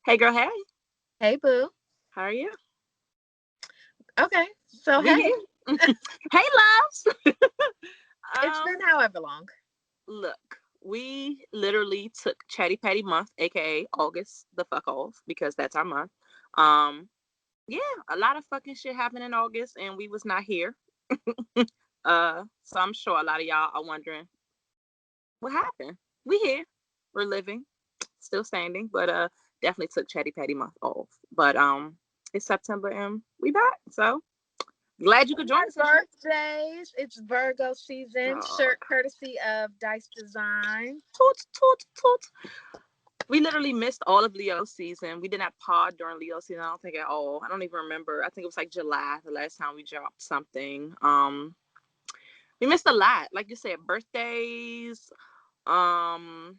Hey girl, hey. Hey, boo. How are you? Okay, so We hey, here. Hey loves. it's um, been however long. Look, we literally took Chatty Patty month, aka August, the fuck off, because that's our month. Um, yeah, a lot of fucking shit happened in August and we was not here. So I'm sure a lot of y'all are wondering what happened. We here. We're living, still standing, but definitely took Chatty Patty month off. But it's September and we back. So glad you could join us. Birthdays. It's Virgo season. Oh, Shirt courtesy of Dice Design. toot, toot, toot. We literally missed all of Leo season. We did not pod during Leo season. I don't think at all. I don't even remember. I think it was like July the last time we dropped something. We missed a lot. Like you said, birthdays, um,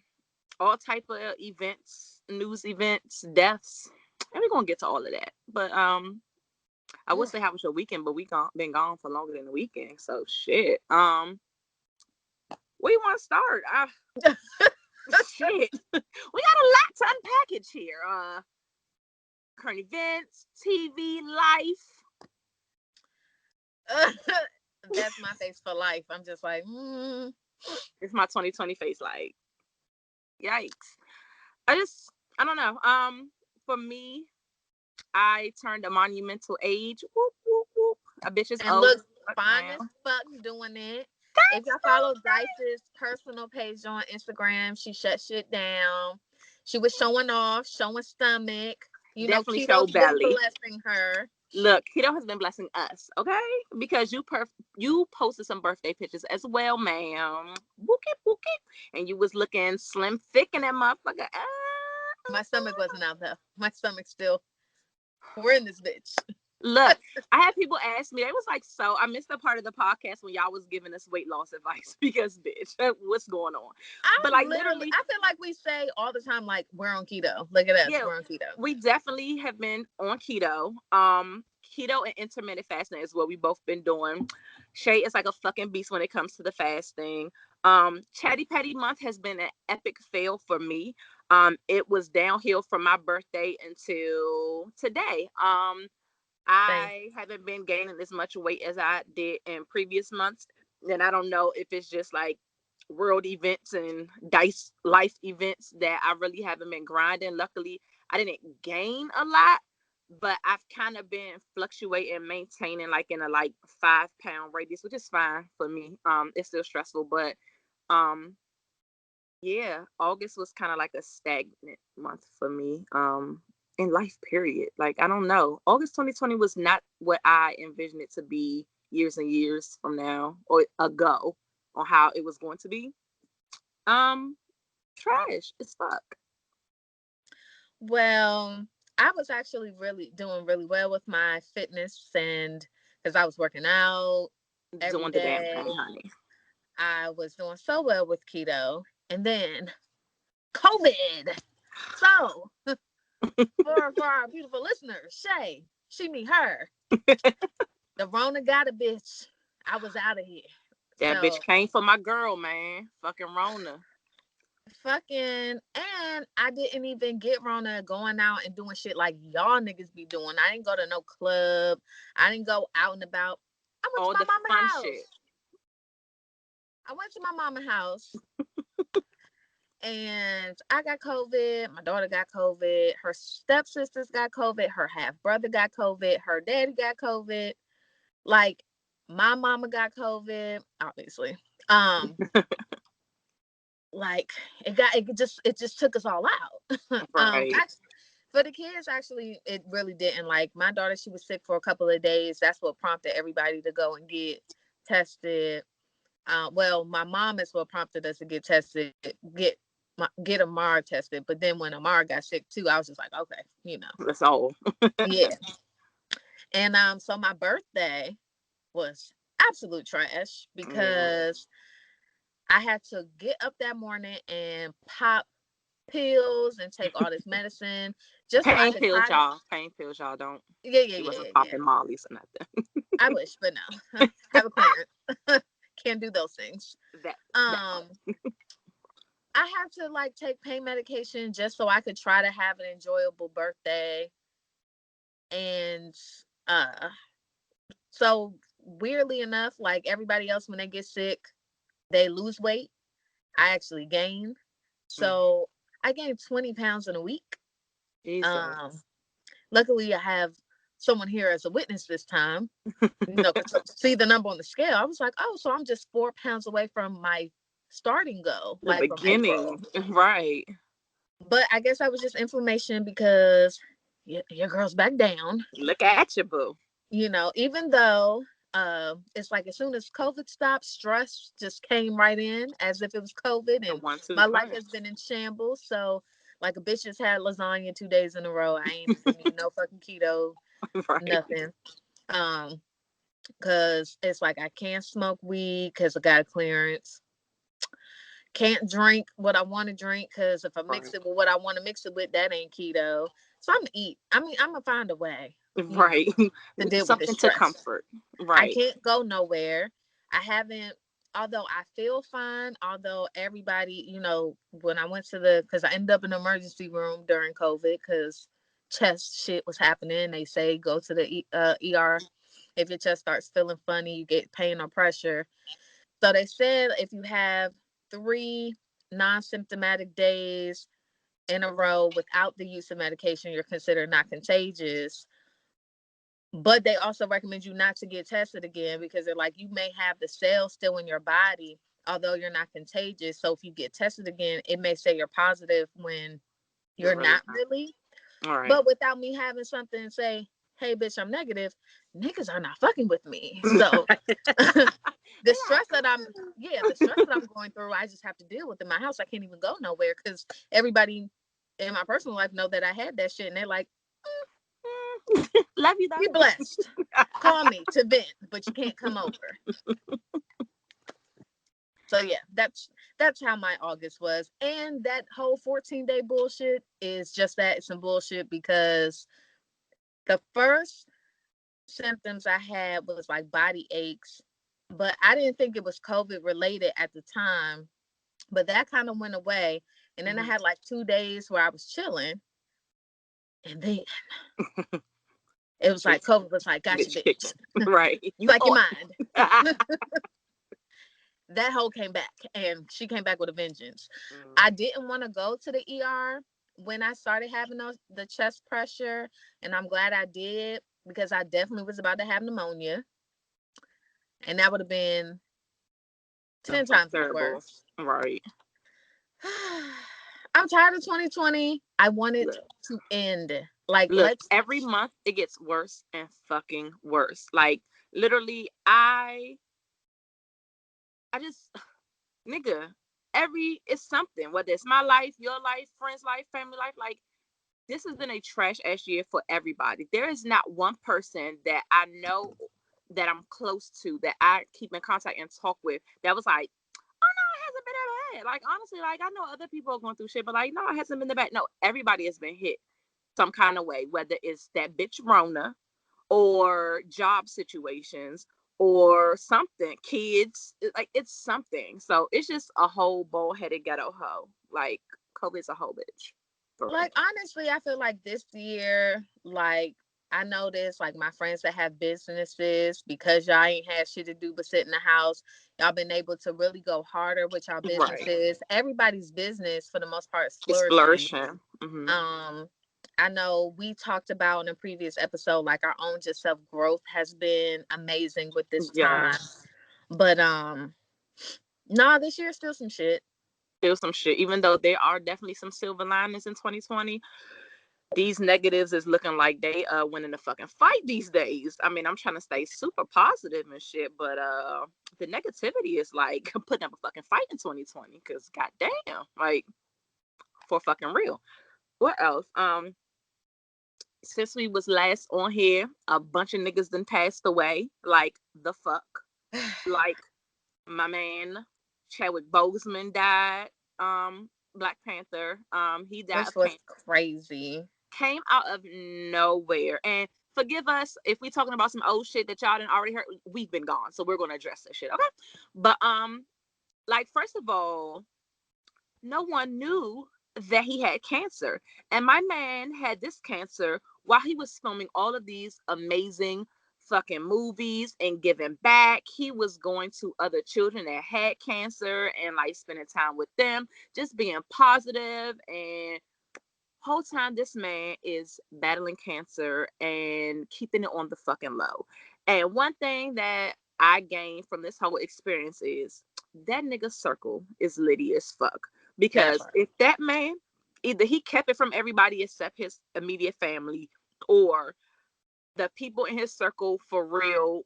all type of events, news events, deaths, and we're gonna get to all of that. But I would say how was your weekend, but been gone for longer than the weekend. So shit. Where you want to start? Shit. We got a lot to unpackage here. Current events, TV, life. That's my face for life. I'm just like, It's my 2020 face. Like, yikes. I don't know. For me, I turned a monumental age. Whoop, whoop, whoop. A bitch is and old look as fuck fine now. as fuck doing it. If Thanks, y'all follow Dice's personal page on Instagram, she shut shit down. She was showing off, showing stomach. definitely show Keto's been belly. blessing her. Look, Keto has been blessing us, okay? Because you posted some birthday pictures as well, ma'am. Wookie wookie. And you was looking slim thick in that motherfucker. My stomach wasn't out though. My stomach's still. We're in this bitch. Look, I had people ask me, they was like, so I missed the part of the podcast when y'all was giving us weight loss advice because bitch, what's going on? But like literally, I feel like we say all the time, like, we're on keto. Look at us, yeah, we're on keto. we definitely have been on keto. Keto and intermittent fasting is what we both been doing. Shay is like a fucking beast when it comes to the fasting. Chatty Patty month has been an epic fail for me. It was downhill from my birthday until today. Same. I haven't been gaining as much weight as I did in previous months. And I don't know if it's just like world events and dice life events that I really haven't been grinding. Luckily, I didn't gain a lot, but I've kind of been fluctuating, maintaining like in a like 5 pound radius, which is fine for me. It's still stressful, but um yeah, August was kind of like a stagnant month for me. In life, period. Like, I don't know. August 2020 was not what I envisioned it to be years and years from now or ago on how it was going to be. Um, Trash as fuck. Well, I was actually really doing really well with my fitness, and because I was working out every Doing the damn day, thing, honey. I was doing so well with keto. And then COVID. So, for our beautiful listeners, Shay, she, me, her. The Rona got a bitch. I was out of here. That So bitch came for my girl, man. Fucking Rona. fucking, and I didn't even get Rona going out and doing shit like y'all niggas be doing. I didn't go to no club. I didn't go out and about. I went to All my the fun mama's shit. house. I went to my mama's house and I got COVID. My daughter got COVID. Her stepsisters got COVID. Her half brother got COVID. Her daddy got COVID. Like, my mama got COVID, obviously. Like, it just took us all out. Right. For the kids, actually, it really didn't. Like, my daughter, she was sick for a couple of days. That's what prompted everybody to go and get tested. Well, my mom is what prompted us to get tested, get Amara tested. But then when Amara got sick too, I was just like, okay, That's all. yeah. And so my birthday was absolute trash Yeah. because I had to get up that morning and pop pills and take all this medicine just so I Pain could pills, try to. y'all. Pain pills, y'all. Don't. Yeah, yeah, She yeah, wasn't yeah, yeah. popping mollies or nothing. I wish, but no. Have a clearance. Can't do those things. That part. Um, I had to like take pain medication just so I could try to have an enjoyable birthday. And so weirdly enough, like everybody else, when they get sick, they lose weight. I actually gained. So I gained 20 pounds in a week. Um, Jesus. Luckily, I have someone here as a witness this time. You know, 'cause see the number on the scale. I was like, oh, so I'm just 4 pounds away from my starting goal, The like from April. beginning. Right. But I guess that was just inflammation because your girl's back down. Look at you, boo. You know, even though it's like as soon as COVID stopped, stress just came right in as if it was COVID, The and 1-2 my life punch. has been in shambles. So, like a bitch just had lasagna 2 days in a row. I ain't been eating no fucking keto, Right. nothing. Um, because it's like I can't smoke weed because I got a clearance. Can't drink what I want to drink because if I Right. mix it with what I want to mix it with, that ain't keto. So I'm gonna eat. I mean, I'm gonna find a way, you know, Right. to deal with the Something to stress. comfort. I Right. can't go nowhere. I haven't, although I feel fine, although everybody, you know, when I went to because I ended up in the emergency room during COVID because chest shit was happening. They say go to the ER if your chest starts feeling funny, you get pain or pressure. So they said if you have 3 non-symptomatic days in a row without the use of medication, you're considered not contagious. But they also recommend you not to get tested again because they're like, you may have the cells still in your body, although you're not contagious. So if you get tested again, it may say you're positive when You're you're really not really. not. All right. But without me having something and say, hey, bitch, I'm negative, niggas are not fucking with me. So the stress that the stress that I'm going through, I just have to deal with in my house. I can't even go nowhere because everybody in my personal life know that I had that shit, and they're like, Love you "You're though. blessed. Call me to vent, but you can't come over." So yeah, that's how my August was, and that whole 14-day bullshit is just that. It's some bullshit because the first symptoms I had was like body aches, but I didn't think it was COVID related at the time. But that kind of went away. And then I had like 2 days where I was chilling. And then it was like COVID was like, gotcha, Bitch kicking. bitch. Right. You You like your ought. mind. That hoe came back and she came back with a vengeance. I didn't want to go to the ER when I started having the chest pressure. And I'm glad I did because I definitely was about to have pneumonia. And that would have been 10 times Terrible. worse. Right. I'm tired of 2020. I want it Look, to end. Like, look, let's. every month it gets worse and fucking worse. Like literally, I just nigga, it's something. Whether it's my life, your life, friends' life, family life, like this has been a trash ass year for everybody. There is not one person that I know that I'm close to that I keep in contact and talk with that was like, oh no, it hasn't been that bad. Like honestly, like I know other people are going through shit, but like no, it hasn't been that bad. No, everybody has been hit some kind of way, whether it's that bitch Rona or job situations or something, kids, like it's something. So it's just a whole bullheaded ghetto hoe. Like COVID's a whole bitch. For real. Like, honestly, I feel like this year, like, I noticed, like, my friends that have businesses, because y'all ain't had shit to do but sit in the house, y'all been able to really go harder with y'all Right. businesses. Everybody's business, for the most part, is It's flourishing. flourishing. Mm-hmm. I know we talked about in a previous episode, like, our own just self growth has been amazing with this Yeah. time. But, nah, this year's still some shit. Still some shit. Even though there are definitely some silver linings in 2020, these negatives is looking like they winning the fucking fight these days. I mean, I'm trying to stay super positive and shit, but the negativity is like putting up a fucking fight in 2020 because goddamn, like for fucking real. What else? Since we was last on here, a bunch of niggas done passed away. Like the fuck. Like my man Chadwick Boseman died. Black Panther. He died Which of was cancer. crazy. Came out of nowhere. And forgive us if we talking about some old shit that y'all didn't already heard. We've been gone, so we're gonna address that shit, okay? But like first of all, no one knew that he had cancer. And my man had this cancer while he was filming all of these amazing fucking movies and giving back. He was going to other children that had cancer and like spending time with them, just being positive. And whole time this man is battling cancer and keeping it on the fucking low. And one thing that I gained from this whole experience is that nigga circle is litty as fuck. That Because part. if that man, either he kept it from everybody except his immediate family, or the people in his circle for real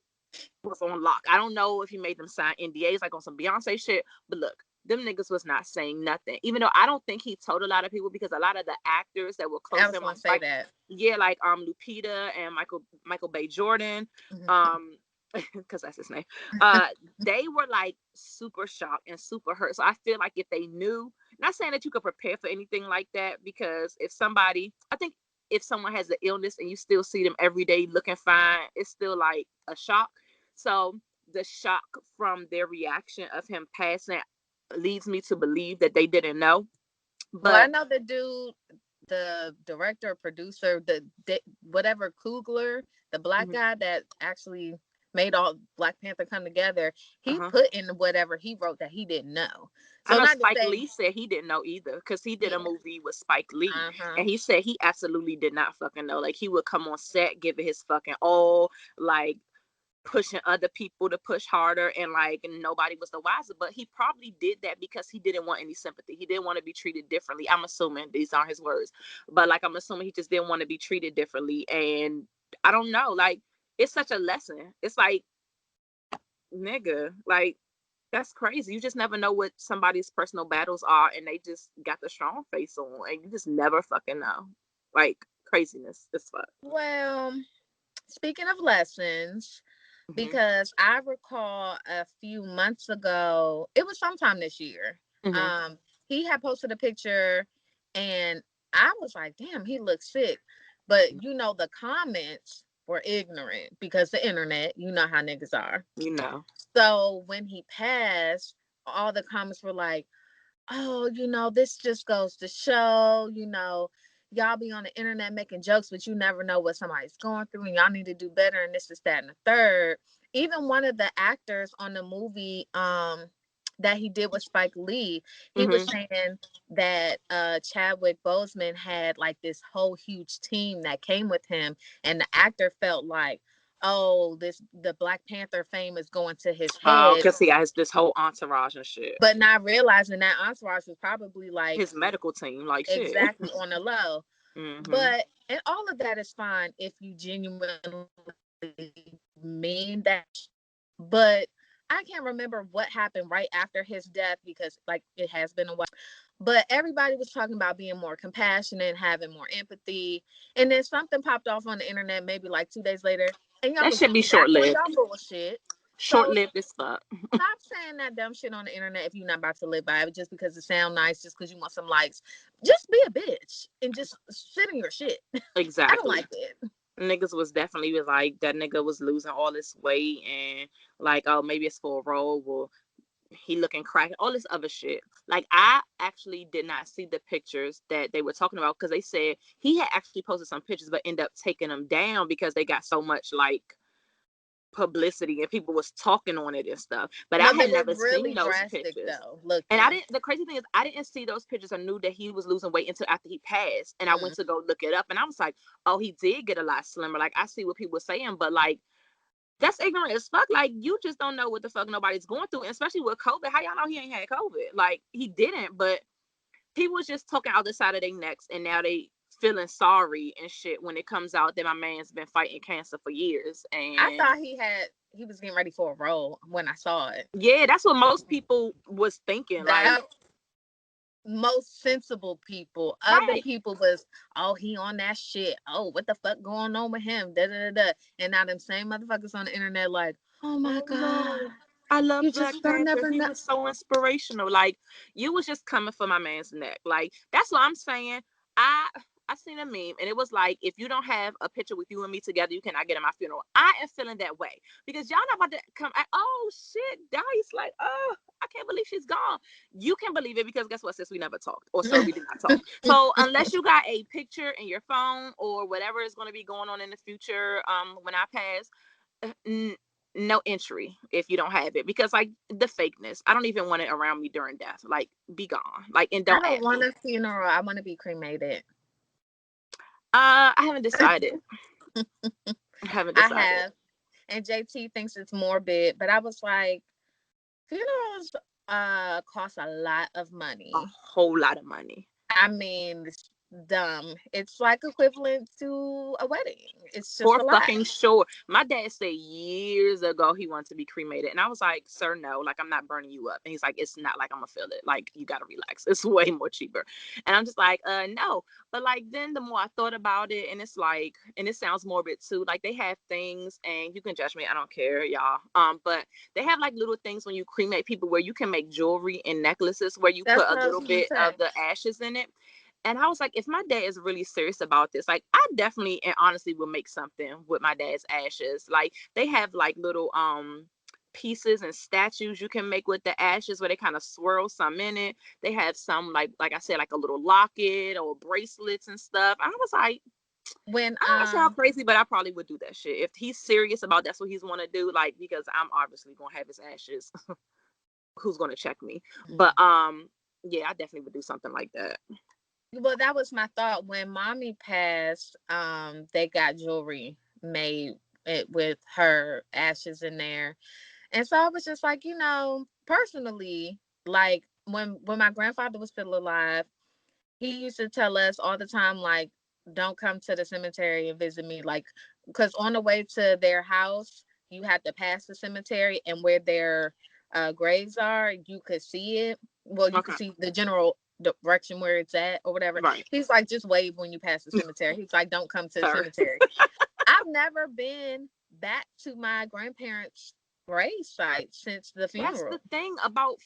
was on lock. I don't know if he made them sign NDAs like on some Beyonce shit, but look, them niggas was not saying nothing. Even though I don't think he told a lot of people, because a lot of the actors that were close I to was him, gonna say like, that. yeah, like Lupita and Michael B. Jordan, Mhm. um, because that's his name. They were like super shocked and super hurt. So I feel like if they knew, not saying that you could prepare for anything like that, because if somebody, I think if someone has the illness and you still see them every day looking fine, it's still like a shock. So the shock from their reaction of him passing leads me to believe that they didn't know. Well, I But know the dude, the director, producer, whatever Coogler, the black mhm, guy that actually made all Black Panther come together. He uh-huh. put in whatever he wrote that he didn't know. I So know not to Spike say, Lee said he didn't know either, because he did a yeah, movie with Spike Lee, uh-huh. and he said he absolutely did not fucking know. Like he would come on set, give it his fucking all, like pushing other people to push harder, and like nobody was the wiser. But he probably did that because he didn't want any sympathy. He didn't want to be treated differently. I'm assuming these aren't his words, but like I'm assuming he just didn't want to be treated differently. And I don't know, like it's such a lesson. It's like, nigga, like that's crazy. You just never know what somebody's personal battles are, and they just got the strong face on, and you just never fucking know. Like craziness. It's fuck. Well, speaking of lessons, Hmm. because I recall a few months ago, it was sometime this year. Hmm. Um, he had posted a picture, and I was like, "Damn, he looks sick." But the comments were ignorant because the internet, you know how niggas are. You know. So when he passed, all the comments were like, "Oh, this just goes to show, y'all be on the internet making jokes, but you never know what somebody's going through, and y'all need to do better, and this is that and the third." Even one of the actors on the movie that he did with Spike Lee, he was Hmm. saying that Chadwick Boseman had like this whole huge team that came with him, and the actor felt like, oh, the Black Panther fame is going to his Oh, head, because he has this whole entourage and shit. but not realizing that entourage was probably like His medical team, like shit. exactly on the low. Hmm. But and all of that is fine if you genuinely mean that. But I can't remember what happened right after his death because like it has been a while. But everybody was talking about being more compassionate, having more empathy. And then something popped off on the internet maybe like 2 days later. And y'all That was should be back short on lived. y'all bullshit. Short So lived as fuck. stop saying that dumb shit on the internet if you're not about to live by it just because it sounds nice, just because you want some likes. Just be a bitch and just sit in your shit. I don't Exactly. like it. Niggas was definitely was like that nigga was losing all this weight, and like, oh, maybe it's for a role. Well, he looking crack, all this other shit. Like I actually did not see the pictures that they were talking about, because they said he had actually posted some pictures but ended up taking them down because they got so much like publicity and people was talking on it and stuff. But I No, they had were never seen really those drastic pictures. though, And I looking. didn't, the crazy thing is I didn't see those pictures. I knew that he was losing weight until after he passed. And I went Mm. to go look it up, and I was like, oh, he did get a lot slimmer. Like I see what people were saying, but like that's ignorant as fuck. Like you just don't know what the fuck nobody's going through, and especially with COVID. How y'all know he ain't had COVID? Like he didn't, but people was just talking out the side of their necks, and now they feeling sorry and shit when it comes out that my man's been fighting cancer for years. I And thought he was getting ready for a role when I saw it. yeah, that's what most people was thinking. Like, That most sensible people. Other right. people was, oh, he on that shit. Oh, what the fuck going on with him? Da da da da. And now them same motherfuckers on the internet like, oh my Oh god, no. I love you Black just don't Panther. never He know. was so inspirational. Like you was just coming for my man's neck. Like that's what I'm saying. I I seen a meme and it was like, if you don't have a picture with you and me together, you cannot get in my funeral. I am feeling that way because y'all not about to come. Oh shit, Dice! Like, oh, I can't believe she's gone. You can believe it because guess what? Sis, we never talked, or sir, we did not talk. So unless you got a picture in your phone or whatever is going to be going on in the future, when I pass, no entry if you don't have it, because like the fakeness, I don't even want it around me during death. Like, be gone. Like, and I don't don't add want me. a funeral. I want to be cremated. I haven't decided. I haven't I decided. have. And JT thinks it's morbid, but I was like, funerals cost a lot of A money. whole lot of money. I mean, it's dumb. It's like equivalent to a wedding. It's just For a lot. fucking sure. My dad said years ago he wanted to be cremated. And I was like, sir, no, like, I'm not burning you up. And he's like, it's not like I'm gonna feel it. Like, you gotta relax. It's way more cheaper. And I'm just like, no. But like, then the more I thought about it, and it's like, and it sounds morbid too. Like, they have things, and you can judge me, I don't care, y'all. But they have like little things when you cremate people where you can make jewelry and necklaces where you That's put a what I was little gonna bit say. of the ashes in it. And I was like, if my dad is really serious about this, like, I definitely and honestly will make something with my dad's ashes. Like, they have like little pieces and statues you can make with the ashes where they kind of swirl some in it. They have some like I said, like a little locket or bracelets and stuff. I was like, When I don't want to sound crazy, but I probably would do that shit if he's serious about that's what he's want to do. Like, because I'm obviously gonna have his ashes. Who's gonna check me? But yeah, I definitely would do something like that. well, that was my thought. When mommy passed, they got jewelry made with her ashes in there. And so I was just like, personally, like when my grandfather was still alive, he used to tell us all the time, like, don't come to the cemetery and visit me. Like, because on the way to their house, you had to pass the cemetery, and where their graves are, you could see it. Well, you could Okay. see the general direction where it's at or whatever. Right. He's like, just wave when you pass the cemetery. He's like, don't come to the Sir. cemetery. I've never been back to my grandparents' grave site since the That's funeral. the thing about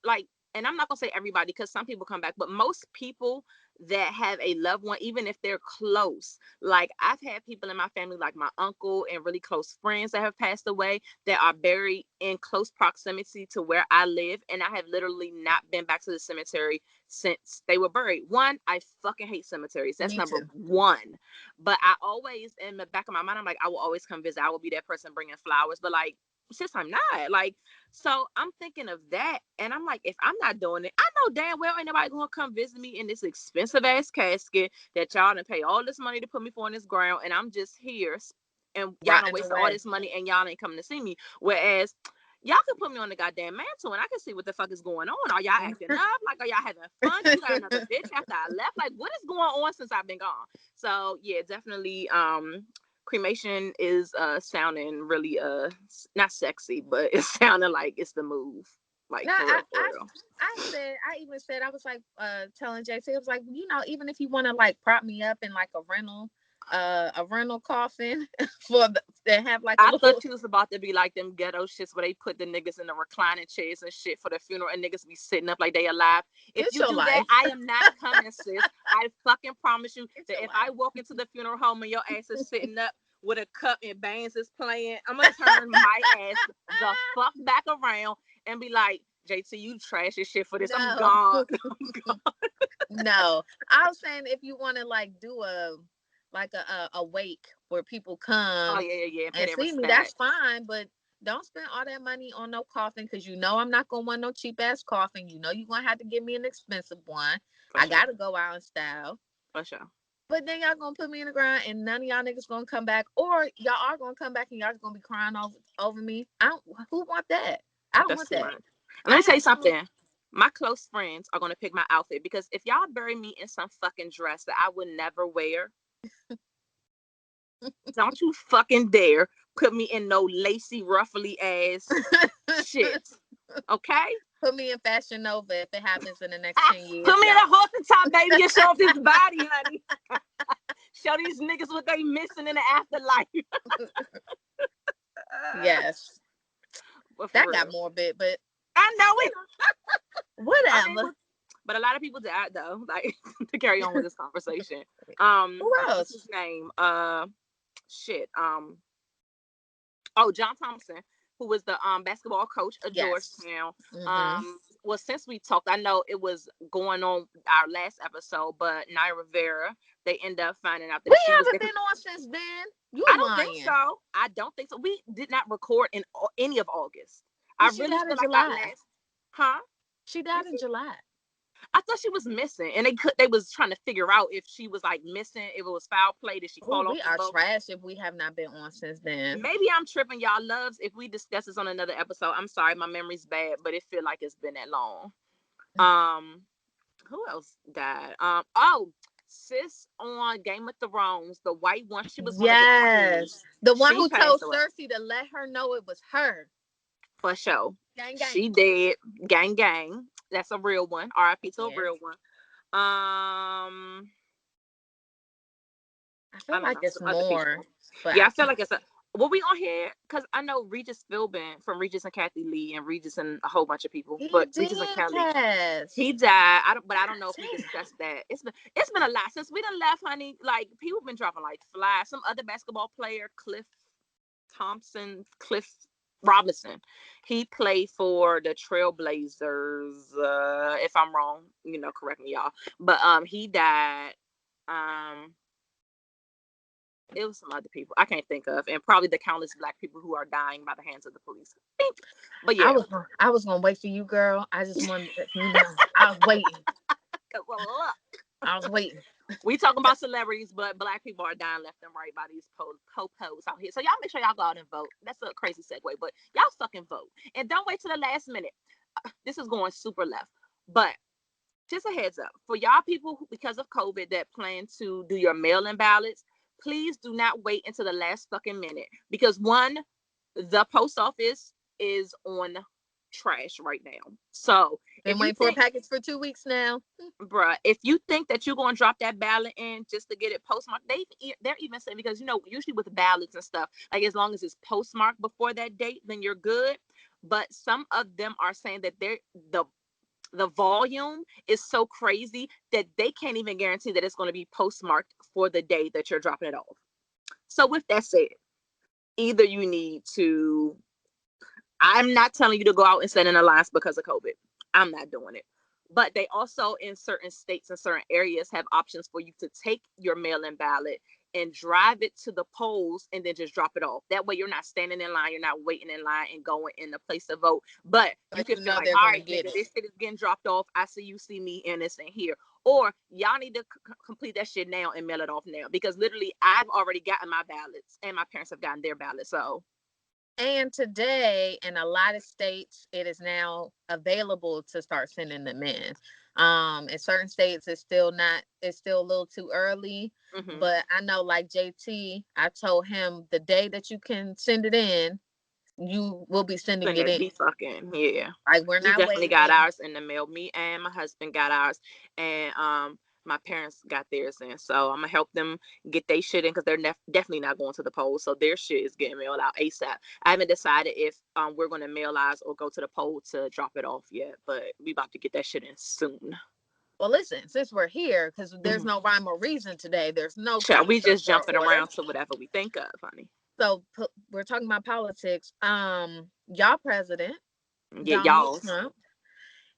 like, and I'm not gonna say everybody because some people come back, but most people that have a loved one, even if they're close, like I've had people in my family, like my uncle and really close friends that have passed away that are buried in close proximity to where I live, and I have literally not been back to the cemetery since they were buried. One, I fucking hate cemeteries. That's Me number too. one. But I always, in the back of my mind, I'm like, I will always come visit. I will be that person bringing flowers. But like, since I'm not, like, so I'm thinking of that, and I'm like, if I'm not doing it, I know damn well ain't nobody gonna come visit me in this expensive ass casket that y'all done pay all this money to put me for in this ground, and I'm just here, and y'all done Rotting wasted all away. this money, and y'all ain't coming to see me. Whereas y'all can put me on the goddamn mantle, and I can see what the fuck is going on. Are y'all acting up? Like, are y'all having fun? You got another bitch after I left? Like, what is going on since I've been gone? So yeah, definitely. Cremation is sounding really not sexy, but it's sounding like it's the move, like No, for I, real, for I, real. I even said, I was like, telling JC, I was like, even if you want to like prop me up in like a rental coffin for to have like a I little. thought you was about to be like them ghetto shits where they put the niggas in the reclining chairs and shit for the funeral, and niggas be sitting up like they alive. If Get you your do that, life. I am not coming, sis. I fucking promise you Get that your if life. I walk into the funeral home and your ass is sitting up with a cup and bands is playing, I'm gonna turn my ass the fuck back around and be like, JT, you trash as shit for this. I'm No, gone. I'm gone. no. I was saying if you want to like do a wake where people Oh come yeah, yeah, yeah. Pay and that see me, that's respect. fine. But don't spend all that money on no coffin, because I'm not gonna want no cheap ass coffin. You're gonna have to give me an expensive one. For I sure. gotta go out in style. For sure. But then y'all gonna put me in the ground and none of y'all niggas gonna come back, or y'all are gonna come back and y'all just gonna be crying over me. I don't. Who want that? I don't That's want too that. much. And let me I tell have you some. something. My close friends are gonna pick my outfit because if y'all bury me in some fucking dress that I would never wear, don't you fucking dare put me in no lacy, ruffly ass shit. Okay? Put me in Fashion Nova if it happens in the next 10 years, Put me in y'all. a horse and top, baby, and show off this body, honey. Show these niggas what they missing in the afterlife. Yes, But for that got real. morbid, but I know you it. I mean, whatever. but a lot of people died though, like to carry on with this conversation. Who What's else? his name? Shit. Oh, John Thompson, who was the basketball coach of Yes. Georgetown. Mm-hmm. Well, since we talked, I know it was going on our last episode, but Naya Rivera, they end up finding out We that she was haven't there. been on since then. You I don't think lying. so. I don't think so. We did not record in any of August. I But she really died feel in like our July. last, huh? She Did died in she? July. I thought she was missing, and they was trying to figure out if she was like missing, if it was foul play, did she Oh, fall off we the are boat? trash if we have not been on since then. Maybe I'm tripping, y'all loves. If we discuss this on another episode, I'm sorry, my memory's bad, but it feel like it's been that long. Um, who else died? Oh, sis on Game of Thrones, the white one. She was one of the queens. Yes. The one She who passed told away Cersei to let her know it was her. for sure. Gang, gang. She dead. Gang gang. That's a real one. R.I.P. to a Yeah. real one. Um, I I feel don't like know, it's some other more, people. but Yeah, I I feel can't. like it's a. Were we on here? Because I know Regis Philbin from Regis and Kathy Lee and Regis and a whole bunch of people, He but Regis and did Kelly, pass. he died. I don't, but I don't know if we God discussed that. It's been a lot since we done left, honey. Like people been dropping like flies. Some other basketball player, Cliff Robinson. He played for the Trailblazers. If I'm wrong, correct me, y'all. But he died. Um, it was some other people I can't think of, and probably the countless black people who are dying by the hands of the police. But I yeah, was I was gonna wait for you, girl. I just wanted to let you know. I was waiting. well, look, I was waiting. we talking about celebrities, but black people are dying left and right by these po-pos out here. So y'all make sure y'all go out and vote. That's a crazy segue, but y'all fucking vote and don't wait till the last minute. This is going super left, but just a heads up for y'all people because of COVID that plan to do your mail-in ballots. Please do not wait until the last fucking minute because one, the post office is on trash right now. So Been if you waiting for a think, package for 2 weeks now. bruh, if you think that you're going to drop that ballot in just to get it postmarked, they're even saying, because usually with ballots and stuff, like as long as it's postmarked before that date, then you're good. But some of them are saying that the the volume is so crazy that they can't even guarantee that it's going to be postmarked for the day that you're dropping it off. So with that said, either you need to, I'm not telling you to go out and stand in a line because of COVID. I'm not doing it. But they also, in certain states and certain areas, have options for you to take your mail-in ballot and drive it to the polls and then just drop it off. That way you're not standing in line, you're not waiting in line and going in the place to vote. But you But can you feel know like, they're all gonna right, get nigga, it. this shit is getting dropped off. I see you, see me, and it's in here. Or y'all need to complete that shit now and mail it off now. Because literally, I've already gotten my ballots and my parents have gotten their ballots. So And today, in a lot of states, it is now available to start sending them in. In certain states, it's still not. It's still a little too early. mhm. But I know, like JT, I told him the day that you can send it in, you will be sending Send it it in. be fucking yeah. Like we're We not definitely got waiting. ours in the mail. Me and my husband got ours, and my parents got theirs in. So I'm gonna help them get their shit in because they're definitely not going to the polls. So their shit is getting mailed out ASAP. I haven't decided if we're gonna mail ours or go to the poll to drop it off yet, but we about to get that shit in soon. Well, listen, since we're here, because there's Mhm. no rhyme or reason today. There's no Shall counter we just structure or jumping order. around to whatever we think of, honey? So we're talking about politics. Y'all president Yeah, Donald y'all. Trump.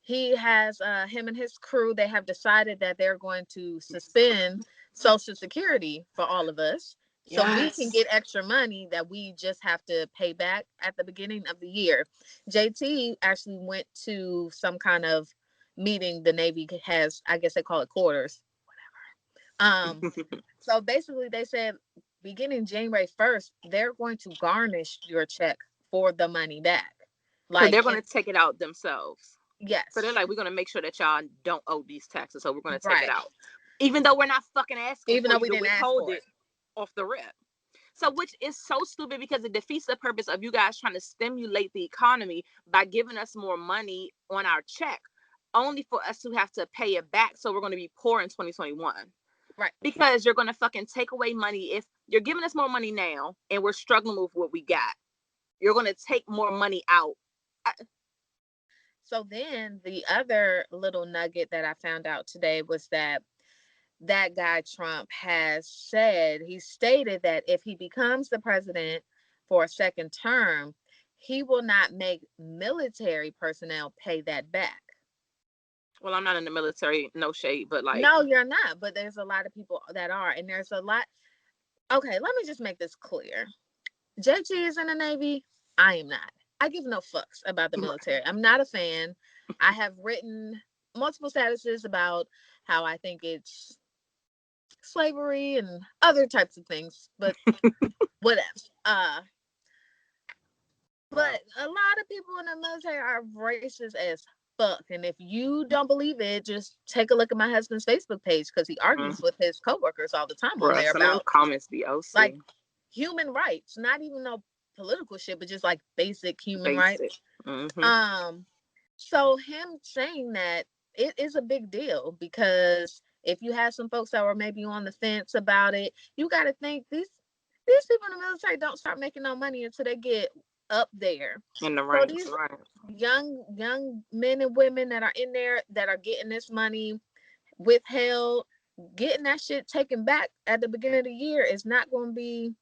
He has him and his crew. They have decided that they're going to suspend Social Security for all of us, so we can Yes. get extra money that we just have to pay back at the beginning of the year. JT actually went to some kind of meeting the Navy has. I guess they call it quarters. Um, so basically, they said beginning January 1st, they're going to garnish your check for the money back. So Like, they're and gonna take it out themselves. So they're yes, like, we're gonna make sure that y'all don't owe these taxes, so we're gonna take it right. out, even though we're not fucking asking Even for though you we to didn't ask withhold for it it. off the rip. So, which is so stupid because it defeats the purpose of you guys trying to stimulate the economy by giving us more money on our check, only for us to have to pay it back. So we're gonna be poor in 2021 Right. because you're gonna fucking take away money. If you're giving us more money now and we're struggling with what we got, you're gonna take more money out. So then the other little nugget that I found out today was that that guy Trump has said, he stated that if he becomes the president for a second term, he will not make military personnel pay that back. Well, I'm not in the military, no shade, but like, No, you're not. But there's a lot of people that are. And there's a lot. Okay, let me just make this clear. JG is in the Navy. I am not. I give no fucks about the military. I'm not a fan. I have written multiple statuses about how I think it's slavery and other types of things, but whatever. But a lot of people in the military are racist as fuck. And if you don't believe it, just take a look at my husband's Facebook page, because he argues with his coworkers all the time on bruh, there some of them about comments be OC. like human rights, not even no political shit, but just like basic human Basic. rights. Mm-hmm. So him saying that, it is a big deal, because if you have some folks that were maybe on the fence about it, you got to think these people in the military don't start making no money until they get up there. In the So ranks, these right? young men and women that are in there that are getting this money withheld, getting that shit taken back at the beginning of the year is not going to be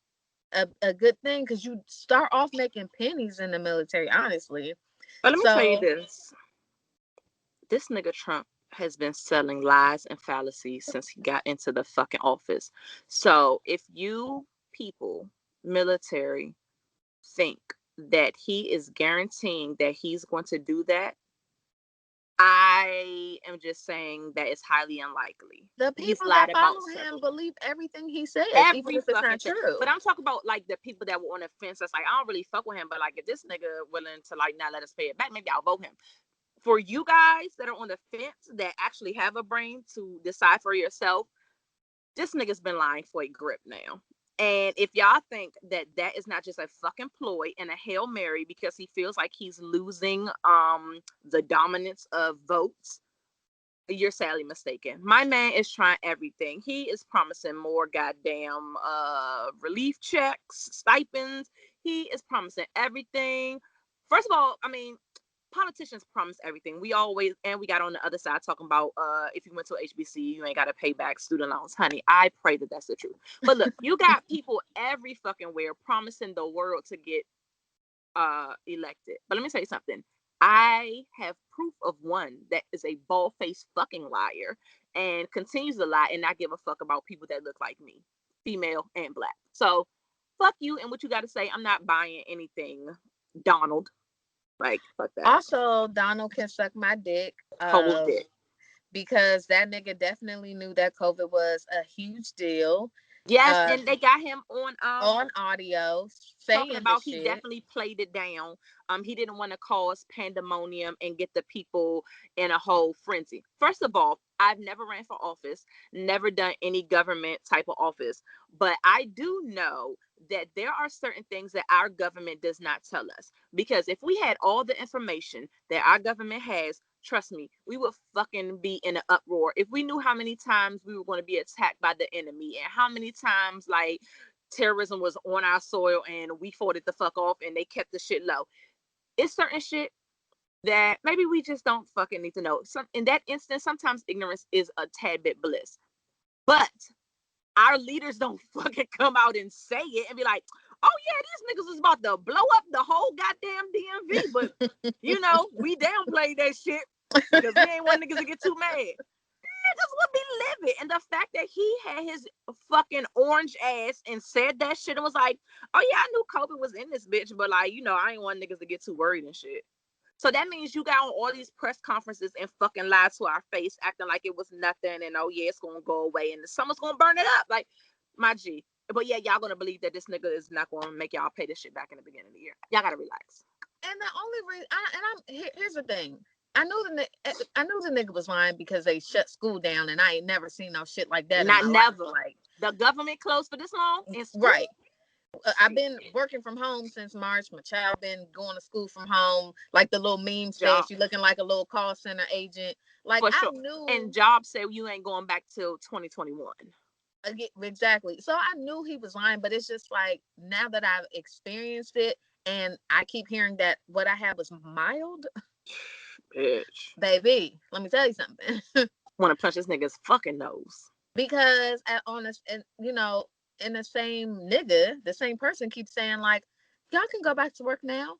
a good thing, because you start off making pennies in the military, honestly. But let me tell you So this. This nigga Trump has been selling lies and fallacies since he got into the fucking office. So if you people, military, think that he is guaranteeing that he's going to do that, I am just saying that it's highly unlikely. the He's people lied that about follow him several believe everything he says, even every if it's fucking not thing. true. But I'm talking about like the people that were on the fence. That's like, I don't really fuck with him, but like if this nigga willing to like not let us pay it back, maybe I'll vote him. For you guys that are on the fence that actually have a brain to decide for yourself, this nigga's been lying for a grip now. And if y'all think that that is not just a fucking ploy and a Hail Mary because he feels like he's losing the dominance of votes, you're sadly mistaken. My man is trying everything. He is promising more goddamn relief checks, stipends. He is promising everything. First of all, I mean, politicians promise everything. We always, and we got on the other side talking about if you went to HBC, you ain't got to pay back student loans. Honey, I pray that that's the truth. But look, you got people every fucking where promising the world to get elected. But let me tell you something. I have proof of one that is a bald-faced fucking liar and continues to lie and not give a fuck about people that look like me, female and black. So fuck you and what you got to say. I'm not buying anything, Donald. Like, fuck that. Also, Donald can suck my dick. Hold it. Because that nigga definitely knew that COVID was a huge deal. Yes, and they got him on audio talking saying about this he shit. definitely played it down. He didn't want to cause pandemonium and get the people in a whole frenzy. First of all, I've never ran for office, never done any government type of office, but I do know that there are certain things that our government does not tell us. Because if we had all the information that our government has, trust me, we would fucking be in an uproar. If we knew how many times we were going to be attacked by the enemy and how many times like terrorism was on our soil and we fought it the fuck off and they kept the shit low. It's certain shit that maybe we just don't fucking need to know. Some in that instance, sometimes ignorance is a tad bit bliss. But our leaders don't fucking come out and say it and be like, oh yeah, these niggas was about to blow up the whole goddamn DMV. But you know, we downplayed that shit because we ain't want niggas to get too mad. Niggas would be livid. And the fact that he had his fucking orange ass and said that shit and was like, oh yeah, I knew COVID was in this bitch, but like, you know, I ain't want niggas to get too worried and shit. So that means you got on all these press conferences and fucking lied to our face, acting like it was nothing and oh yeah, it's gonna go away and the summer's gonna burn it up. Like, my G. But yeah, y'all gonna believe that this nigga is not gonna make y'all pay this shit back in the beginning of the year. Y'all gotta relax. And the only reason, here's the thing. I knew the nigga was lying because they shut school down, and I ain't never seen no shit like that in Not my life. never. Like, the government closed for this long in school. Right. I've been working from home since March. My child been going to school from home. Like the little meme says, you looking like a little call center agent. Like, for sure. I knew. And jobs said you ain't going back till 2021. Exactly. So I knew he was lying, but it's just like now that I've experienced it, and I keep hearing that what I had was mild. Bitch. Baby, let me tell you something. Want to punch this nigga's fucking nose. Because and in the same the same person keeps saying like, y'all can go back to work now.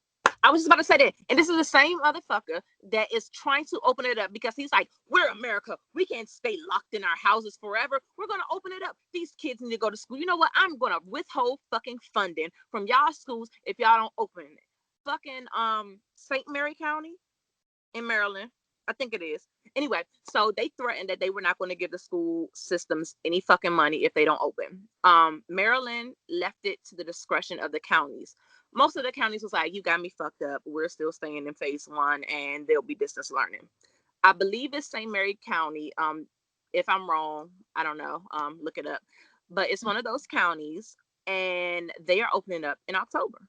I was just about to say that. And this is the same motherfucker that is trying to open it up because he's like, we're America. We can't stay locked in our houses forever. We're going to open it up. These kids need to go to school. You know what? I'm going to withhold fucking funding from y'all schools if y'all don't open it. Fucking St. Mary County in Maryland. I think it is. Anyway, so they threatened that they were not going to give the school systems any fucking money if they don't open. Maryland left it to the discretion of the counties. Most of the counties was like, you got me fucked up. We're still staying in phase 1 and there'll be distance learning. I believe it's St. Mary County. If I'm wrong, I don't know. Look it up. But it's one of those counties and they are opening up in October.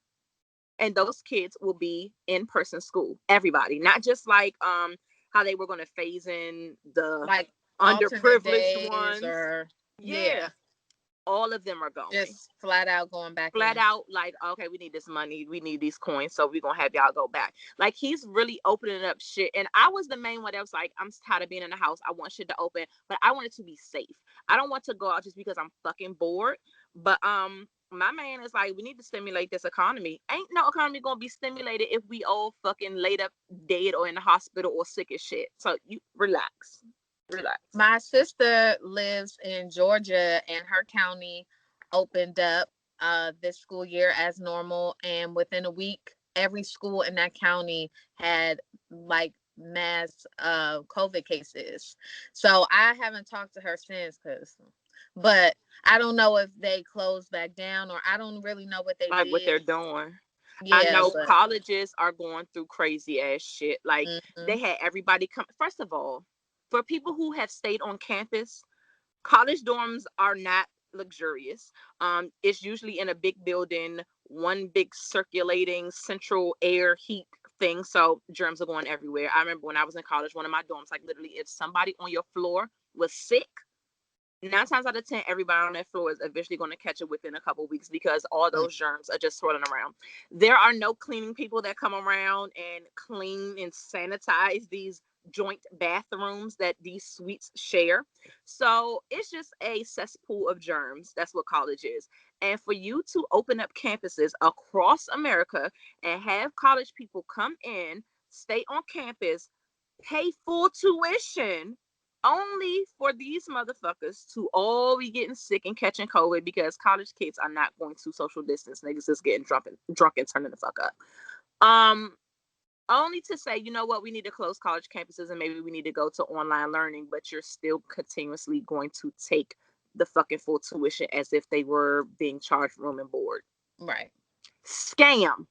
And those kids will be in-person school. Everybody, not just like how they were going to phase in the like underprivileged ones. Or yeah, all of them are going. Just flat out going back. Flat out, like, okay, we need this money, we need these coins, so we're gonna have y'all go back. Like, he's really opening up shit. And I was the main one that was like, I'm tired of being in the house. I want shit to open, but I want it to be safe. I don't want to go out just because I'm fucking bored. But my man is like, we need to stimulate this economy. Ain't no economy gonna be stimulated if we all fucking laid up dead or in the hospital or sick as shit. So you relax. My sister lives in Georgia and her county opened up this school year as normal, and within a week every school in that county had like mass COVID cases. So I haven't talked to her since, but I don't know if they closed back down or I don't really know what they did. What they're doing. Yeah, I know colleges are going through crazy ass shit. Like, they had everybody come. First of all, for people who have stayed on campus, college dorms are not luxurious. It's usually in a big building, one big circulating central air heat thing. So germs are going everywhere. I remember when I was in college, one of my dorms, like, literally, if somebody on your floor was sick, 9 times out of 10, everybody on that floor is eventually going to catch it within a couple of weeks because all those germs are just swirling around. There are no cleaning people that come around and clean and sanitize these joint bathrooms that these suites share. So it's just a cesspool of germs. That's what college is. And for you to open up campuses across America and have college people come in, stay on campus, pay full tuition, only for these motherfuckers to all be getting sick and catching COVID because college kids are not going to social distance. Niggas just getting drunk and turning the fuck up. Only to say, you know what, we need to close college campuses and maybe we need to go to online learning, but you're still continuously going to take the fucking full tuition as if they were being charged room and board. Right. Scam.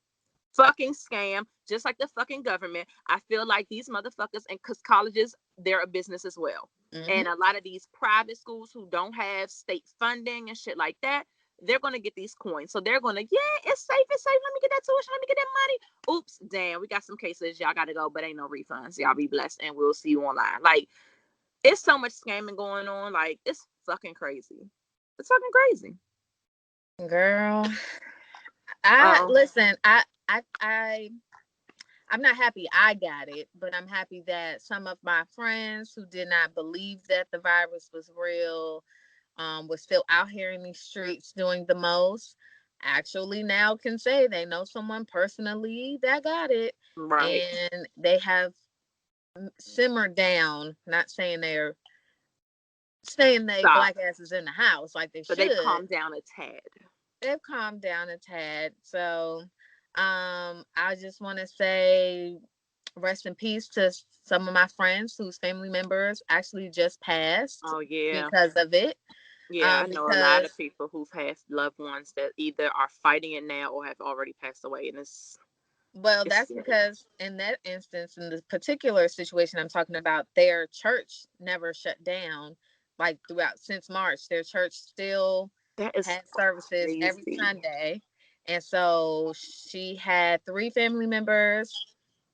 Fucking scam, just like the fucking government. I feel like these motherfuckers, and because colleges, they're a business as well. And a lot of these private schools who don't have state funding and shit like that, they're going to get these coins. So they're going to, yeah, it's safe. Let me get that tuition. Let me get that money. Oops, damn, we got some cases. Y'all got to go, but ain't no refunds. Y'all be blessed and we'll see you online. Like, it's so much scamming going on. Like, it's fucking crazy. It's fucking crazy. Girl, listen, I'm not happy I got it, but I'm happy that some of my friends who did not believe that the virus was real, was still out here in these streets doing the most, actually now can say they know someone personally that got it. Right. And they have simmered down, not saying they're staying they black asses in the house like they should. But they've calmed down a tad. They've calmed down a tad. So I just want to say rest in peace to some of my friends whose family members actually just passed. Oh, yeah. Because of it. Yeah, I know a lot of people who've had loved ones that either are fighting it now or have already passed away. And that's scary. Because in that instance, in the particular situation I'm talking about, their church never shut down. Like throughout since March, their church still had services every Sunday. And so she had 3 family members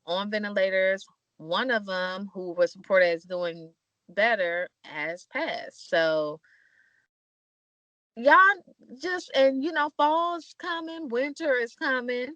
on ventilators. One of them, who was reported as doing better, has passed. So y'all just, and fall's coming, winter is coming.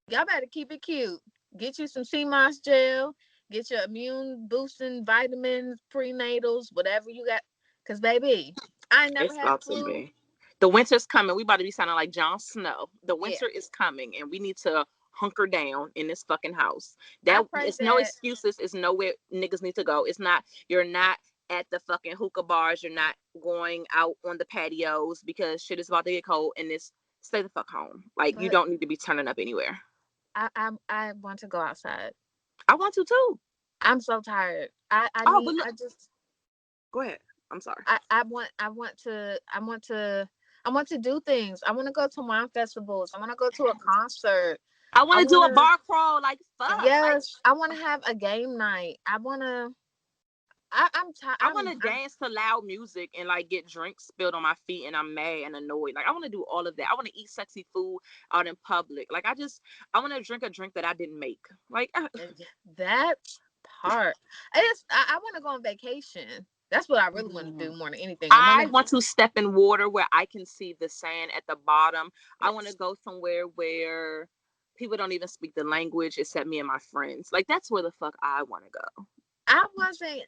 Y'all better keep it cute. Get you some sea moss gel. Get your immune boosting vitamins, prenatals, whatever you got. Cause baby, I never It's had about to flu. be. The winter's coming. We about to be sounding like Jon Snow. The Yeah, winter is coming, and we need to hunker down in this fucking house. I That pray it's no that. excuses. It's nowhere niggas need to go. It's not. You're not at the fucking hookah bars. You're not going out on the patios because shit is about to get cold. And this, stay the fuck home. Like you But don't need to be turning up anywhere. I want to go outside. I want to too. I'm so tired. Oh, but look, I just go ahead. I'm sorry. I want to do things. I want to go to wine festivals. I want to go to a concert. I I want to do want a to bar crawl. Like fuck. Like yes, I want to have a game night. I'm tired. I want to dance to loud music and like get drinks spilled on my feet and I'm mad and annoyed. Like I want to do all of that. I want to eat sexy food out in public. Like I want to drink a drink that I didn't make. Like that part. I want to go on vacation. That's what I really want to do more than anything. I want I to. want to step in water where I can see the sand at the bottom. I want to Yes. go somewhere where people don't even speak the language except me and my friends. Like that's where the fuck I want to go. I wasn't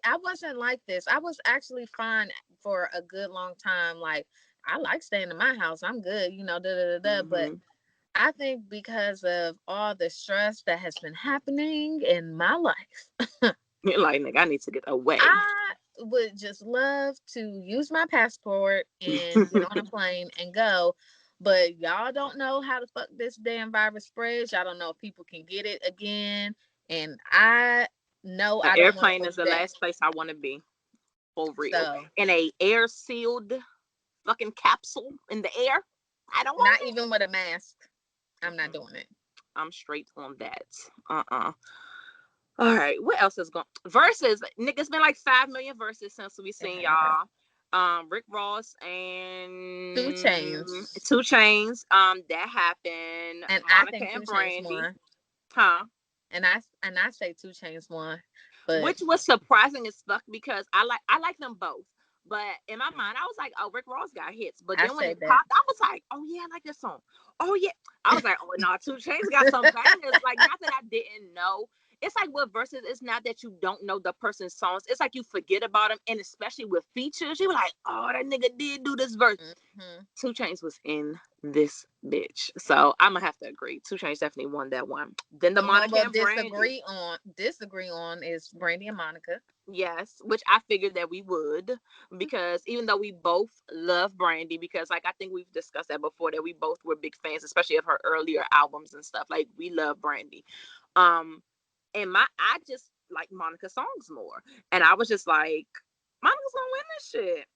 I wasn't like this. I was actually fine for a good long time. Like I like staying in my house. I'm good, da da da da. But Hmm. I think because of all the stress that has been happening in my life, Like nigga, I need to get away. I would just love to use my passport and get on a plane and go. But y'all don't know how the fuck this damn virus spreads. Y'all don't know if people can get it again. And I know An I don't want to airplane go is through the that. last place I want to be. For real. So In a air sealed fucking capsule in the air. I don't not want it. even with a mask. I'm not Mm-mm. doing it. I'm straight on that. All right. What else is going? Versus, nigga, it's been like 5 million verses since we seen y'all. Rick Ross Two and Chains. Two Chains. That happened. And I Monica think and Two Chains Brandy. won. Huh? And I say Two Chains won. But Which was surprising as fuck because I like them both. But in my mind, I was like, oh, Rick Ross got hits. But I then when say it that. popped, I was like, oh yeah, I like this song. Oh yeah. I was like, oh no, Two Chains got some bangers. Like not that I didn't know. It's like with verses, it's not that you don't know the person's songs. It's like you forget about them. And especially with features, you were like, oh, that nigga did do this verse. Mm-hmm. Two Chains was in this bitch. So I'm gonna have to agree. Two Chains definitely won that one. Then the The one Monica we'll and Brandy. disagree on is Brandy and Monica. Yes, which I figured that we would, because even though we both love Brandy, because like I think we've discussed that before, that we both were big fans, especially of her earlier albums and stuff. Like we love Brandy. Um, and I just like Monica's songs more. And I was just like, Monica's gonna win this shit.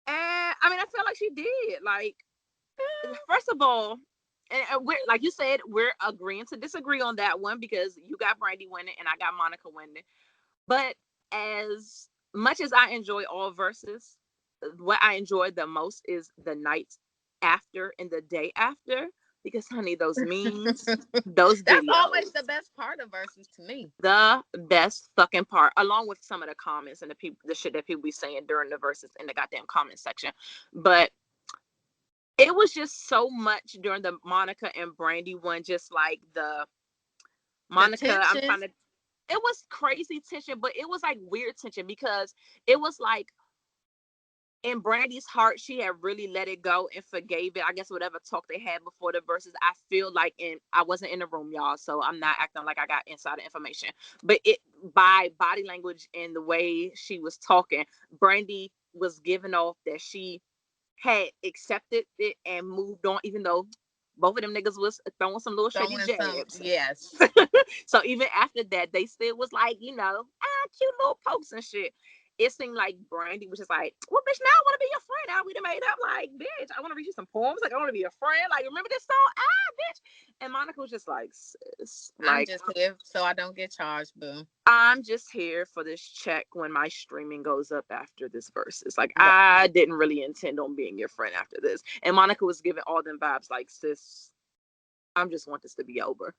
And I mean I felt like she did. Like, first of all, and we're like you said, we're agreeing to disagree on that one because you got Brandy winning and I got Monica winning. But as much as I enjoy all verses, what I enjoy the most is the night after and the day after. Because honey, those memes, those That's always videos, the best part of verses to me. the best fucking part, along with some of the comments and the shit that people be saying during the verses in the goddamn comment section. But it was just so much during the Monica and Brandy one, just like the The Monica, I'm tension. trying to, it was crazy tension, but it was like weird tension because it was like in Brandy's heart, she had really let it go and forgave it. I guess whatever talk they had before the verses, I feel like, I wasn't in the room, y'all, so I'm not acting like I got insider information. But it, by body language and the way she was talking, Brandy was giving off that she had accepted it and moved on, even though both of them niggas was throwing some little shady Throwing some, jabs. yes. So even after that, they still was like, cute little pokes and shit. It seemed like Brandy was just like, well, bitch, now I want to be your friend. Now we done made up, like, bitch, I want to read you some poems. Like, I want to be your friend. Like, remember this song? Bitch. And Monica was just like, sis, I'm like, just here so I don't get charged, boo. I'm just here for this check when my streaming goes up after this versus. Like, Right. I didn't really intend on being your friend after this. And Monica was giving all them vibes like, sis, I just want this to be over.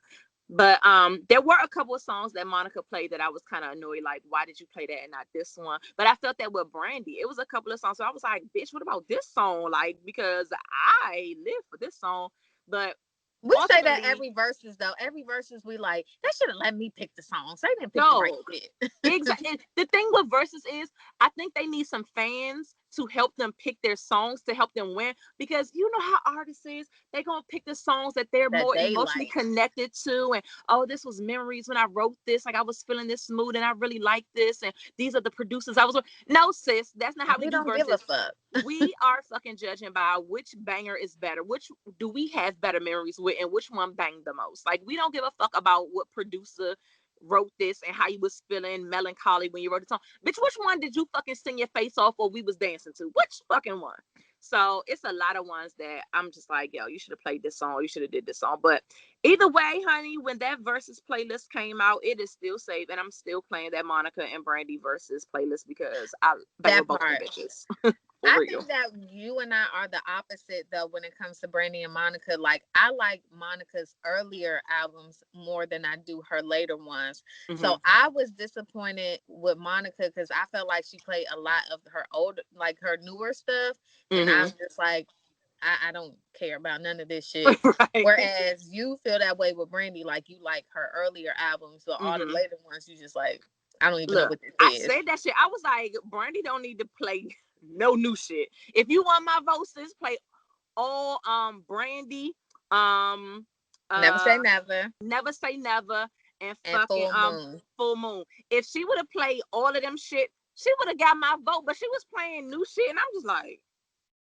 But there were a couple of songs that Monica played that I was kind of annoyed, like, why did you play that and not this one? But I felt that with Brandy, it was a couple of songs, so I was like, bitch, what about this song? Like, because I live for this song. But We say that ultimately, every verses though. Every verses we like, they should have let me pick the songs. They didn't pick the right dog. shit. Exactly. The thing with verses is, I think they need some fans to help them pick their songs to help them win. Because you know how artists is, they're gonna pick the songs that they're That more they emotionally like. connected to, and oh, this was memories when I wrote this. Like I was feeling this mood, and I really like this. And these are the producers I was with. No, sis, that's not how we We do don't give a verses. fuck. We are fucking judging by which banger is better, which do we have better memories with, and which one banged the most. Like we don't give a fuck about what producer wrote this and how you was feeling melancholy when you wrote the song. Bitch, which one did you fucking sing your face off or we was dancing to? Which fucking one? So it's a lot of ones that I'm just like, yo, you should have played this song, or you should have did this song. But either way, honey, when that versus playlist came out, it is still saved, and I'm still playing that Monica and Brandy versus playlist because I bang That with both them part. bitches. For I real. think that you and I are the opposite though when it comes to Brandy and Monica. Like I like Monica's earlier albums more than I do her later ones. Mm-hmm. So I was disappointed with Monica because I felt like she played a lot of her old, like her newer stuff, and I'm Mm-hmm. just like, I don't care about none of this shit. Right. Whereas you feel that way with Brandy, like you like her earlier albums, but all the Mm-hmm. later ones you just like, I don't even know Look, what this I is. said that shit. I was like, Brandy don't need to play no new shit. If you want my vote, sis, play all Brandy, um Never uh say never. Never Say Never, and And fucking Full Moon. Full Moon. If she would have played all of them shit, she would have got my vote. But she was playing new shit, and I'm just like,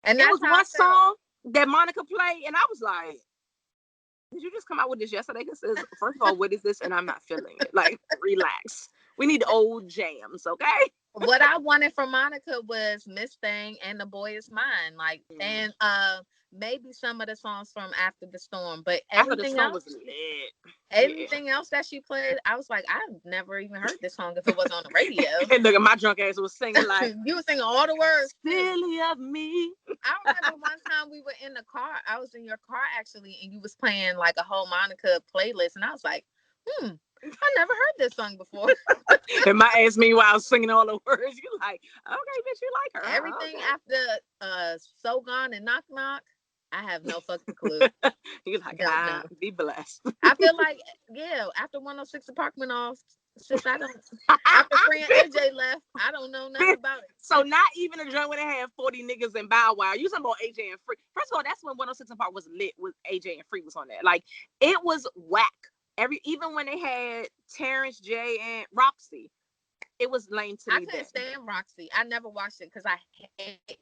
And it that's was how I one felt. song that Monica played, and I was like, did you just come out with this yesterday? Because first of all, what is this? And I'm not feeling it. Like, relax. We need old jams, okay? What I wanted from Monica was Miss Thing and The Boy Is Mine. Like, Mm. and maybe some of the songs from After the Storm. But After the everything storm was else, lit. Yeah. everything else that she played, I was like, I've never even heard this song if it was on the radio. And look at my drunk ass was singing like You were singing all the words too. silly of me. I remember one time we were in the car. I was in your car actually, and you was playing like a whole Monica playlist, and I was like, I never heard this song before. And my ass meanwhile I was singing all the words. You like, okay, bitch, you like her. Huh? Everything after So Gone and Knock Knock, I have no fucking clue. Okay. You like, Don't know. be blessed. I feel like, yeah, after 106 apartment off, since I don't, after Free and AJ left, I don't know nothing about So it. not even a joint when they had 40 niggas in Bow Wow. You talking about AJ and Free. First of all, that's when 106 and Park was lit with AJ and Free was on there. Like it was whack. Even when they had Terrence J and Roxy, it was lame to I me couldn't then. stand Roxy. I never watched it because I hate.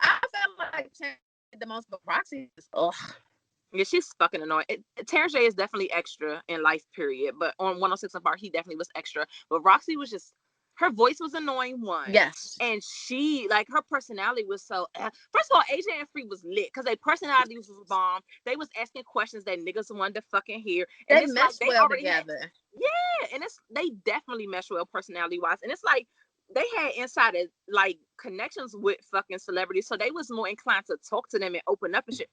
I felt like Terrence did the most, but Roxy is ugh. Yeah, she's fucking annoying. Terrence J is definitely extra in life, period. But on 106 and Park, he definitely was extra. But Roxy was just, her voice was annoying, one. Yes, And she, like, her personality was so. First of all, AJ and Free was lit because their personalities was bomb. They was asking questions that niggas wanted to fucking hear. And they it's like mesh they well already had. together. Yeah, and they definitely mesh well personality wise. And it's like they had insider like connections with fucking celebrities, so they was more inclined to talk to them and open up and shit.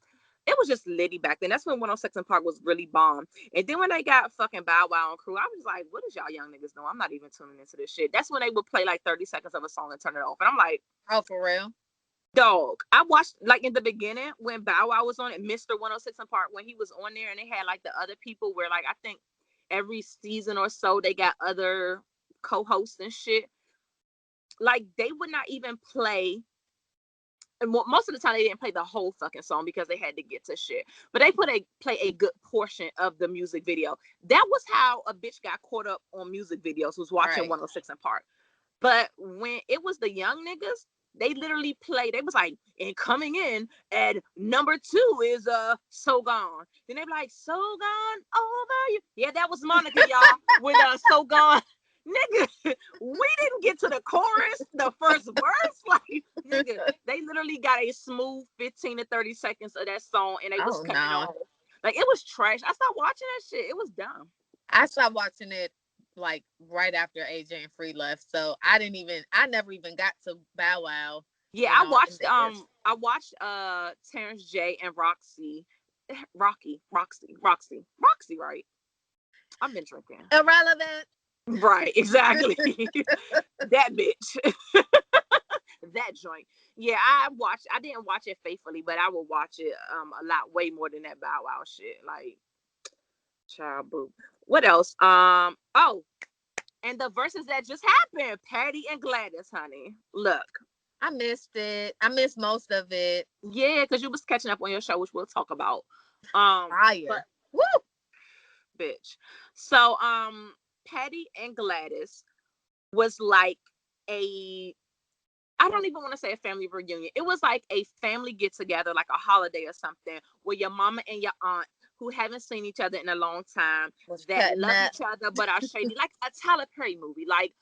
It was just litty back then. That's when 106 and Park was really bomb. And then when they got fucking Bow Wow and crew, I was like, what is y'all young niggas doing? I'm not even tuning into this shit. That's when they would play like 30 seconds of a song and turn it off. And I'm like, Oh, for real? dog. I watched like in the beginning when Bow Wow was on it, Mr. 106 and Park, when he was on there and they had like the other people where like I think every season or so they got other co-hosts and shit. Like they would not even play, and most of the time they didn't play the whole fucking song because they had to get to shit. But they play a good portion of the music video. That was how a bitch got caught up on music videos, was watching Right. 106 and Park. But when it was the young niggas, they literally played. They was like, and coming in at number 2 is So Gone. Then they be like, So Gone over you. Yeah, that was Monica, y'all, with So Gone. Nigga, we didn't get to the chorus, the first verse. Like, nigga, they literally got a smooth 15 to 30 seconds of that song and they was Oh cutting it no. off. Like, it was trash. I stopped watching that shit. It was dumb. I stopped watching it like right after AJ and Free left. So I never even got to Bow Wow Yeah, and all them niggas. I watched Terrence J and Roxy. Roxy, right? I've been drinking. Irrelevant. Right, exactly. That bitch. That joint. Yeah, I didn't watch it faithfully, but I will watch it a lot way more than that Bow Wow shit. Like, child boo. What else? Oh, and the verses that just happened, Patty and Gladys, honey. Look. I missed it. I missed most of it. Yeah, because you was catching up on your show, which we'll talk about. But Fire. Woo! bitch. So Patty and Gladys was like a, I don't even want to say a family reunion. It was like a family get together, like a holiday or something, where your mama and your aunt, who haven't seen each other in a long time, Was that cutting love up. each other but are shady, like a Tyler Perry movie. Like,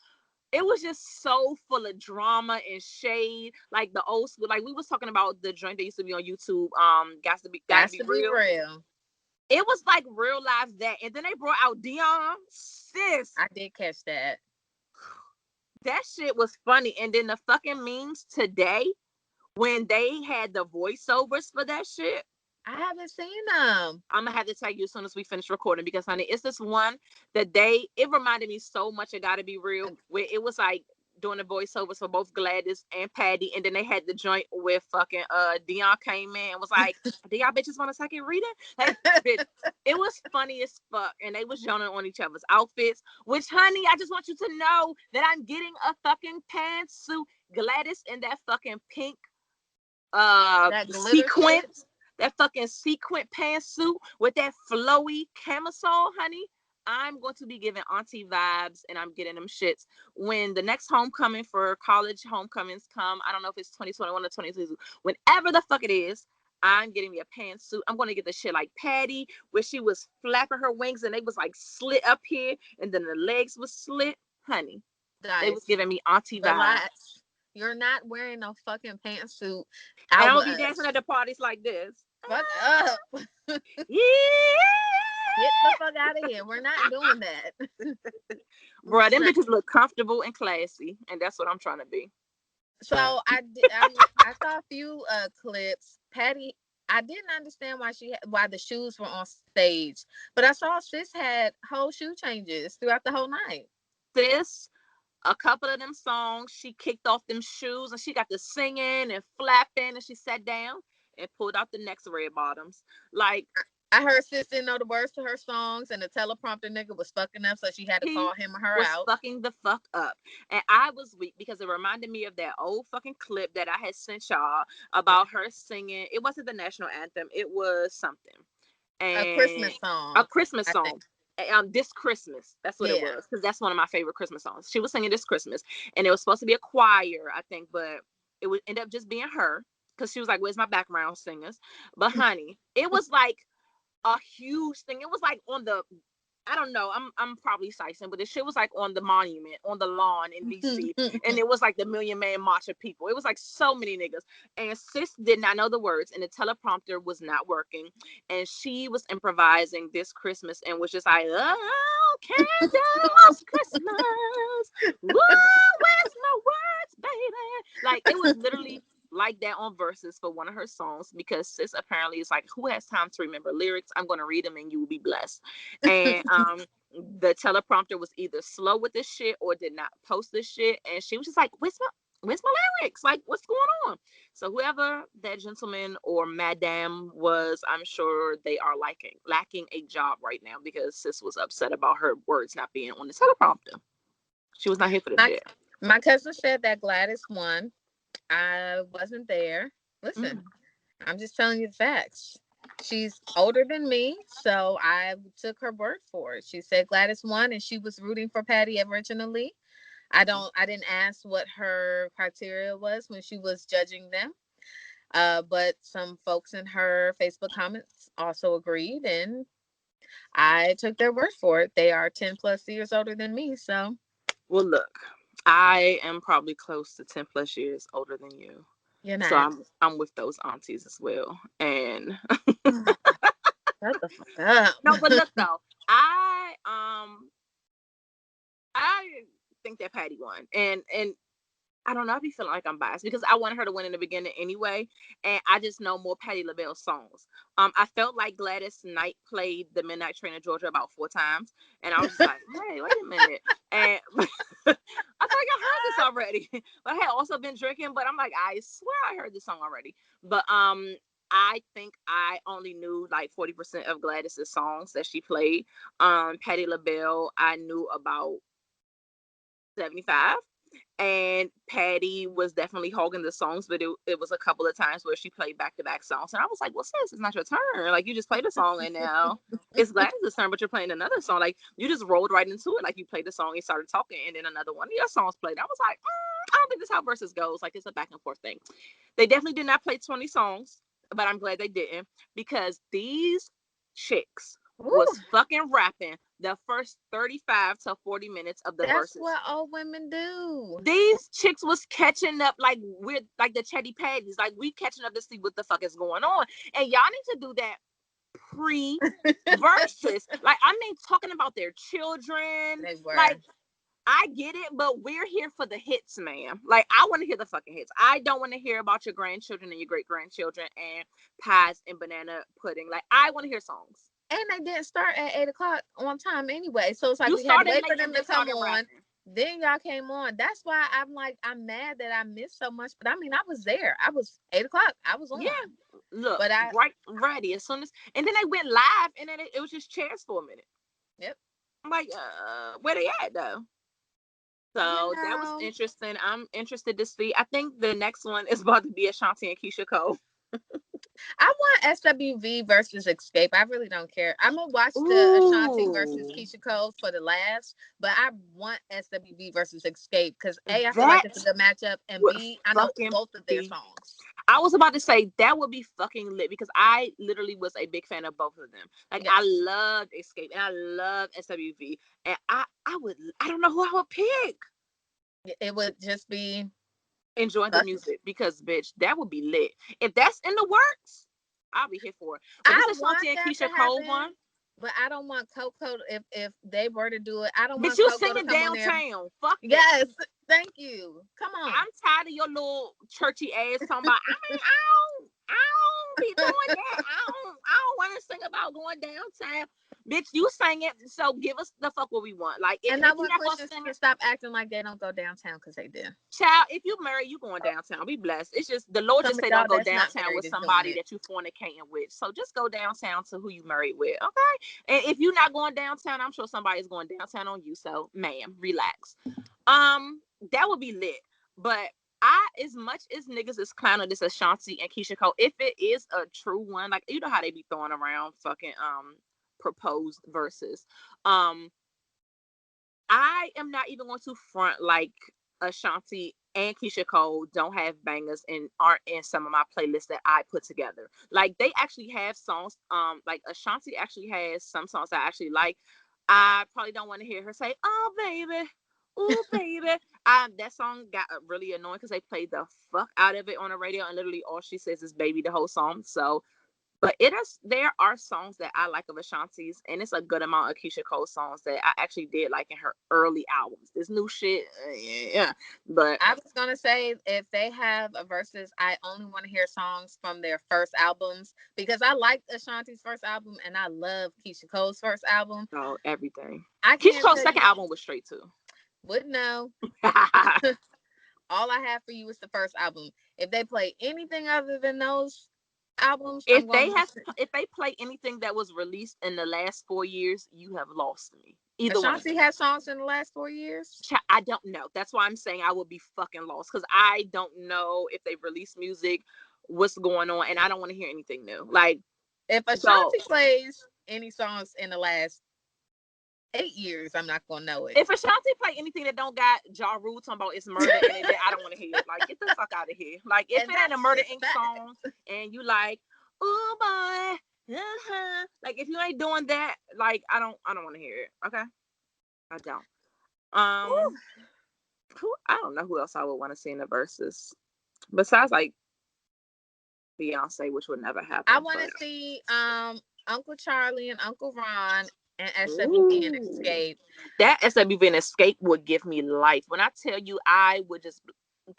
it was just so full of drama and shade, like the old school. Like, we was talking about the joint that used to be on YouTube, gotta Got be to be real. real. It was like real life that, and then they brought out Dion. Sis, I did catch that. that shit was funny. And then the fucking memes today, when they had the voiceovers for that shit, I haven't seen them. I'm gonna have to tell you as soon as we finish recording, because honey, it's this one that it reminded me so much of Gotta Be Real, where it was like doing the voiceovers for both Gladys and Patty, and then they had the joint with fucking Dion came in and was like, "Do y'all bitches want a second reading?" Like, bitch, it was funny as fuck, and they was yawning on each other's outfits. Which, honey, I just want you to know that I'm getting a fucking pantsuit. Gladys in that fucking pink That glitter shit. sequence, that fucking sequent pantsuit with that flowy camisole, honey. I'm going to be giving auntie vibes, and I'm getting them shits when the next homecoming for college homecomings come. I don't know if it's 2021 or 2022. Whenever the fuck it is, I'm getting me a pantsuit. I'm going to get the shit like Patty, where she was flapping her wings and they was like slit up here, and then the legs was slit. Honey, they was Dice. giving me auntie vibes. Relax. You're not wearing no fucking pantsuit And out I'm with gonna be dancing us. at the parties like this. Fuck up. Yeah. Get the fuck out of here. We're not doing that. Bro, them bitches look comfortable and classy, and that's what I'm trying to be. So I saw a few clips. Patty, I didn't understand why the shoes were on stage, but I saw sis had whole shoe changes throughout the whole night. Sis, a couple of them songs, she kicked off them shoes and she got to singing and flapping, and she sat down and pulled out the next red bottoms. Like, I heard sis didn't know the words to her songs, and the teleprompter nigga was fucking up, so she had to he call him or her was out. fucking the fuck up. And I was weak because it reminded me of that old fucking clip that I had sent y'all about her singing. It wasn't the national anthem, it was something. A And Christmas song, a Christmas I think. song. This Christmas, that's what it Yeah. was, because that's one of my favorite Christmas songs. She was singing This Christmas, and it was supposed to be a choir, I think, but it would end up just being her, because she was like, "Where's my background singers?" But honey, it was like a huge thing. It was like on the, I don't know. I'm probably sizing, but the shit was like on the monument, on the lawn in DC, and it was like the Million Man March of people. It was like so many niggas, and sis did not know the words, and the teleprompter was not working, and she was improvising This Christmas, and was just like, "Oh, candles, Christmas, woo, where's my words, baby?" Like, it was literally like that on verses for one of her songs, because sis apparently is like, who has time to remember lyrics? I'm going to read them and you will be blessed. And the teleprompter was either slow with this shit or did not post this shit, and she was just like, where's my lyrics? Like, what's going on? So whoever that gentleman or madam was, I'm sure they are lacking a job right now, because sis was upset about her words not being on the teleprompter. She was not here for the shit. My cousin said that Gladys won. I wasn't there. Listen, I'm just telling you the facts. She's older than me, so I took her word for it. She said Gladys won, and she was rooting for Patty originally. I didn't ask what her criteria was when she was judging them. But some folks in her Facebook comments also agreed, and I took their word for it. They are 10 plus years older than me, so. Well, look, I am probably close to 10 plus years older than you. You're So not. I'm with those aunties as well. And Shut the fuck up. no, but look though, I think that Patty won. And I don't know. I be feeling like I'm biased because I wanted her to win in the beginning anyway, and I just know more Patti LaBelle songs. I felt like Gladys Knight played the Midnight Train in Georgia about 4 times, and I was just like, "Hey, wait a minute!" And I feel like I heard this already, but I had also been drinking. But I'm like, I swear I heard this song already. But I think I only knew like 40% of Gladys's songs that she played. Patti LaBelle, I knew about 75. And Patty was definitely hogging the songs, but it was a couple of times where she played back-to-back songs, and I was like, well, sis, it's not your turn. Like, you just played a song, and now it's Gladys' turn, but you're playing another song. Like, you just rolled right into it. Like, you played the song, you started talking, and then another one of your songs played. I was like, I don't think this is how verses goes. Like, it's a back and forth thing. They definitely did not play 20 songs, but I'm glad they didn't, because these chicks was fucking rapping the first 35 to 40 minutes of the That's verses. what old women do. These chicks was catching up like we're like the Chatty Patties. Like, we catching up to see what the fuck is going on. And y'all need to do that pre-verses. Like, I mean, talking about their children. They were. Like, I get it, but we're here for the hits, ma'am. Like, I want to hear the fucking hits. I don't want to hear about your grandchildren and your great-grandchildren and pies and banana pudding. Like, I want to hear songs. And they didn't start at 8 o'clock on time anyway. So it's like You we had to started wait late for them and to then come started on. rapping. Then y'all came on. That's why I'm like, I'm mad that I missed so much. But I mean, I was there. I was 8 o'clock. I was on. Yeah. Look, but I right ready as soon as, and then they went live, and then it was just chairs for a minute. Yep. I'm like, where they at though? So that was interesting. I'm interested to see. I think the next one is about to be Ashanti and Keisha Cole. I want SWV versus Escape. I really don't care. I'm gonna watch the Ashanti versus Keisha Cole for the last, but I want SWV versus Escape because A, I feel like it's a good matchup, and B, I know both of their songs. I was about to say that would be fucking lit because I literally was a big fan of both of them. Like, yes. I loved Escape and I love SWV, and I don't know who I would pick. It would just be enjoying the music, because bitch, that would be lit. If that's in the works, I'll be here for it. But this is Ashanti and Keisha Cole one. But I don't want Coco if they were to do it. I don't want Coco to come downtown. Fuck yes, that. Thank you. Come on. I'm tired of your little churchy ass talking about. I mean, I don't be doing that. I don't want to sing about going downtown. Bitch, you sang it, so give us the fuck what we want. Like, and I want Christians to stop acting like they don't go downtown because they do. Child, if you marry, you going downtown. Be blessed. It's just the Lord just say don't go downtown with somebody that you fornicating with. So just go downtown to who you married with, okay? And if you're not going downtown, I'm sure somebody's going downtown on you. So, ma'am, relax. That would be lit. But as much as niggas is clowning this Ashanti and Keisha Cole, if it is a true one, like, you know how they be throwing around fucking proposed verses. I am not even going to front like Ashanti and Keisha Cole don't have bangers and aren't in some of my playlists that I put together. Like, they actually have songs. Like, Ashanti actually has some songs I actually like. I probably don't want to hear her say, "Oh baby, ooh baby." That song got really annoying because they played the fuck out of it on the radio, and literally all she says is "baby" the whole song. So. But there are songs that I like of Ashanti's, and it's a good amount of Keisha Cole songs that I actually did like in her early albums. This new shit, yeah. But I was gonna say, if they have a versus, I only want to hear songs from their first albums because I like Ashanti's first album and I love Keisha Cole's first album. Oh, everything. Keisha Cole's second album was straight too. Wouldn't know. All I have for you is the first album. If they play anything other than those albums, if they play anything that was released in the last 4 years, you have lost me. Either Ashanti has songs in the last 4 years. I don't know. That's why I'm saying I would be fucking lost because I don't know if they release music, what's going on, and I don't want to hear anything new. Like, if Ashanti plays any songs in the last 8 years, I'm not gonna know it. If Ashanti play anything that don't got Ja Rule talking about it's murder in it, then I don't want to hear it. Like, get the fuck out of here. Like, if it ain't a Murder Inc. song and you like, oh boy, like, if you ain't doing that, like, I don't want to hear it. Okay, I don't. I don't know who else I would want to see in the verses besides like Beyonce, which would never happen. I want to see Uncle Charlie and Uncle Ron and SWV and Escape. That SWV and Escape would give me life. When I tell you, I would just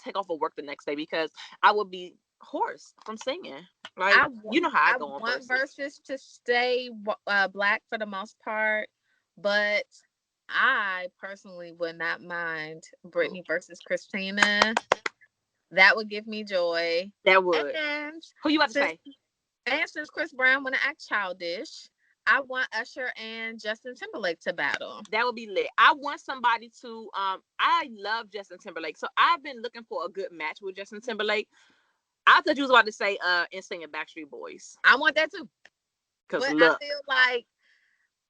take off of work the next day because I would be hoarse from singing. Like, you know how I I go on want verses. verses to stay black for the most part, but I personally would not mind Britney versus Christina. That would give me joy. That would. And Who you about to since say? since Chris Brown want to act childish, I want Usher and Justin Timberlake to battle. That would be lit. I want somebody to I love Justin Timberlake. So I've been looking for a good match with Justin Timberlake. I thought you was about to say NSYNC and Backstreet Boys. I want that too. Cause But I look, feel like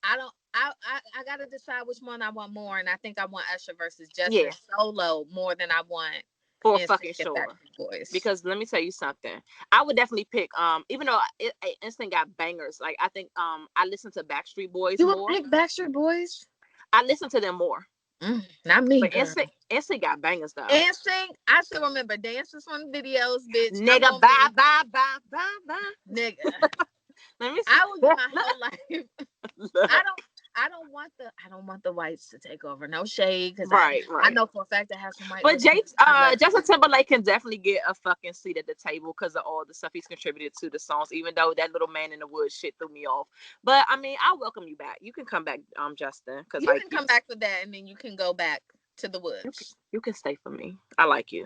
I gotta decide which one I want more, and I think I want Usher versus Justin yeah, solo more than I want for NSYNC fucking and sure. Backstreet Boys. Because let me tell you something. I would definitely pick even though NSYNC got bangers. Like I think I listen to Backstreet Boys You would more. pick Backstreet Boys? I listen to them more. Not me, But girl. NSYNC got bangers though. NSYNC, I still remember dances from videos, bitch. I'm Nigga, gonna bye, be bye, bye, bye, bye. nigga. Let me see. I will give my whole life. Look. I don't want the whites to take over. No shade, because Right, I right. know for a fact I have some white But listeners. I love Justin Timberlake can definitely get a fucking seat at the table because of all the stuff he's contributed to the songs. Even though that little man in the woods shit threw me off, but I mean, I welcome you back. You can come back, Justin, because you like can come back for that, and then you can go back to the woods. you can stay for me. I like you.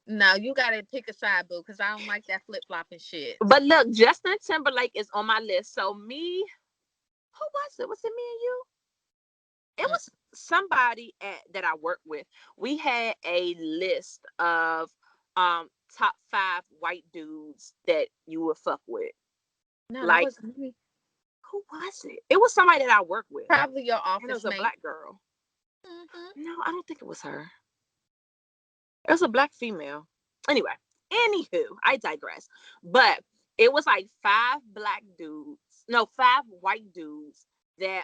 No, you gotta pick a side, boo, because I don't like that flip flopping shit. But look, Justin Timberlake is on my list. So me, who was it? Was it me and you? It was somebody that I work with. We had a list of top 5 white dudes that you would fuck with. No, that Like, was me. who was it? It was somebody that I work with, Probably your and it office was a mate. black girl. Mm-hmm. No, I don't think it was her. It was a black female. Anyway, anywho, I digress. But it was like 5 black dudes, no, 5 white dudes that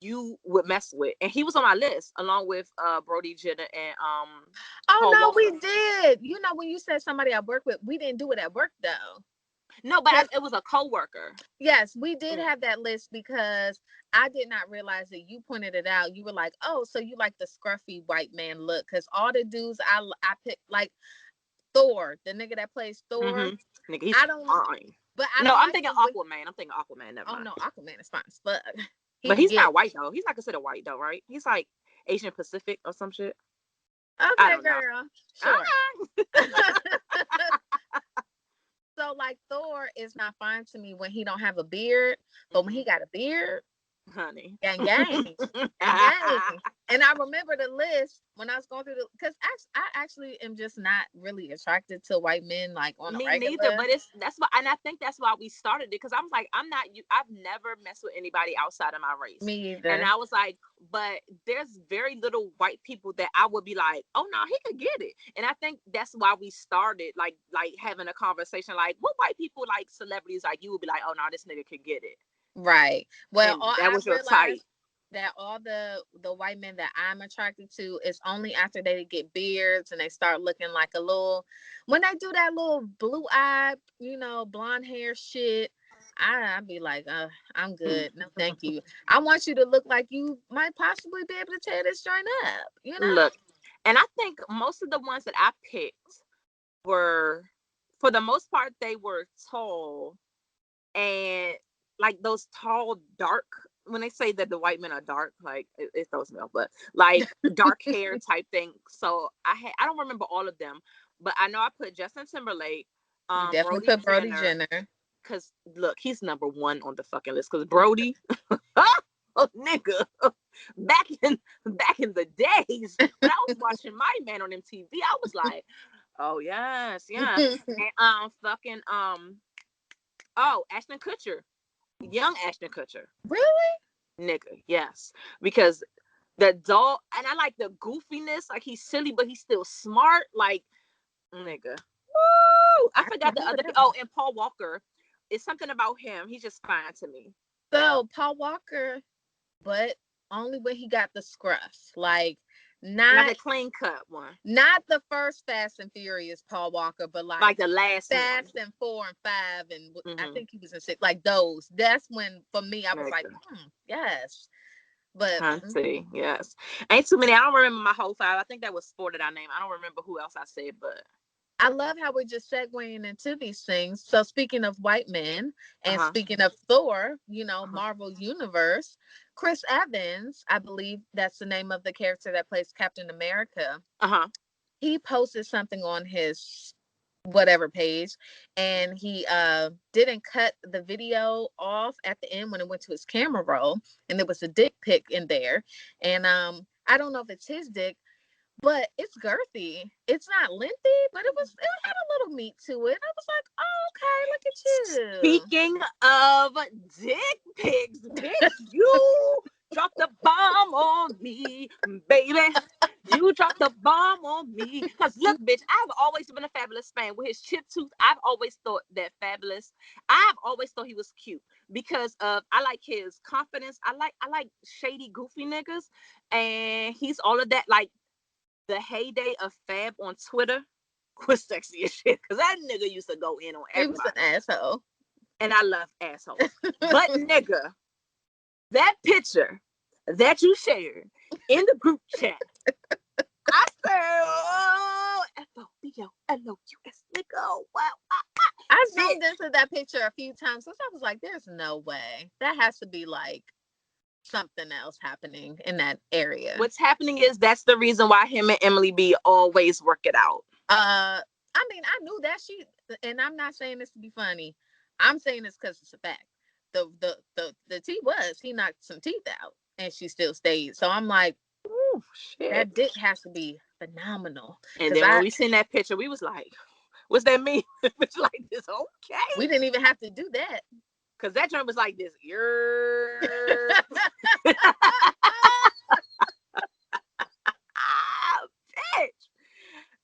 you would mess with, and he was on my list along with Brody Jenner and Oh Paul no, we Walker. did. You know, when you said somebody I work with, we didn't do it at work though. No, but it was a co-worker. Yes, we did have that list because I did not realize that you pointed it out. You were like, "Oh, so you like the scruffy white man look?" Because all the dudes I picked, like Thor, the nigga that plays Thor. Nigga, he's I don't, fine. but I No, don't I'm like thinking him. Aquaman. I'm thinking Aquaman. Never Oh mind. no, Aquaman is fine as fuck. He But can he's get not white though. He's not considered white though, right? He's like Asian Pacific or some shit. I okay, don't know. girl. Sure. Ah. So like Thor is not fine to me when he don't have a beard, but when he got a beard, Honey. gang gang, gang gang. And I remember the list when I was going through because I actually am just not really attracted to white men like on a Me neither, regular. but that's why, and I think that's why we started it because I was like, I'm not you. I've never messed with anybody outside of my race, Me and either. I was like, but there's very little white people that I would be like, oh no, he could get it, and I think that's why we started like having a conversation, like what white people like celebrities like you would be like, oh no, this nigga could get it, Right. Well, and all that I've was your type. realized that all the white men that I'm attracted to is only after they get beards and they start looking like a little when they do that little blue eye, blonde hair shit. I'd be like, I'm good. No, thank you. I want you to look like you might possibly be able to tear this joint up. Look, and I think most of the ones that I picked were, for the most part, they were tall and like those tall, dark. When they say that the white men are dark, like it throws me off, but like dark hair type thing. So I don't remember all of them, but I know I put Justin Timberlake, You definitely Brody put Brody Jenner, Jenner. because look, he's number 1 on the fucking list. Because Brody, oh nigga, back in the days when I was watching My Man on MTV, I was like, oh yes, yeah, and fucking oh, Ashton Kutcher, young Ashton Kutcher, Really? nigga, yes, because the dog, and I like the goofiness, like he's silly, but he's still smart, like nigga. Woo! I I forgot the other. remember that. Oh, and Paul Walker. It's something about him. He's just fine to me. So Paul Walker, but only when he got the scruff. Like Like not a clean cut one, not the first Fast and Furious Paul Walker, but like like the last one. Fast and 4 and 5, and I Mm-hmm. think he was in 6. Like those. That's when for me I was like, Nigga. yes. But Hunty, yes. Ain't too many. I don't remember my whole five. I think that was four that I named. I don't remember who else I said, but I love how we're just segueing into these things. So speaking of white men and uh-huh. speaking of Thor, Uh-huh. Marvel Universe, Chris Evans, I believe that's the name of the character that plays Captain America. Uh-huh. He posted something on his whatever page, and he didn't cut the video off at the end when it went to his camera roll, and there was a dick pic in there. And I don't know if it's his dick, but it's girthy. It's not lengthy, but it had a little meat to it. I was like, oh, okay, look at Speaking of dick pics, bitch, you dropped the bomb on me, baby. You dropped the bomb on me. Because look, bitch, I've always been a Fabulous fan. With his chip tooth, I've always thought that Fabulous, I've always thought he was cute because of I like his confidence. I like shady, goofy niggas. And he's all of that. Like the heyday of Fab on Twitter was sexy as shit. Cause that nigga used to go in on you. He was an everybody. asshole. And I love assholes. But nigga, that picture that you shared in the group chat, I said, oh, F-O-B-O-L-O-U-S, nigga, wow. I zoomed into that picture a few times because I was like, there's no way. That has to be like something else happening in that area. What's happening is that's the reason why him and Emily B always work it out. I mean, I knew that and I'm not saying this to be funny. I'm saying this because it's a fact. The tea was he knocked some teeth out and she still stayed. So I'm like, Ooh, shit. that dick has to be phenomenal. And then when we seen that picture, we was like, what's that mean? It's like this, okay. We didn't even have to do that. Cause that joint was like this. Bitch.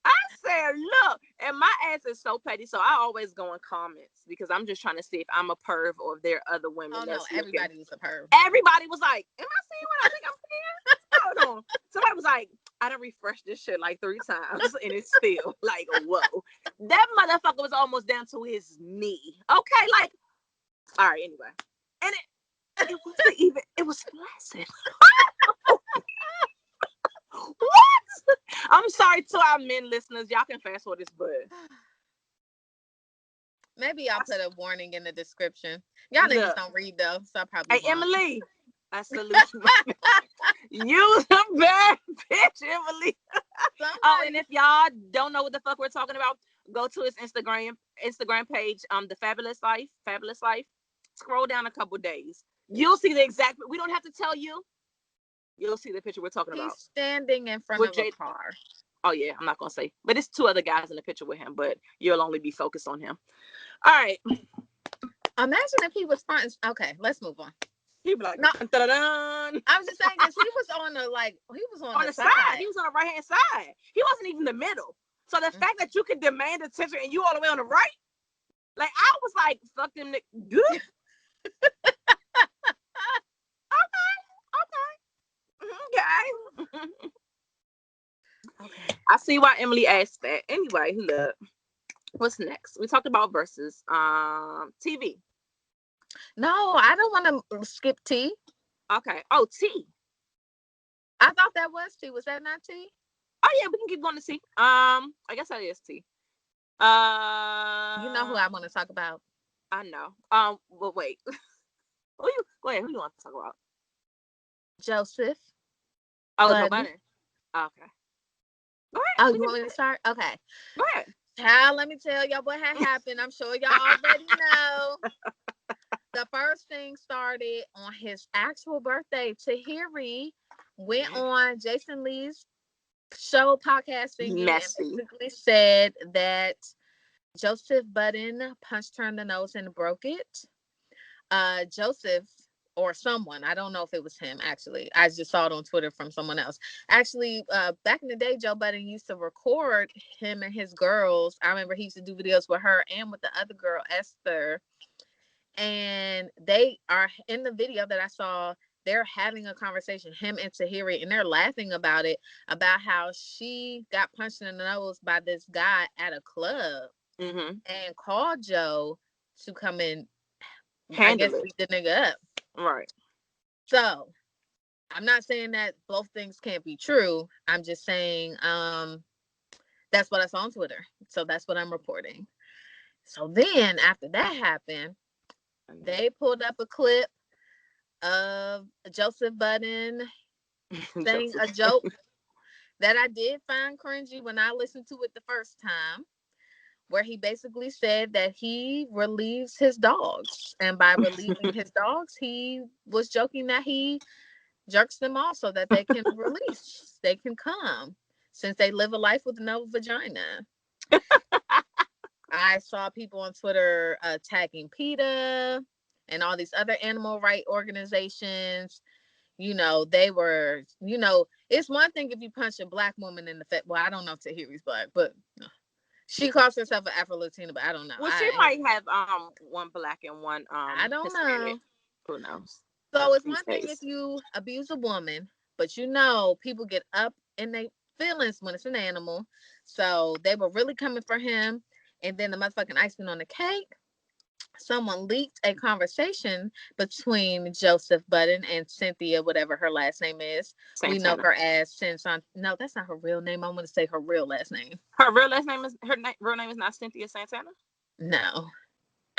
I said, look, and my ass is so petty, so I always go in comments because I'm just trying to see if I'm a perv or if there are other women. Oh no, everybody was a perv. Everybody was like, am I seeing what I think I'm seeing? Hold on. Somebody was like, I done refreshed this shit like 3 times and it's still like, whoa. That motherfucker was almost down to his knee. Okay, like, all right, anyway. And it wasn't even, it was flaccid. What? I'm sorry to our men listeners. Y'all can fast forward this, but maybe I'll put a warning in the description. Y'all niggas don't read though, so I probably won't. Emily, I salute you. You the bad bitch, Emily. Oh, and if y'all don't know what the fuck we're talking about, go to his Instagram page, the Fabulous Life. Scroll down a couple days. You'll see the exact. We don't have to tell you. You'll see the picture we're talking about. He's standing in front of a car. Oh yeah, I'm not gonna say, but it's 2 other guys in the picture with him. But you'll only be focused on him. All right. Imagine if he was fronting. Okay, let's move on. He'd be like, no. I'm just saying because he was on the side. He was on the right hand side. He wasn't even the middle. So the fact that you could demand attention and you all the way on the right, like I was like, fuck them niggas. Okay. I see why Emily asked that. Anyway, look. What's next? We talked about versus TV. No, I don't want to skip T. Okay. Oh, T. I thought that was T. Was that not T? Oh yeah, we can keep going to T. I guess that is T. You know who I want to talk about? I know. Well, wait. Go ahead. Who you want to talk about? Joseph. Oh, Joe Budden. Okay. Go ahead. Oh, you want me to start? Okay. Go ahead. Child, let me tell y'all what had happened. I'm sure y'all already know. The first thing started on his actual birthday. Tahiri went on Jason Lee's show, podcasting, and basically said that Joseph Budden punched her in the nose and broke it. Joseph or someone, I don't know if it was him actually. I just saw it on Twitter from someone else. Actually, back in the day, Joe Budden used to record him and his girls. I remember he used to do videos with her and with the other girl, Esther. And they are in the video that I saw, they're having a conversation, him and Tahiri, and they're laughing about it, about how she got punched in the nose by this guy at a club and called Joe to come in, I guess, beat the nigga up. Right. So I'm not saying that both things can't be true. I'm just saying that's what I saw on Twitter. So that's what I'm reporting. So then after that happened, they pulled up a clip of Joseph Budden saying Joseph. a joke that I did find cringy when I listened to it the first time, where he basically said that he relieves his dogs. And by relieving his dogs, he was joking that he jerks them off so that they can release, they can come, since they live a life with no vagina. I saw people on Twitter attacking PETA and all these other animal right organizations. They were, it's one thing if you punch a black woman in the face. Well, I don't know if Tahiri's black, but she calls herself an Afro-Latina, but I don't know. Well, she might have one black and one I don't Hispanic. know. Who knows? So it's These one thing if days. you abuse a woman, but people get up in their feelings when it's an animal. So they were really coming for him. And then the motherfucking icing on the cake, someone leaked a conversation between Joseph Budden and Cynthia, whatever her last name is. We know Santana. her as No, that's not her real name. I want to say her real last name. Her real last name is real name is not Cynthia Santana. No.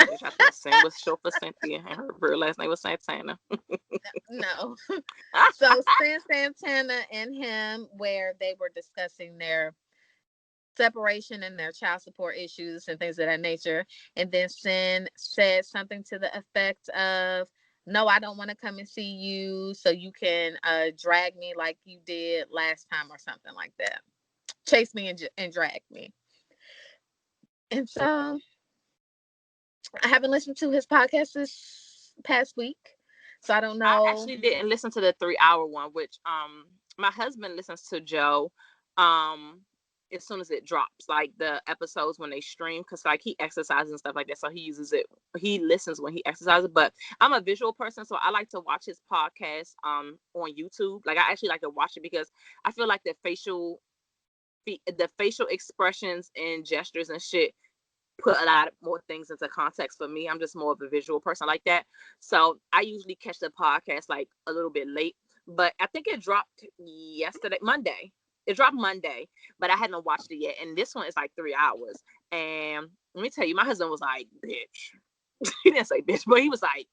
Bitch, I thought Sin was short for Cynthia, and her real last name was Santana. No. So Sin Santana and him, where they were discussing their separation and their child support issues and things of that nature. And then Sin said something to the effect of, "No, I don't want to come and see you, so you can drag me like you did last time," or something like that. Chase me and drag me. And so I haven't listened to his podcast this past week, so I don't I know. actually didn't listen to the 3 hour one, which my husband listens to Joe um as soon as it drops, like the episodes when they stream, because like he exercises and stuff like that, so he listens when he exercises. But I'm a visual person, so I like to watch his podcast on YouTube. Like I actually like to watch it because I feel like the facial expressions and gestures and shit put a lot more things into context for me. I'm just more of a visual person like that. So I usually catch the podcast like a little bit late, but I think it dropped Monday. It dropped Monday, but I hadn't watched it yet. And this one is like 3 hours. And let me tell you, my husband was like, bitch. He didn't say bitch, but he was like,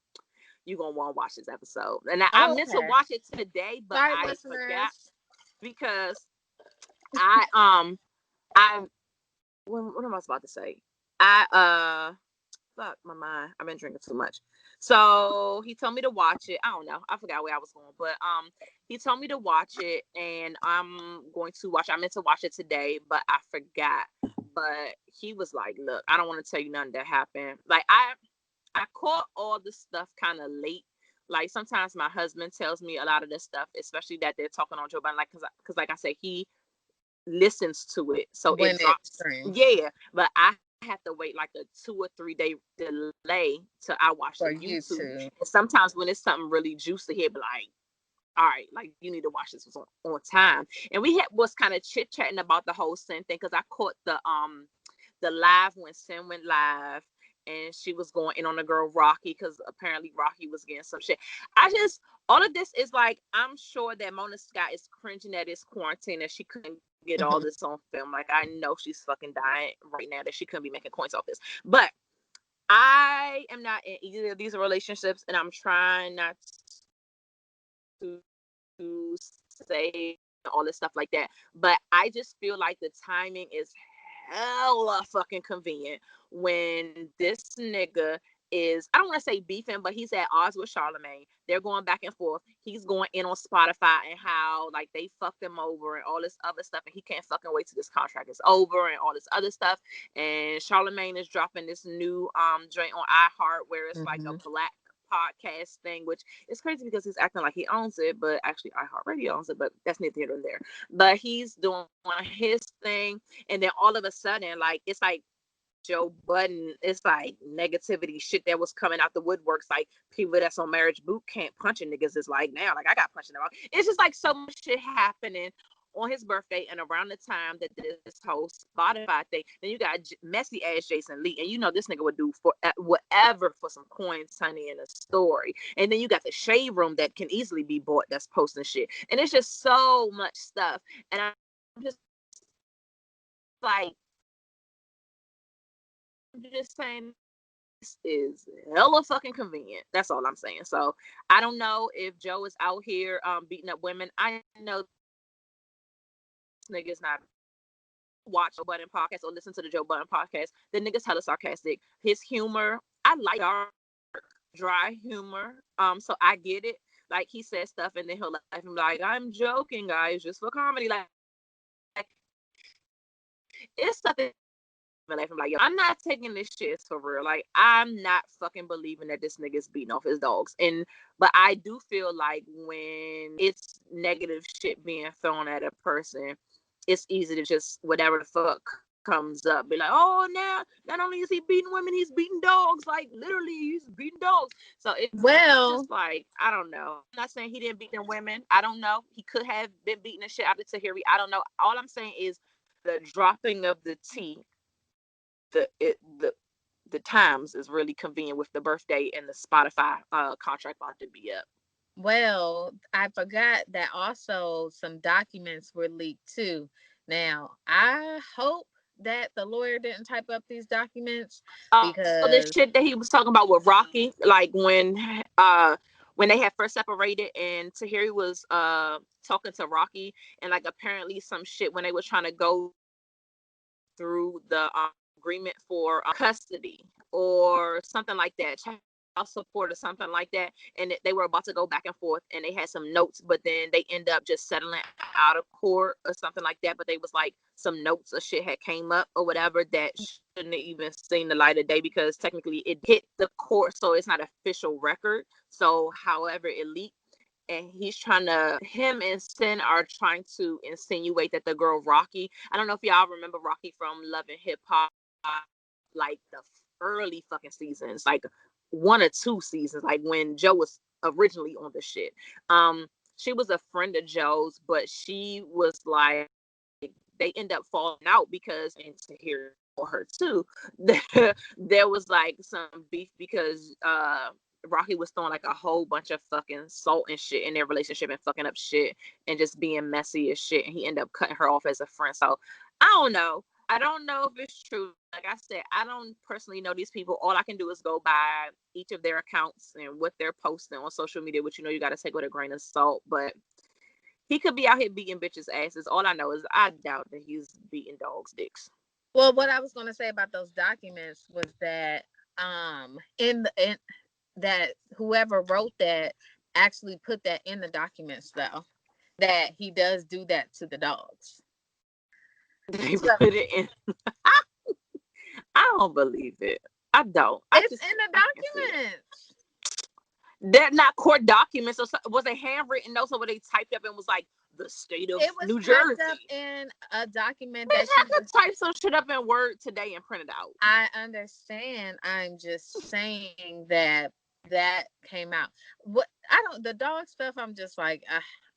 you gonna want to watch this episode. And I Oh, meant to okay. watch it today, but Sorry, I forgot listeners. because I what am I about to say? I fuck my mind. I've been drinking too much. So he told me to watch it. I don't know. I forgot where I was going, but he told me to watch it, and I'm going to watch. I meant to watch it today, but I forgot. But he was like, "Look, I don't want to tell you nothing that happened. Like I caught all the stuff kind of late. Like sometimes my husband tells me a lot of this stuff, especially that they're talking on Joe Biden. Like because like I said, he listens to it, so it When it drops. streams Yeah, but I have to wait like a 2 or 3 day delay till I watch the for YouTube. YouTube. And sometimes when it's something really juicy, he'll be like, "All right, like you need to watch this on time." And we was kind of chit chatting about the whole Sin thing because I caught the live when Sin went live. And she was going in on the girl Rocky because apparently Rocky was getting some shit. All of this is like, I'm sure that Mona Scott is cringing at this quarantine and she couldn't get all Mhm. this on film. Like, I know she's fucking dying right now that she couldn't be making coins off this. But I am not in either of these relationships, and I'm trying not to say all this stuff like that. But I just feel like the timing is hella fucking convenient when this nigga is, I don't want to say beefing, but he's at odds with Charlemagne. They're going back and forth. He's going in on Spotify and how like they fucked him over and all this other stuff, and he can't fucking wait till this contract is over and all this other stuff. And Charlemagne is dropping this new joint on iHeart where it's like a Mhm. black podcast thing, which is crazy because he's acting like he owns it, but actually iHeartRadio owns it, but that's neither here nor there. But he's doing his thing, and then all of a sudden, like it's like Joe Budden, it's like negativity shit that was coming out the woodworks, like people that's on marriage boot camp punching niggas is like now, like I got punched in the mouth. It's just like so much shit happening on his birthday and around the time that this whole Spotify thing. Then you got messy ass Jason Lee, and you know this nigga would do for whatever for some coins, honey, in a story. And then you got the Shade Room that can easily be bought that's posting shit, and it's just so much stuff. And I'm just like, I'm just saying, this is hella fucking convenient. That's all I'm saying. So I don't know if Joe is out here beating up women. I know this nigga's not watch Joe Budden podcast or listen to the Joe Budden podcast. The nigga's hella sarcastic. His humor, I like dark, dry humor. So I get it. Like he says stuff and then he'll laugh and be like, I'm joking, guys, just for comedy. Like it's something laughing like, yo, I'm not taking this shit for real. Like I'm not fucking believing that this nigga's beating off his dogs. But I do feel like when it's negative shit being thrown at a person, it's easy to just whatever the fuck comes up be like, oh, now not only is he beating women, he's beating dogs. Like literally he's beating dogs. So it's just like, I don't know. I'm not saying he didn't beat them women. I don't know. He could have been beating the shit out of Tahiri. I don't know. All I'm saying is the dropping of the T, the times is really convenient with the birthday and the Spotify contract about to be up. Well, I forgot that also some documents were leaked too. Now, I hope that the lawyer didn't type up these documents because so this shit that he was talking about with Rocky, like when they had first separated and Tahiri was talking to Rocky, and like apparently some shit when they were trying to go through the agreement for custody or something like that, child support or something like that, and they were about to go back and forth and they had some notes, but then they end up just settling out of court or something like that. But they was like some notes or shit had came up or whatever that shouldn't have even seen the light of day because technically it hit the court, so it's not official record. So however it leaked, and him and Sin are trying to insinuate that the girl Rocky, I don't know if y'all remember Rocky from Love and Hip Hop, like the early fucking seasons, like 1 or 2 seasons, like when Joe was originally on the shit. She was a friend of Joe's, but she was like, they end up falling out because, and to hear her too, there was like some beef because Rocky was throwing like a whole bunch of fucking salt and shit in their relationship and fucking up shit and just being messy as shit. And he ended up cutting her off as a friend. So I don't know. I don't know if it's true. Like I said, I don't personally know these people. All I can do is go by each of their accounts and what they're posting on social media, which you got to take with a grain of salt. But he could be out here beating bitches' asses. All I know is I doubt that he's beating dogs' dicks. Well, what I was going to say about those documents was that in that whoever wrote that actually put that in the documents, though, that he does do that to the dogs. They put it in. I don't believe it. I don't. It's in the documents. They're not court documents. Or was a handwritten note where they typed up and was like the state of New Jersey? It was typed up in a document that I could type some shit up in Word today and print it out. I understand. I'm just saying that came out. What the dog stuff, I'm just like,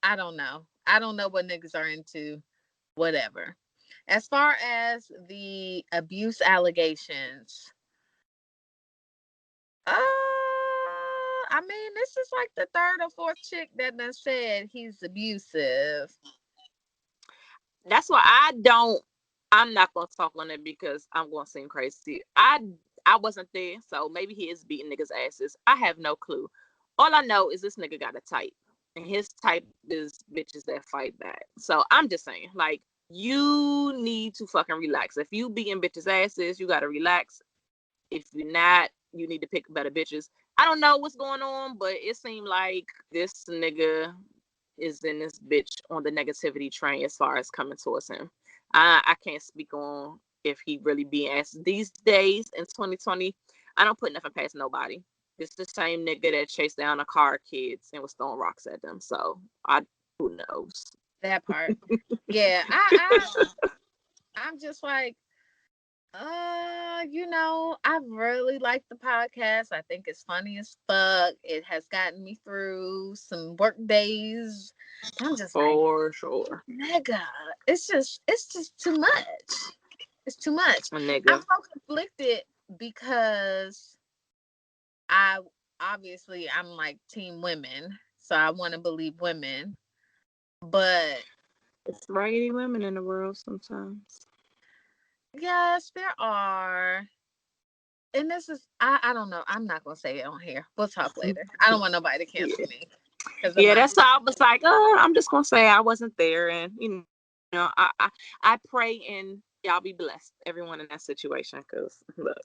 I don't know. I don't know what niggas are into. Whatever. As far as the abuse allegations, I mean, this is like the third or fourth chick that done said he's abusive. That's why I'm not gonna talk on it because I'm gonna seem crazy. I wasn't there, so maybe he is beating niggas' asses. I have no clue. All I know is this nigga got a type, and his type is bitches that fight back. So I'm just saying, like, you need to fucking relax. If you beating bitches' asses, you gotta relax. If you're not, you need to pick better bitches. I don't know what's going on, but it seemed like this nigga is in this bitch on the negativity train as far as coming towards him. I can't speak on if he really being asked these days in 2020. I don't put nothing past nobody. It's the same nigga that chased down a car of kids and was throwing rocks at them. So who knows? That part. Yeah, I'm just like, I really like the podcast. I think it's funny as fuck. It has gotten me through some work days. I'm just like, For sure. nigga, it's just too much. It's too much. I'm Nigga. so conflicted because I I'm like team women, so I want to believe women, but It's raggedy women in the world sometimes. yes, there are. And this is I don't know. I'm not gonna say it on here. We'll talk later. I don't want nobody to cancel Yeah. me because of Yeah, my. that's why I was like, oh, I'm just gonna say I wasn't there, and I pray and y'all be blessed, everyone in that situation, because look,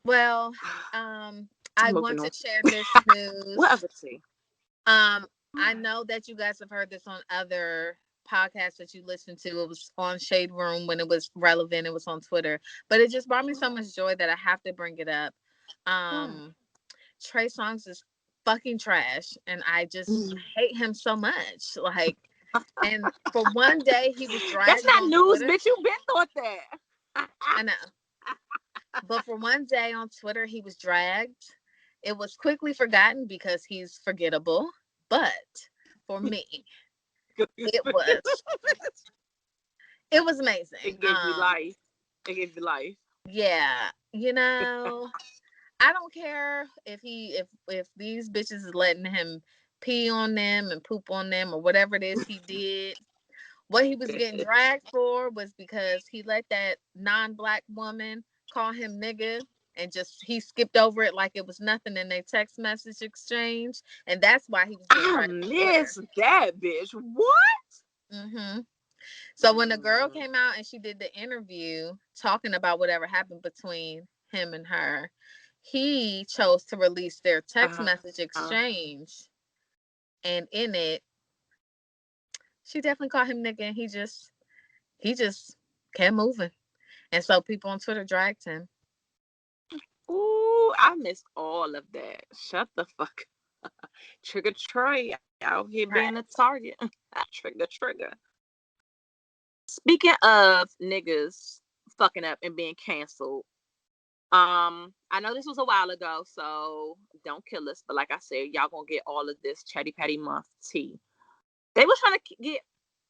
Well, I moving want on. to share this What news. other tea? Um, I know that you guys have heard this on other podcasts that you listened to. It was on Shade Room when it was relevant. It was on Twitter, but it just brought me so much joy that I have to bring it up. What? Um, Trey Songz is fucking trash, and I just hate him so much. Like, and for one day he was That's dragged not on news, Twitter. bitch. You been thought that. I know, but for one day on Twitter he was dragged. It was quickly forgotten because he's forgettable. But for me, it was it was amazing. It gave you life. It gave you life. Yeah, I don't care if these bitches is letting him pee on them and poop on them or whatever it is he did. What he was getting dragged for was because he let that non-black woman call him nigga and just he skipped over it like it was nothing in their text message exchange, and that's why he was getting I dragged on Twitter. miss that bitch. What? hmm So when the girl came out and she did the interview talking about whatever happened between him and her, he chose to release their text Uh, message exchange, and in it, she definitely called him nigga, and he just kept moving, and so people on Twitter dragged him. ooh, I missed all of that. Shut the fuck. Trigger Trey out here being a Right. target. Trigger. Speaking of niggas fucking up and being canceled, I know this was a while ago, so don't kill us. But like I said, y'all gonna get all of this Chatty Patty Month tea. They was trying to get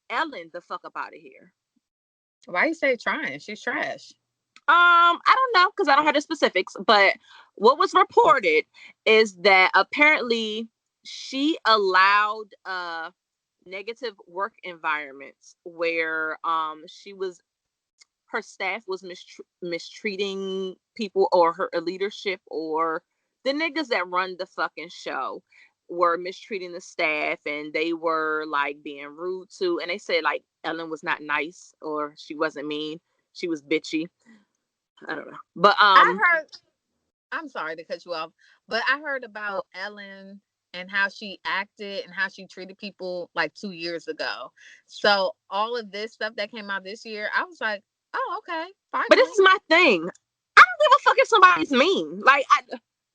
Ellen the fuck up out of here. Why you say trying? She's trash. I don't know because I don't have the specifics, but what was reported is that apparently she allowed negative work environments where she was her staff was mistreating people or her leadership or the niggas that run the fucking show were mistreating the staff and they were like being rude to and they said like Ellen was not nice or she wasn't mean, she was bitchy. I don't know. But I heard. I'm sorry to cut you off, but I heard about Ellen and how she acted and how she treated people like 2 years ago. So all of this stuff that came out this year, I was like, oh, okay, but this finally. is my thing. I don't give a fuck if somebody's mean.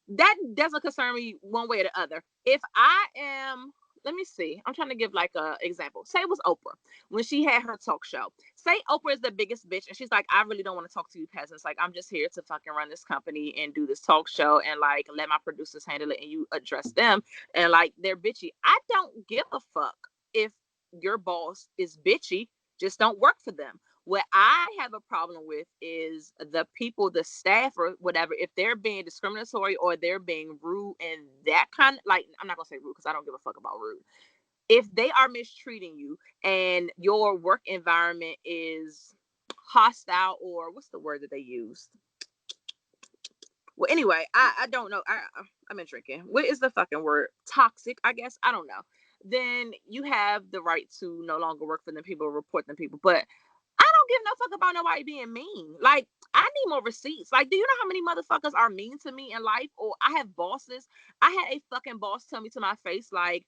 That doesn't concern me one way or the other. If I am, let me see. I'm trying to give like a example. Say it was Oprah when she had her talk show. Say Oprah is the biggest bitch, and she's like, I really don't want to talk to you peasants. Like, I'm just here to fucking run this company and do this talk show, and like let my producers handle it, and you address them, and like they're bitchy. I don't give a fuck if your boss is bitchy. Just don't work for them. What I have a problem with is the people, the staff or whatever, if they're being discriminatory or they're being rude and that kind of like, I'm not gonna say rude because I don't give a fuck about rude. If they are mistreating you and your work environment is hostile or what's the word that they used? Well, anyway, I don't know. I'm been drinking. What is the fucking word? Toxic, I guess. I don't know. Then you have the right to no longer work for them people, report them people. But I don't give no fuck about nobody being mean. Like, I need more receipts. Like, do you know how many motherfuckers are mean to me in life? Or I have bosses. I had a fucking boss tell me to my face, like,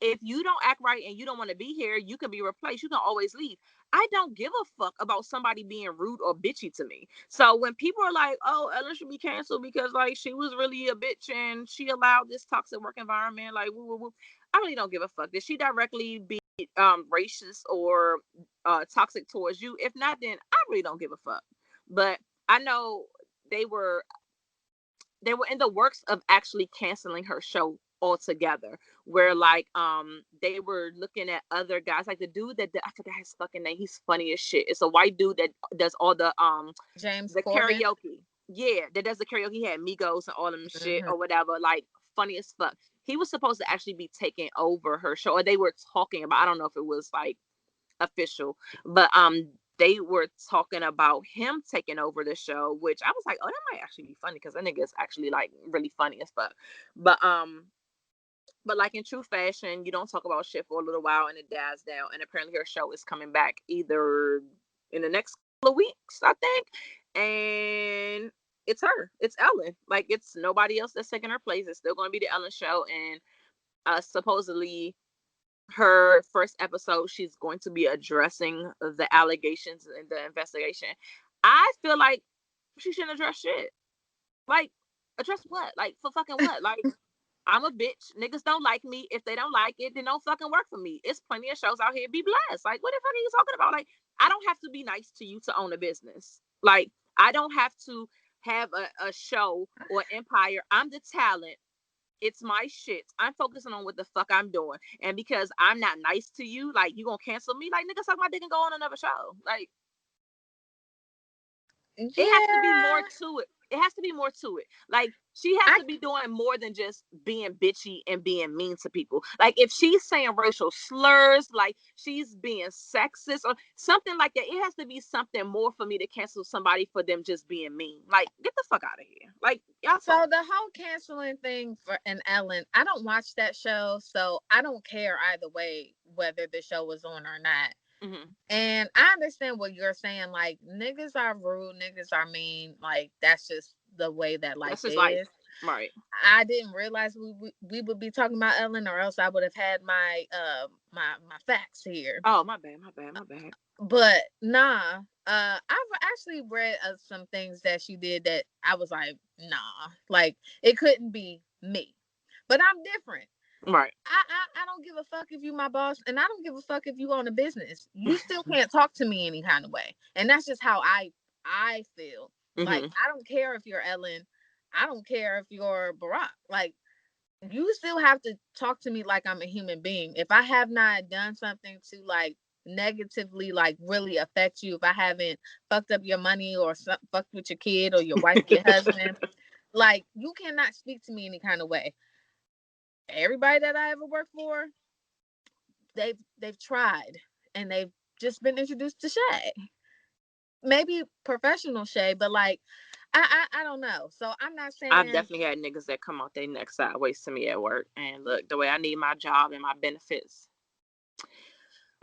if you don't act right and you don't want to be here, you can be replaced. You can always leave. I don't give a fuck about somebody being rude or bitchy to me. So when people are like, oh, Ellen should be canceled because like she was really a bitch and she allowed this toxic work environment, like woo woo woo. I really don't give a fuck. Did she directly be racist or toxic towards you. If not, then I really don't give a fuck. But I know they were they were in the works of actually canceling her show altogether, where like they were looking at other guys, like the dude that I forgot his fucking name, he's funny as shit. It's a white dude that does all James the Corbin. karaoke. Yeah, that does the karaoke. He had Migos and all them shit Hmm. or whatever, like funny as fuck. He was supposed to actually be taking over her show, or they were talking about, I don't know if it was like official, but they were talking about him taking over the show, which I was like, oh, that might actually be funny because that nigga is actually like really funny as fuck. But like in true fashion, you don't talk about shit for a little while and it dies down. And apparently her show is coming back either in the next couple of weeks, I think. And it's her. It's Ellen. Like it's nobody else that's taking her place. It's still going to be the Ellen show. And supposedly her first episode, she's going to be addressing the allegations and the investigation. I feel like she shouldn't address shit. Like, address what? Like, for fucking what? Like, I'm a bitch. Niggas don't like me. If they don't like it, then don't fucking work for me. It's plenty of shows out here. Be blessed. Like, what the fuck are you talking about? Like, I don't have to be nice to you to own a business. Like, I don't have to have a show or empire. I'm the talent. It's my shit. I'm focusing on what the fuck I'm doing. And because I'm not nice to you, like, you gonna cancel me? Like, nigga, suck my dick and go on another show. Like, it has to be more Yeah, to it. It has to be more to it. Like she has I to be doing more than just being bitchy and being mean to people. Like if she's saying racial slurs, like she's being sexist or something like that, it has to be something more for me to cancel somebody for them just being mean. Like get the fuck out of here. Like y'all so talk. the whole canceling thing for an Ellen, I don't watch that show, so I don't care either way whether the show was on or not. Mm-hmm. And I understand what you're saying. Like niggas are rude, niggas are mean. Like that's just the way that life That's just life, is. right? I didn't realize we would be talking about Ellen, or else I would have had my my facts here. Oh my bad, my bad, my bad. But nah, I've actually read some things that she did that I was like, nah, like it couldn't be me. But I'm different. Right. I don't give a fuck if you my boss, and I don't give a fuck if you own a business. You still can't talk to me any kind of way, and that's just how I feel. Like Mm-hmm. I don't care if you're Ellen, I don't care if you're Barack. Like you still have to talk to me like I'm a human being. If I have not done something to like negatively like really affect you, if I haven't fucked up your money or fucked with your kid or your wife, your husband, like you cannot speak to me any kind of way. Everybody that I ever worked for, they've tried and they've just been introduced to Shay. Maybe professional Shay, but like I don't know. So I'm not I've saying definitely had niggas that come out their neck sideways to me at work. And look, the way I need my job and my benefits,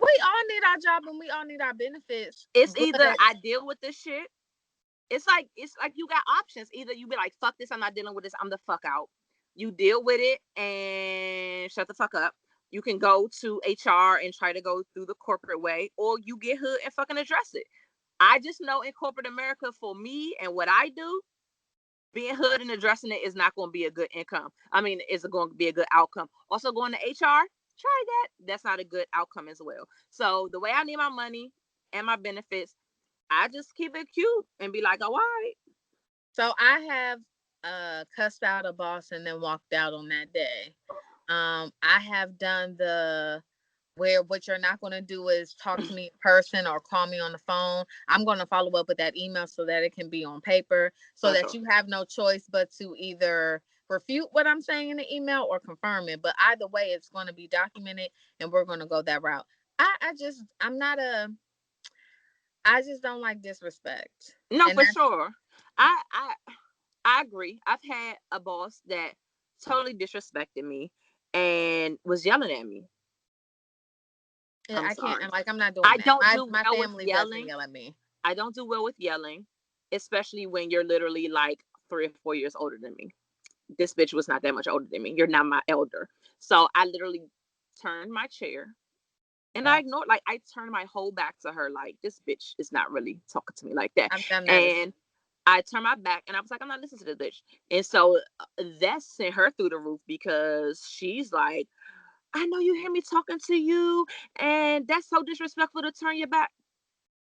we all need our job and we all need our benefits, it's but either I deal with this shit. It's like you got options. Either you be like, fuck this, I'm not dealing with this, I'm the fuck out. You deal with it and shut the fuck up. You can go to HR and try to go through the corporate way, or you get hood and fucking address it. I just know in corporate America, for me and what I do, being hood and addressing it is not going to be a good income. I mean, it's going to be a good outcome. Also, going to HR, try that. That's not a good outcome as well. So the way I need my money and my benefits, I just keep it cute and be like, oh, all right. so I have cussed out a boss and then walked out on that day. I have done the where what you're not going to do is talk to me in person or call me on the phone. I'm going to follow up with that email so that it can be on paper so For that sure. you have no choice but to either refute what I'm saying in the email or confirm it. But either way, it's going to be documented and we're going to go that route. I'm not a, I just don't like disrespect. No, And for that's, sure. I I I agree. I've had a boss that totally disrespected me and was yelling at me. I'm I can't, sorry. and like, I'm not doing I that. don't do My well with family doesn't yelling. yell at me. I don't do well with yelling, especially when you're literally like 3 or 4 years older than me. This bitch was not that much older than me. You're not my elder. So I literally turned my chair and I Okay. ignored, like, I turned my whole back to her, like, this bitch is not really talking to me like that. I've done that as And I turned my back and I was like, I'm not listening to this bitch. And so that sent her through the roof because she's like, I know you hear me talking to you, and that's so disrespectful to turn your back.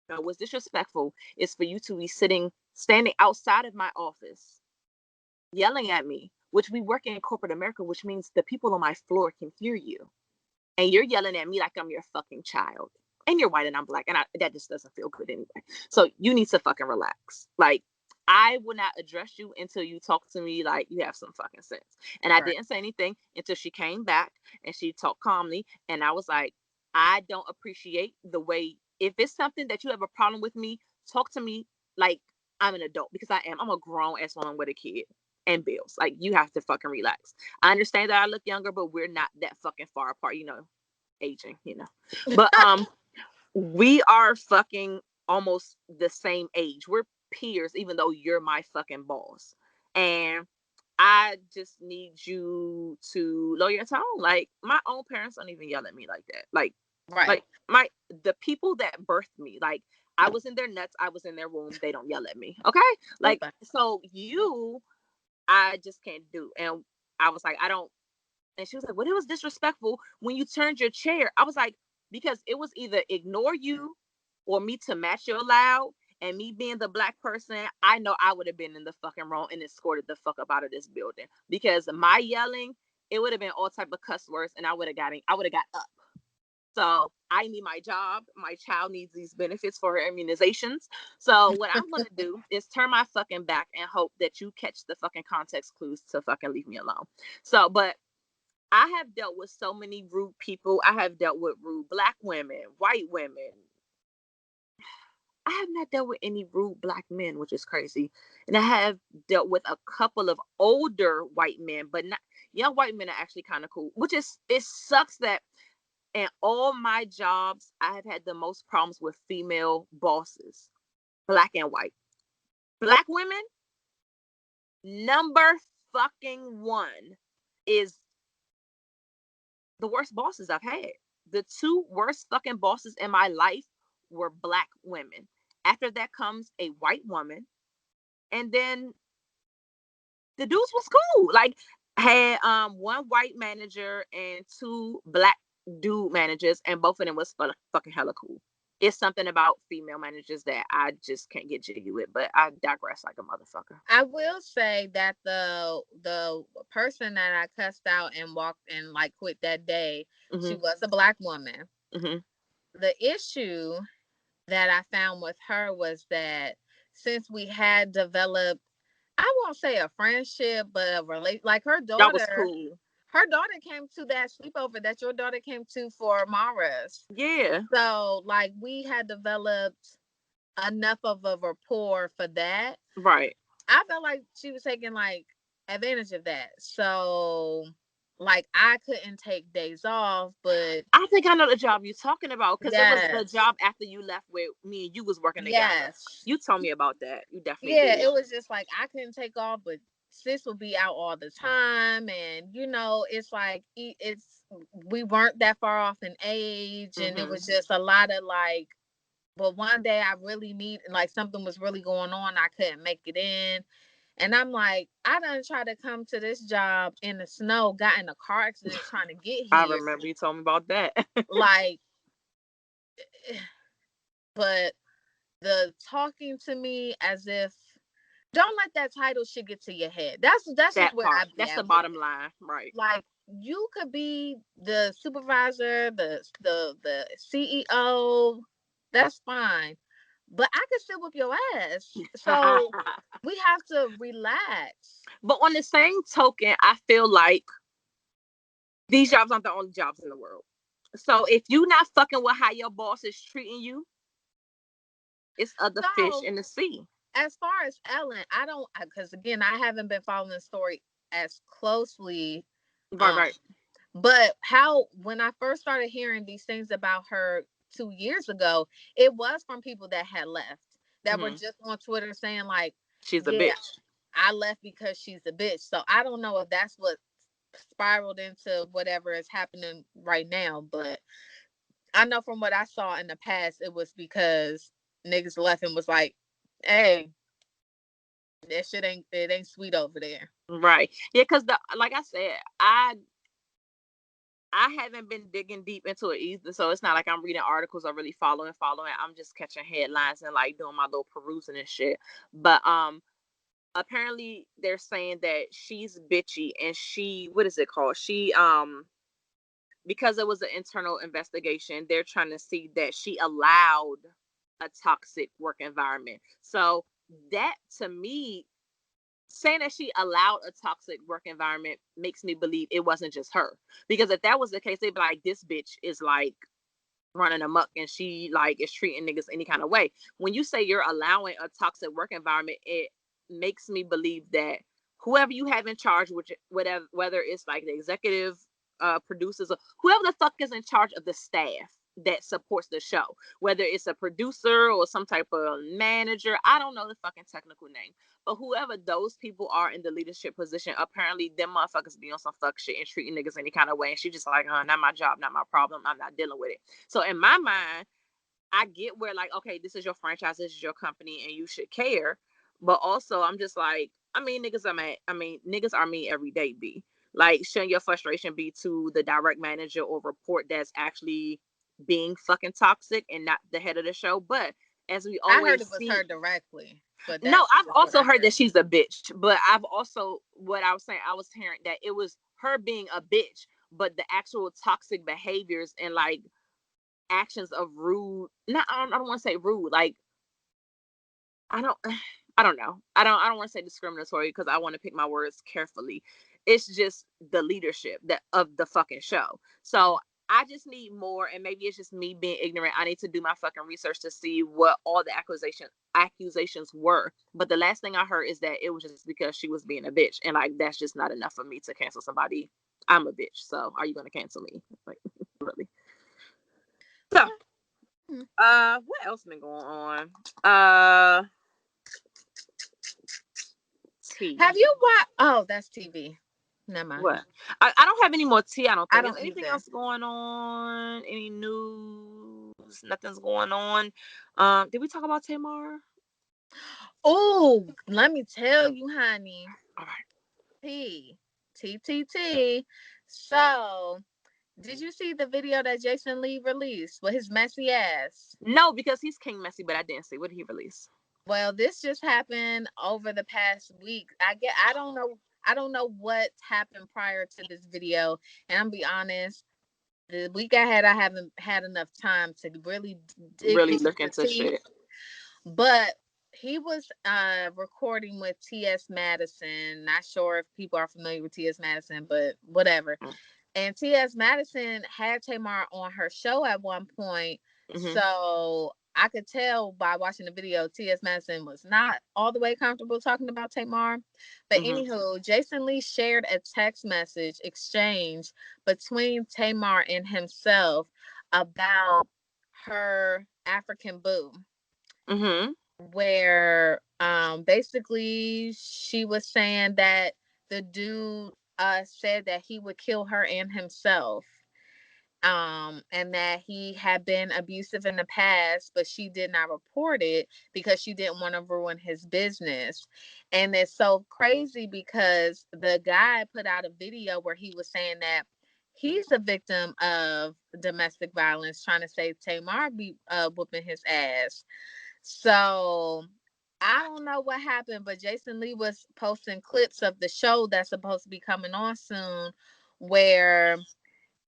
No, what's disrespectful is for you to be standing outside of my office, yelling at me, which we work in corporate America, which means the people on my floor can hear you. And you're yelling at me like I'm your fucking child. And you're white and I'm black. And that just doesn't feel good anyway. So you need to fucking relax. Like, I will not address you until you talk to me like you have some fucking sense. And I Right. didn't say anything until she came back and she talked calmly. And I was like, I don't appreciate the way, if it's something that you have a problem with me, talk to me like I'm an adult, because I am. I'm a grown ass woman with a kid and bills. Like, you have to fucking relax. I understand that I look younger, but we're not that fucking far apart, aging, But we are fucking almost the same age. We're peers, even though you're my fucking boss. And I just need you to lower your tone. Like, my own parents don't even yell at me like that. Right. Like the people that birthed me, like, I was in their nuts, I was in their womb. They don't yell at me. Okay. Like, Okay. so I just can't do. And I was like, I don't. And she was like, well, it was disrespectful when you turned your chair. I was like, because it was either ignore you or me to match your loud. And me being the black person, I know I would have been in the fucking wrong and escorted the fuck up out of this building. Because my yelling, it would have been all type of cuss words, and I would have got up. So I need my job. My child needs these benefits for her immunizations. So what I'm gonna do is turn my fucking back and hope that you catch the fucking context clues to fucking leave me alone. So, but I have dealt with so many rude people. I have dealt with rude black women, white women. I have not dealt with any rude black men, which is crazy. And I have dealt with a couple of older white men, but not young white men are actually kind of cool. Which is, it sucks that in all my jobs, I have had the most problems with female bosses, black and white. Black women, number fucking one, is the worst bosses I've had. The two worst fucking bosses in my life were black women. After that comes a white woman, and then the dudes was cool. Like, had one white manager and two black dude managers, and both of them was fucking hella cool. It's something about female managers that I just can't get jiggy with, but I digress like a motherfucker. I will say that the person that I cussed out and walked and like quit that day, she Mm-hmm. was a black woman. Mm-hmm. The issue that I found with her was that since we had developed, I won't say a friendship, but a relate, like That was cool. her daughter came to that sleepover that your daughter came to for Mara's. Yeah. So like we had developed enough of a rapport for that. Right. I felt like she was taking like advantage of that. So like I couldn't take days off, but I think I know the job you're talking about, because it was the yes. job after you left where me and you was working together. Yes. You told me about that. You definitely Yeah, did. it was just like I couldn't take off, but sis would be out all the time, and it's like it's we weren't that far off in age, and it Mm-hmm. was just a lot of like. But one day I really need like something was really going on. I couldn't make it in, and I'm like, I done tried to come to this job in the snow, got in a car accident trying to get I here, remember you told me about that. like, but the talking to me as if don't let that title shit get to your head. That's just That where I part. be That's the at with bottom it. line. Right. Like you could be the supervisor, the CEO. That's fine, but I could still whip your ass. So we have to relax. But on the same token, I feel like these jobs aren't the only jobs in the world. So if you not fucking with how your boss is treating you, it's other fish So in the sea. as far as Ellen, I don't because again I haven't been following the story as closely. Right, Um, right. But how when I first started hearing these things about her 2 years ago, it was from people that had left that were Mm-hmm. just on Twitter saying like, She's a "Yeah, bitch. I left because she's a bitch." So I don't know if that's what spiraled into whatever is happening right now, but I know from what I saw in the past, it was because niggas left and was like, "Hey, that shit ain't sweet over there." Right. Yeah, because like I said, I haven't been digging deep into it either, so it's not like I'm reading articles or really following. I'm just catching headlines and like doing my little perusing and shit. But apparently they're saying that she's bitchy and she, what is it called? She because it was an internal investigation, they're trying to see that she allowed a toxic work environment. So that to me, saying that she allowed a toxic work environment makes me believe it wasn't just her. Because if that was the case, they'd be like, this bitch is like running amok and she like is treating niggas any kind of way. When you say you're allowing a toxic work environment, it makes me believe that whoever you have in charge, which whatever, whether it's like the executive producers or whoever the fuck is in charge of the staff that supports the show, whether it's a producer or some type of manager, I don't know the fucking technical name, but whoever those people are in the leadership position, apparently them motherfuckers be on some fuck shit and treating niggas any kind of way, and she just like, not my job, not my problem, I'm not dealing with it. So in my mind, I get where like, okay, this is your franchise, this is your company, and you should care. But also, I'm just like, I mean, niggas are me every day. Be like, shouldn't your frustration be to the direct manager or report that's actually being fucking toxic and not the head of the show? But as we I heard always it was see, her directly, but no, that's I've just what also I heard heard. that she's a bitch. But I've also, what I was saying, I was hearing that it was her being a bitch, but the actual toxic behaviors and like actions of rude, not, I don't want to say rude, like I don't I don't know, I don't want to say discriminatory because I want to pick my words carefully. It's just the leadership that of the fucking show. So I just need more, and maybe it's just me being ignorant. I need to do my fucking research to see what all the accusations were. But the last thing I heard is that it was just because she was being a bitch, and like that's just not enough for me to cancel somebody. I'm a bitch, so are you gonna cancel me? Like, really? So Hmm. what else been going on? Uh, tea. Have you watched? Oh, that's TV. Never mind. What? I don't have any more tea. I don't I think. Is don't anything either. else going on? Any news? Nothing's going on. Did we talk about Tamar? Oh, let me tell you, honey. All right. T T. So, did you see the video that Jason Lee released with his messy ass? No, because he's King Messy, but I didn't see. What did he release? Well, this just happened over the past week. I don't know. I don't know what happened prior to this video. And I'm be honest, the week I haven't had enough time to really dig Really into look the into tea. shit. But he was recording with T.S. Madison. Not sure if people are familiar with T.S. Madison, but whatever. And T.S. Madison had Tamar on her show at one point. Mm-hmm. So I could tell by watching the video, T.S. Madison was not all the way comfortable talking about Tamar. But Mm-hmm. anywho, Jason Lee shared a text message exchange between Tamar and himself about her African boo, Mm-hmm. where basically she was saying that the dude said that he would kill her and himself, and that he had been abusive in the past, but she did not report it because she didn't want to ruin his business. And it's so crazy because the guy put out a video where he was saying that he's a victim of domestic violence, trying to say Tamar be whooping his ass. So I don't know what happened, but Jason Lee was posting clips of the show that's supposed to be coming on soon, where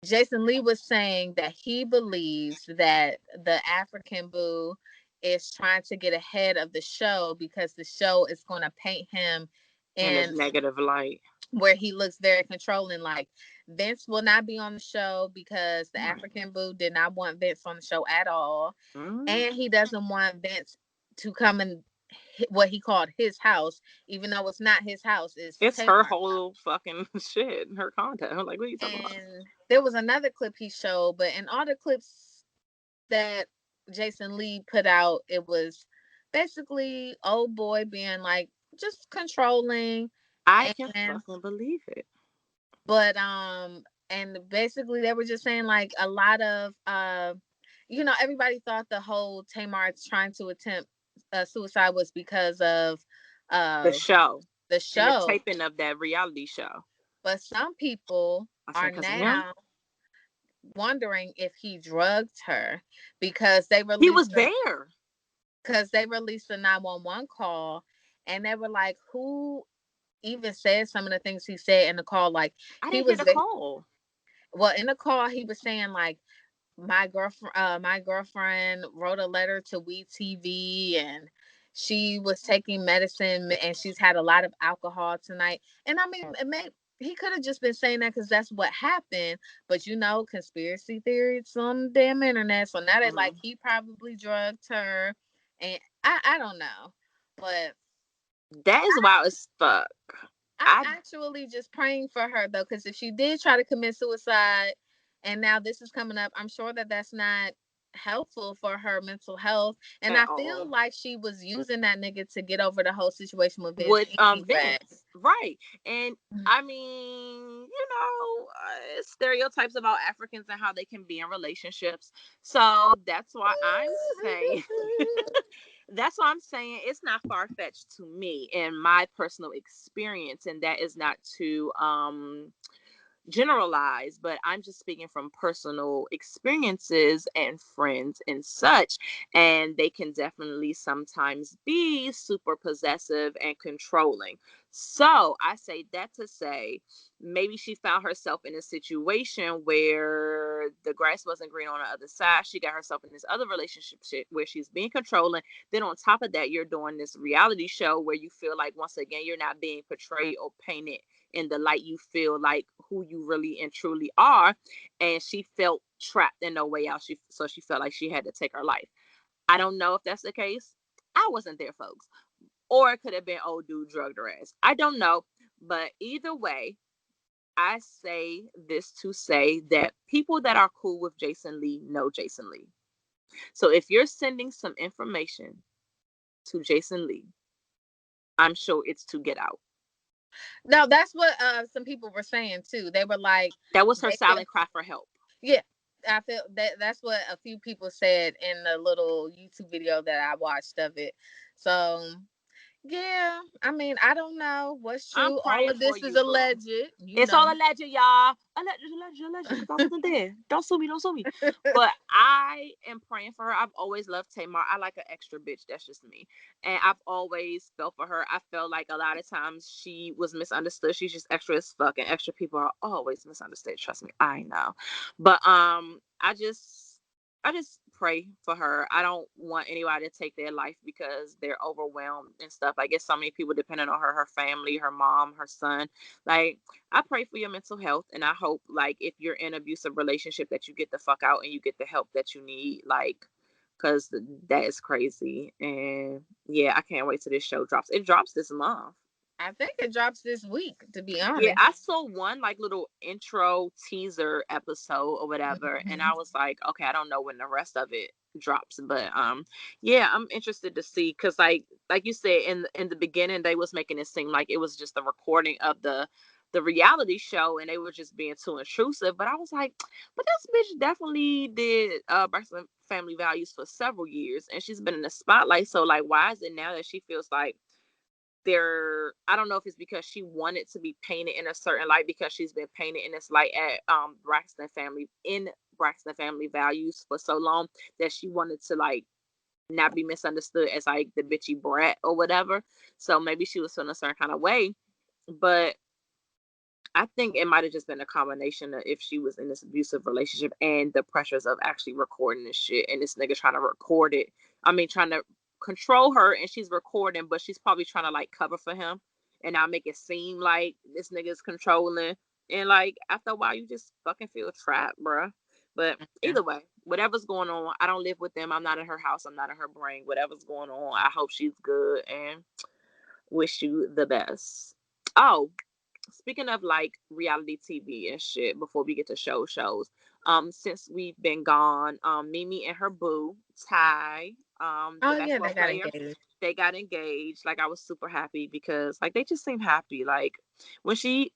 Jason Lee was saying that he believes that the African boo is trying to get ahead of the show because the show is going to paint him In a in negative light. where he looks very controlling. Like Vince will not be on the show because the Right. African boo did not want Vince on the show at all, Mm. and he doesn't want Vince to come in what he called his house, even though it's not his house, it's It's her Tamar's. whole fucking shit. Her content. I'm like, what are you talking about? And there was another clip he showed, but in all the clips that Jason Lee put out, it was basically old boy being like just controlling. I can And fucking believe it. but and basically they were just saying like a lot of everybody thought the whole Tamar trying to attempt suicide was because of The uh show the and the show. taping of that reality show. But some people I said, are because of him. now wondering if he drugged her because they He was released the there. 911 call, and they were like, who even said some of the things he said in the call? Like, I he didn't hear was the call. well, in the call he was saying like, my girlfriend wrote a letter to We TV, and she was taking medicine, and she's had a lot of alcohol tonight. And I mean, he could have just been saying that because that's what happened. But conspiracy theories on the damn internet. So now that like Mhm. he probably drugged her, and I don't know, but That is wild as fuck. I'm I actually just praying for her though, because if she did try to commit suicide, and now this is coming up, I'm sure that that's not helpful for her mental health. And at I feel all. like she was using that nigga to get over the whole situation with Vince With anyway. Vince, right? And I mean, stereotypes about Africans and how they can be in relationships. So that's why I'm saying that's why I'm saying it's not far fetched to me in my personal experience, and that is not to generalize, but I'm just speaking from personal experiences and friends and such. And they can definitely sometimes be super possessive and controlling. So I say that to say maybe she found herself in a situation where the grass wasn't green on the other side. She got herself in this other relationship shit where she's being controlling. Then on top of that, you're doing this reality show where you feel like once again you're not being portrayed or painted in the light you feel like who you really and truly are. And she felt trapped in no way out. She felt like she had to take her life. I don't know if that's the case. I wasn't there, folks. Or it could have been old dude drugged her ass. I don't know. But either way, I say this to say that people that are cool with Jason Lee know Jason Lee. So if you're sending some information to Jason Lee, I'm sure it's to get out. No, that's what some people were saying too. They were like, That was her maybe, silent cry for help. yeah. I feel that's what a few people said in the little YouTube video that I watched of it. So yeah, I mean, I don't know what's I'm true. All praying of for this is you, boo. alleged, It's all alleged, y'all. Alleged, because I wasn't there. Don't sue me, don't sue me. But I am praying for her. I've always loved Tamar. I like an extra bitch. That's just me. And I've always felt for her. I felt like a lot of times she was misunderstood. She's just extra as fuck, and extra people are always misunderstood. Trust me, I know. But I just pray for her. I don't want anybody to take their life because they're overwhelmed and stuff. I guess so many people depending on her, her family, her mom, her son. Like, I pray for your mental health, and I hope like if you're in an abusive relationship that you get the fuck out and you get the help that you need. Like, cause that is crazy. And yeah, I can't wait till this show drops. It drops this month. I think it drops this week, to be Yeah, honest. I saw one like little intro teaser episode or whatever, and Mhm. I was like, okay, I don't know when the rest of it drops, but yeah, I'm interested to see because like you said in the beginning, they was making it seem like it was just a recording of the reality show, and they were just being too intrusive. But I was like, but this bitch definitely did Breakfast and Family Values for several years, and she's been in the spotlight. So like, why is it now that she feels like I don't know if it's because she wanted to be painted in a certain light because she's been painted in this light at Braxton Family Values for so long that she wanted to like not be misunderstood as like the bitchy brat or whatever. So maybe she was feeling a certain kind of way. But I think it might have just been a combination of if she was in this abusive relationship and the pressures of actually recording this shit and this nigga trying to record it. I mean, trying to control her and she's recording, but she's probably trying to like cover for him and not make it seem like this nigga is controlling. And like after a while, you just fucking feel trapped, bruh. But Yeah. either way, whatever's going on, I don't live with them. I'm not in her house. I'm not in her brain. Whatever's going on, I hope she's good and wish you the best. Oh, speaking of like reality TV and shit, before we get to shows, since we've been gone, Mimi and her boo Ty, Oh the yeah, basketball they got player, engaged. they got engaged. Like I was super happy because like they just seem happy. Like when she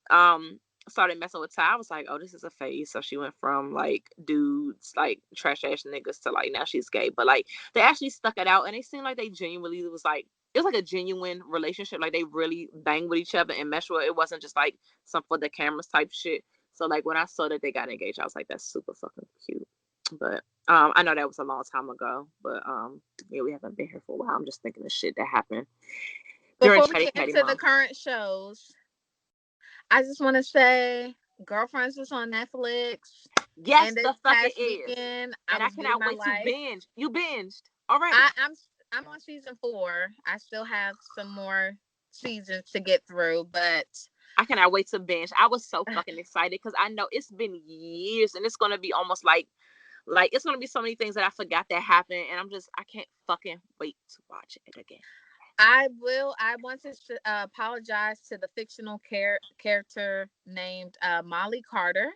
started messing with Ty, I was like, oh, this is a phase. So she went from like dudes, like trash ass niggas, to like now she's gay. But like they actually stuck it out, and they seemed like they genuinely was like it was like a genuine relationship. Like they really banged with each other and meshed with. It wasn't just like some for the cameras type shit. So like when I saw that they got engaged, I was like, that's super fucking cute. But I know that was a long time ago, but yeah, we haven't been here for a while. I'm just thinking of shit that happened during Before we Chatty get Patty into the month. current shows, I just want to say Girlfriends is on Netflix. Yes, And this the fuck it past is. weekend, I And I was getting cannot my wait to life. binge. You binged already. I'm on season 4. I still have some more seasons to get through, but I cannot wait to binge. I was so fucking excited because I know it's been years and it's gonna be almost like it's gonna be so many things that I forgot that happened, and I can't fucking wait to watch it again. I want to apologize to the fictional character named Molly Carter.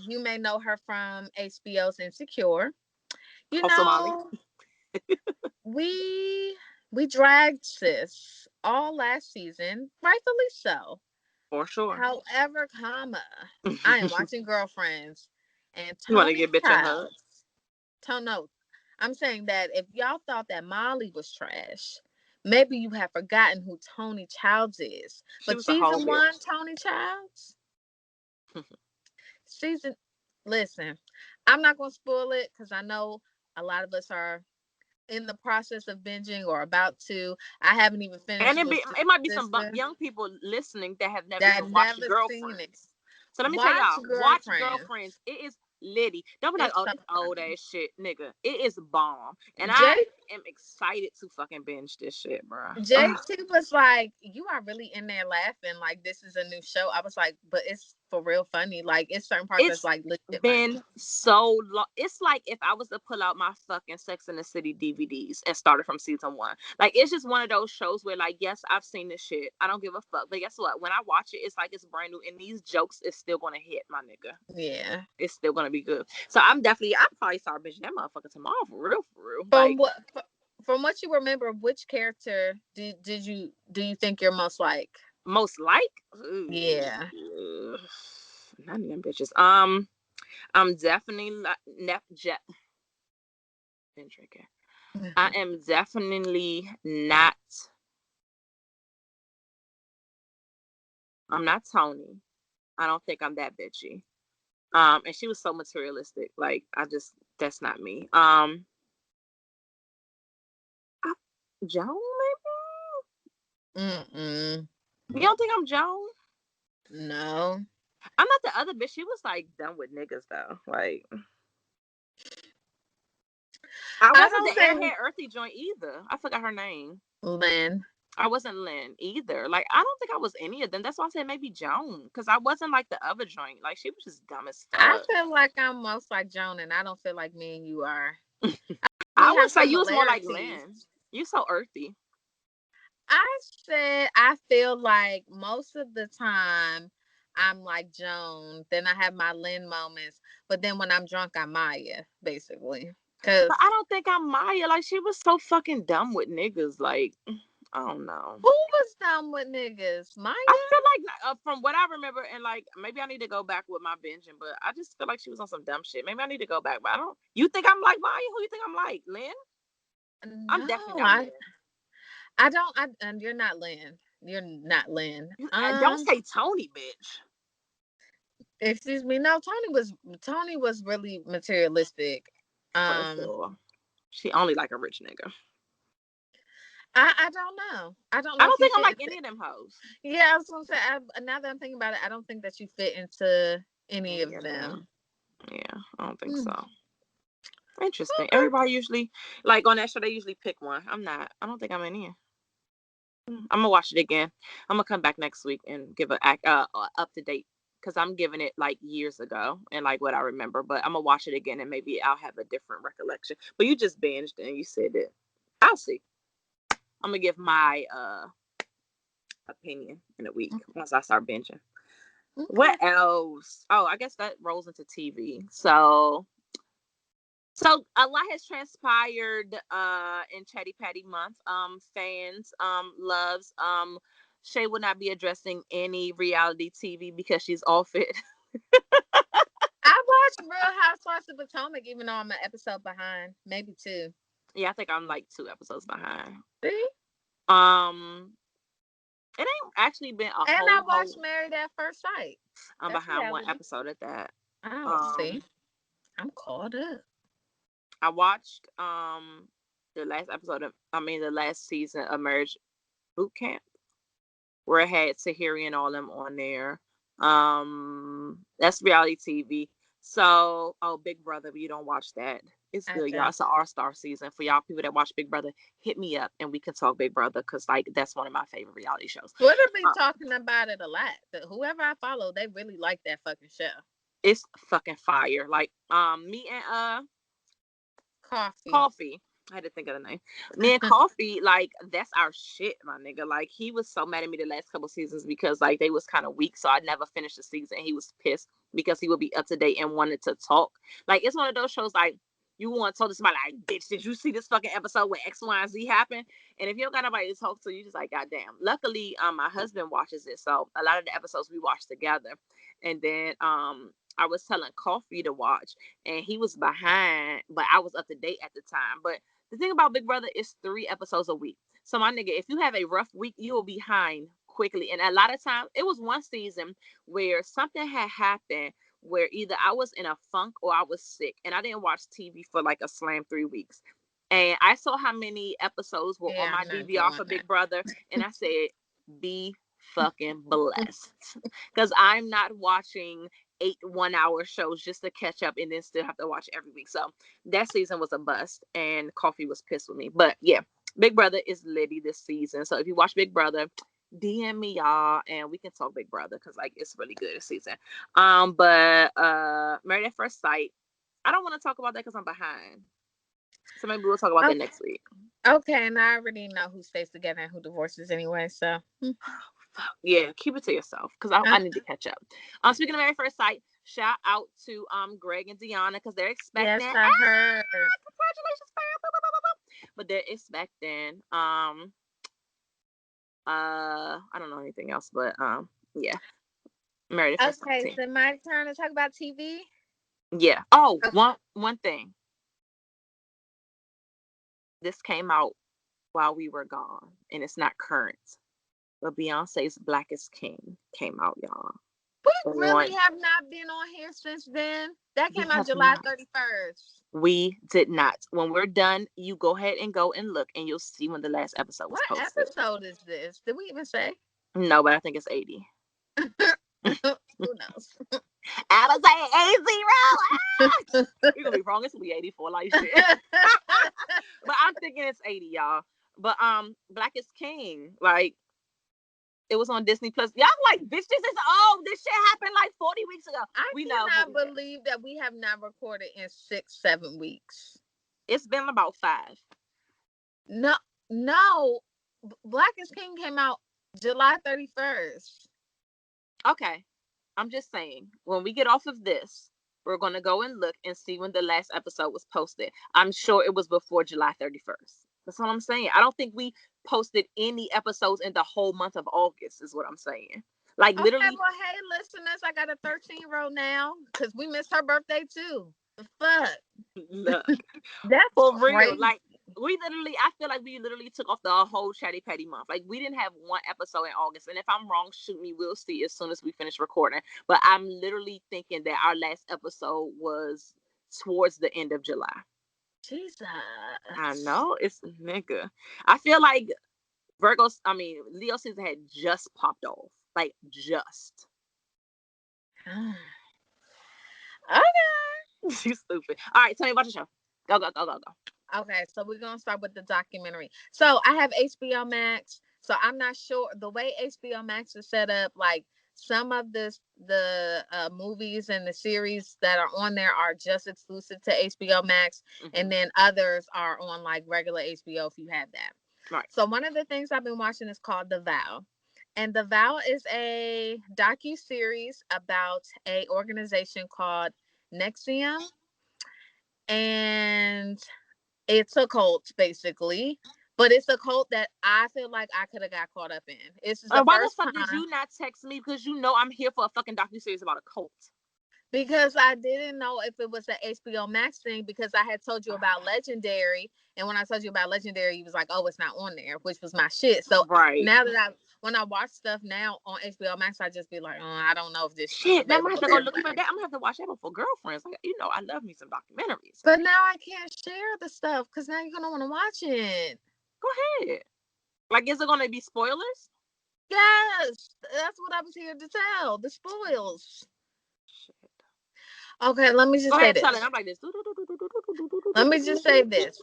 You may know her from HBO's Insecure. You Also, Molly, know, we we dragged sis all last season, rightfully so. for sure. However, I am You watching Girlfriends and want to Tony give bitch a hug? Childs. No, I'm saying that if y'all thought that Molly was trash, maybe you have forgotten who Tony Childs is. She But was a whole season one, bitch. Tony Childs, season. Listen, I'm not gonna spoil it because I know a lot of us are in the process of binging or about to. I haven't even And finished with it might be some sister young people listening that have never that even watched never seen it. Girlfriends. So let me tell Watch y'all, watch Girlfriend. Girlfriends. It is litty. Don't be like, It's oh, so that's old funny. ass shit, nigga. It is bomb, and I Jay am excited to fucking binge this shit, bro. JT was like, "You are really in there laughing like this is a new show." I was like, "But it's for real funny. Like it's certain parts that's It's like legit been funny." so long. It's like if I was to pull out my fucking Sex in the City DVDs and started from season one. Like it's just one of those shows where, like, yes, I've seen this shit. I don't give a fuck. But guess what? When I watch it, it's like it's brand new, and these jokes is still gonna hit, my nigga. Yeah. It's still gonna be good. So I probably start bitching that motherfucker tomorrow for real, for real. From Like what from what you remember, which character do you think you're most like? most like, Yeah. none of them bitches. I'm definitely like Jet. Been drinking. I Mhm. am definitely not. I'm not Tony. I don't think I'm that bitchy. And she was so materialistic. Like that's not me. Joan, Mm-mm. maybe. You don't think I'm Joan? No. I'm not the other bitch. She was like done with niggas though. Like I I wasn't the don't think airhead earthy joint either. I forgot her name. Lynn. I wasn't Lynn either. Like I don't think I was any of them. That's why I said maybe Joan, because I wasn't like the other joint. Like she was just dumb as I fuck. feel like I'm most like Joan, and I don't feel like me and you are. I We would have say you was more like Lynn. similarities. You so earthy. I said I feel like most of the time I'm like Joan. Then I have my Lynn moments, but then when I'm drunk, I'm Maya, basically. But I Cause don't think I'm Maya. Like she was so fucking dumb with niggas. Like I don't know. who was down with niggas? Maya? I feel like from what I remember, and like maybe I need to go back with my binging, but I just feel like she was on some dumb shit. Maybe I need to go back, but I don't. You think I'm like Maya? Who you think I'm like? Lynn? I'm No, definitely not Lynn. I don't. And you're not Lynn. You're not Lynn. Don't say Tony, bitch. Excuse me. No, Tony was really materialistic. For Um, sure. She only like a rich nigga. I don't know. I don't I know if don't you think I'm fit like into. any of them hoes. Yeah, I was gonna say. Now that I'm thinking about it, I don't think that you fit into any Any of of them. them. Yeah, I don't think Hmm. so. Interesting. Okay. Everybody usually like on that show. They usually pick one. I'm not. I don't think I'm in here. I'm gonna watch it again. I'm gonna come back next week and give a up to date because I'm giving it like years ago and like what I remember. But I'm gonna watch it again and maybe I'll have a different recollection. But you just binged and you said it. I'll see. I'm gonna give my opinion in a week once I start binging. Okay. What else? Oh, I guess that rolls into TV. So a lot has transpired in Chatty Patty month. Fans loves Shay will not be addressing any reality TV because she's off it. I watched Real Housewives of Potomac, even though I'm an episode behind, maybe two. Yeah, I think I'm like 2 episodes behind. See? Um It ain't actually been a And I whole. watched Married at First Sight. I'm That's behind one reality. episode at that. Oh, see, Um, I'm caught up. I watched the last episode of, I mean, the last season of Marriage Boot Camp, where it had Tahiri and all them on there. That's reality TV. So, oh, Big Brother, but you don't watch that. It's I good, y'all. don't. It's an all-star season. For y'all people that watch Big Brother, hit me up and we can talk Big Brother, because like that's one of my favorite reality shows. Twitter be talking about it a lot. Whoever I follow, they really like that fucking show. It's fucking fire. Like me and Coffee. Coffee. I had to think of the name. Me and Coffee, like that's our shit, my nigga. Like he was so mad at me the last couple seasons because like they was kind of weak, so I never finished the season. He was pissed because he would be up to date and wanted to talk. Like it's one of those shows like you want to talk to somebody like, bitch, did you see this fucking episode where X, Y, and Z happened? And if you don't got nobody to talk to, you just like, goddamn. Luckily, my husband watches it, so a lot of the episodes we watch together. And then I was telling Coffee to watch, and he was behind, but I was up to date at the time. But the thing about Big Brother is 3 episodes a week. So my nigga, if you have a rough week, you will be behind quickly. And a lot of times, it was one season where something had happened where either I was in a funk or I was sick, and I didn't watch TV for like a slam 3 weeks. And I saw how many episodes were on Yeah, my I'm not DVR doing for that. Big Brother, and I said, "Be fucking blessed," because I'm not watching 8 1-hour shows just to catch up and then still have to watch every week. So that season was a bust, and Coffee was pissed with me. But yeah, Big Brother is litty this season. So if you watch Big Brother, DM me, y'all, and we can talk Big Brother, because like it's really good this season. But Married at First Sight, I don't want to talk about that because I'm behind. So maybe we'll talk about that Okay. next week. Okay, and I already know who stays together and who divorces anyway. So, Yeah, keep it to yourself because I need to catch up. Speaking of Married First Sight, shout out to Greg and Deanna because they're expecting. yes, I heard. Congratulations, fam. But they're expecting. I don't know anything else, but yeah, Married at First Sight Okay, team. so my turn to talk about TV. Yeah. Oh, one thing. This came out while we were gone, and it's not current. But Beyonce's Black is King came out, y'all. We On really have not been on here since then. That we came out have July not. 31st. We did not. When we're done, you go ahead and go and look, and you'll see when the last episode was What posted. episode is this? Did we even say? No, but I think it's 80. Who knows? I was saying 80. Ah! We're gonna be wrong. It's gonna be 84 like shit. But I'm thinking it's 80, y'all. But Black is King. Like it was on Disney Plus. Y'all like, bitch, this is old. This shit happened like 40 weeks ago. I We know, but cannot believe that we have not recorded in 6, 7 weeks. it's been about 5. No, no. Black is King came out July 31st. Okay. I'm just saying, when we get off of this, we're going to go and look and see when the last episode was posted. I'm sure it was before July 31st. That's what I'm saying. I don't think we posted any episodes in the whole month of August, is what I'm saying. Like, Okay, literally, well, hey, listeners, I got a 13-year-old now because we missed her birthday too. The fuck? look, That's for real. crazy. Like, I feel like we literally took off the whole Chatty Patty month. Like, we didn't have one episode in August. And if I'm wrong, shoot me. We'll see as soon as we finish recording. But I'm literally thinking that our last episode was towards the end of July. Jesus. I know. It's nigga. I feel like Leo season had just popped off. Like, just. Okay. She's stupid. All right, tell me about your show. Go, go, go, go, go. Okay, so we're gonna start with the documentary. So I have HBO Max. So I'm not sure the way HBO Max is set up. Like some of the movies and the series that are on there are just exclusive to HBO Max, and then others are on like regular HBO if you have that. Right. So one of the things I've been watching is called The Vow. And The Vow is a docu-series about a organization called Nexium. And it's a cult, basically. But it's a cult that I feel like I could have got caught up in. This is the Why the first fuck did time you not text me? Because you know I'm here for a fucking docu-series about a cult. because I didn't know if it was an HBO Max thing because I had told you about Legendary. And when I told you about Legendary, you was like, oh, it's not on there, which was my shit. So right. now that when I watch stuff now on HBO Max, I just be like, oh, I don't know if this Shit, now I'm gonna have to go look for everybody. that. I'm gonna have to watch that before Girlfriends. Like, I love me some documentaries. But now I can't share the stuff because now you're gonna want to watch it. Go ahead. Like, is it gonna be spoilers? Yes, that's what I was here to tell. The spoils. Shit. Okay, let me Go just say ahead, tell it. this. I'm like this. Let me just say this.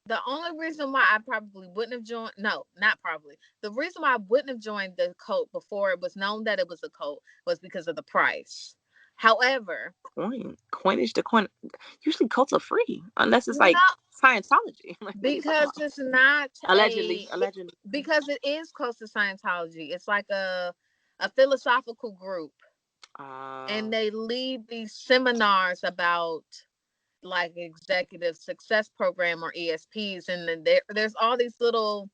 The only reason why I probably wouldn't have joined, no, not probably. The reason why I wouldn't have joined the cult before it was known that it was a cult was because of the price. However, Coinage to coin. Usually cults are free unless it's like no, Scientology. Like, what are you talking because about? it's not Allegedly. because it is close to Scientology. It's like a philosophical group, Uh, and they lead these seminars about like executive success program or ESPs, and then there's all these little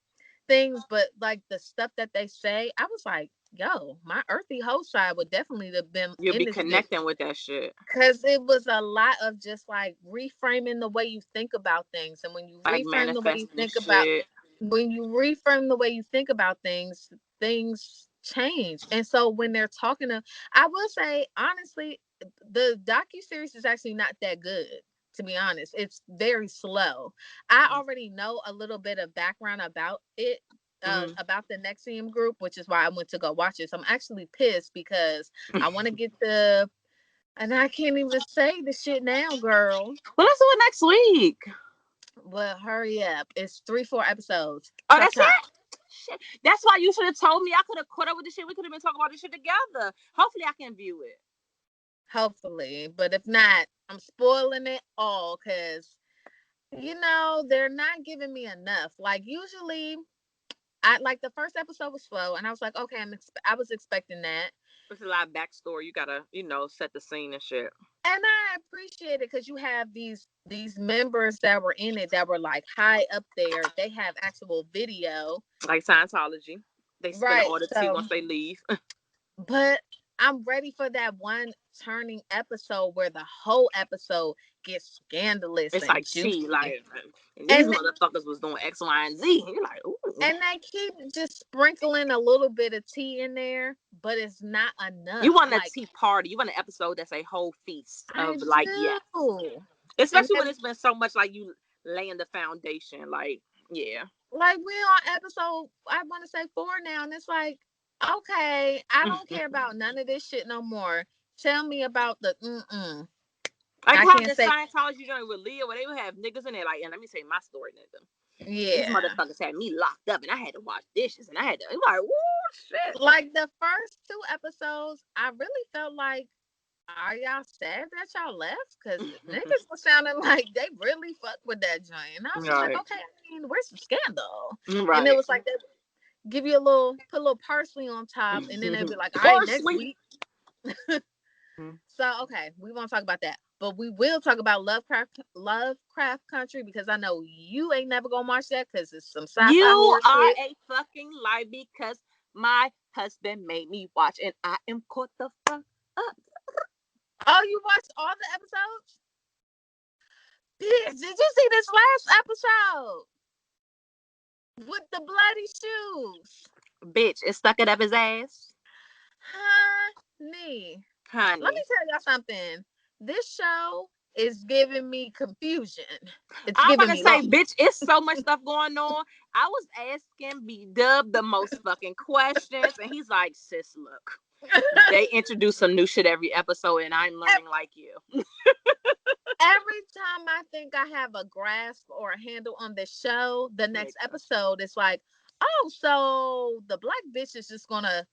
things, but like the stuff that they say, I was like, yo, my earthy host side would definitely have been you'll in be this bitch connecting with that shit. because it was a lot of just like reframing the way you think about things, and Like manifesting shit. when you reframe the way you think about things, things change. And so when they're talking to, I will say honestly, the docu-series is actually not that good, to be honest. It's very slow. I already know a little bit of background about it, about the Nexium group, which is why I went to go watch it. So I'm actually pissed because I want to get and I can't even say the shit now, girl. Well, let's do it next week. Well, hurry up. It's 3-4 episodes. Oh, Chop that's chop. it? Shit. That's why you should have told me. I could have caught up with this shit. We could have been talking about this shit together. Hopefully, I can view it. Hopefully. But if not, I'm spoiling it all because, they're not giving me enough. Like, usually, I like the first episode was slow, and I was like, okay, I was expecting that. There's a lot of backstory. You gotta, set the scene and shit. And I appreciate it because you have these members that were in it that were like high up there. They have actual video. Like Scientology. They spill Right. all the tea So once they leave. but I'm ready for that one turning episode where the whole episode gets scandalous It's and like tea. juicy. And these And motherfuckers was doing X, Y, and Z. And you're like, ooh. and they keep just sprinkling a little bit of tea in there, but it's not You enough. want a Like tea party. You want an episode that's a whole feast I of like, yeah. do. And Especially when then it's been so much like you laying the foundation. Like, yeah. like we're on episode I want to say 4 now, and it's like, okay, I don't care about none of this shit no more. Tell me about the Like I how can't the say Scientology joint with Leah, where they would have niggas in there, like, and let me say my story, nigga. These yeah. motherfuckers had me locked up, and I had to wash dishes, and I had to. I'm like, woo, shit. Like the first 2 episodes, I really felt like, are y'all sad that y'all left? Because niggas was sounding like they really fucked with that joint. And I was just like, Right. okay, I mean, where's the scandal? And it Right. was like they give you put a little parsley on top, and then they'd be like, all right, next Parsley. week. So okay, we won't talk about that. But we will talk about Lovecraft Country because I know you ain't never gonna watch that because it's some sci-fi You horror are shit. a fucking lie because my husband made me watch, and I am caught the fuck up. Oh, you watched all the episodes? Bitch, did you see this last episode with the bloody shoes? Bitch, it stuck it up his ass. Honey, let me Honey. tell y'all something. This show is giving me confusion. It's I'm giving gonna me say, lost. bitch, it's so much stuff going on. I was asking B Dub the most fucking questions, and he's like, sis, look, they introduce some new shit every episode, and I'm learning like you. Every time I think I have a grasp or a handle on this show, the next episode is like, oh, so the black bitch is just gonna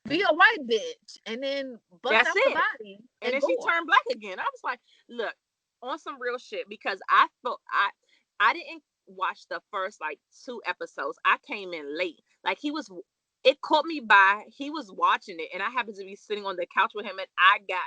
be a white bitch and then bust That's out the it. body And and then she gore. turned black again. I was like, look, on some real shit, because I thought I didn't watch the first like 2 episodes. I came in late. Like it caught me by he was watching it, and I happened to be sitting on the couch with him, and I got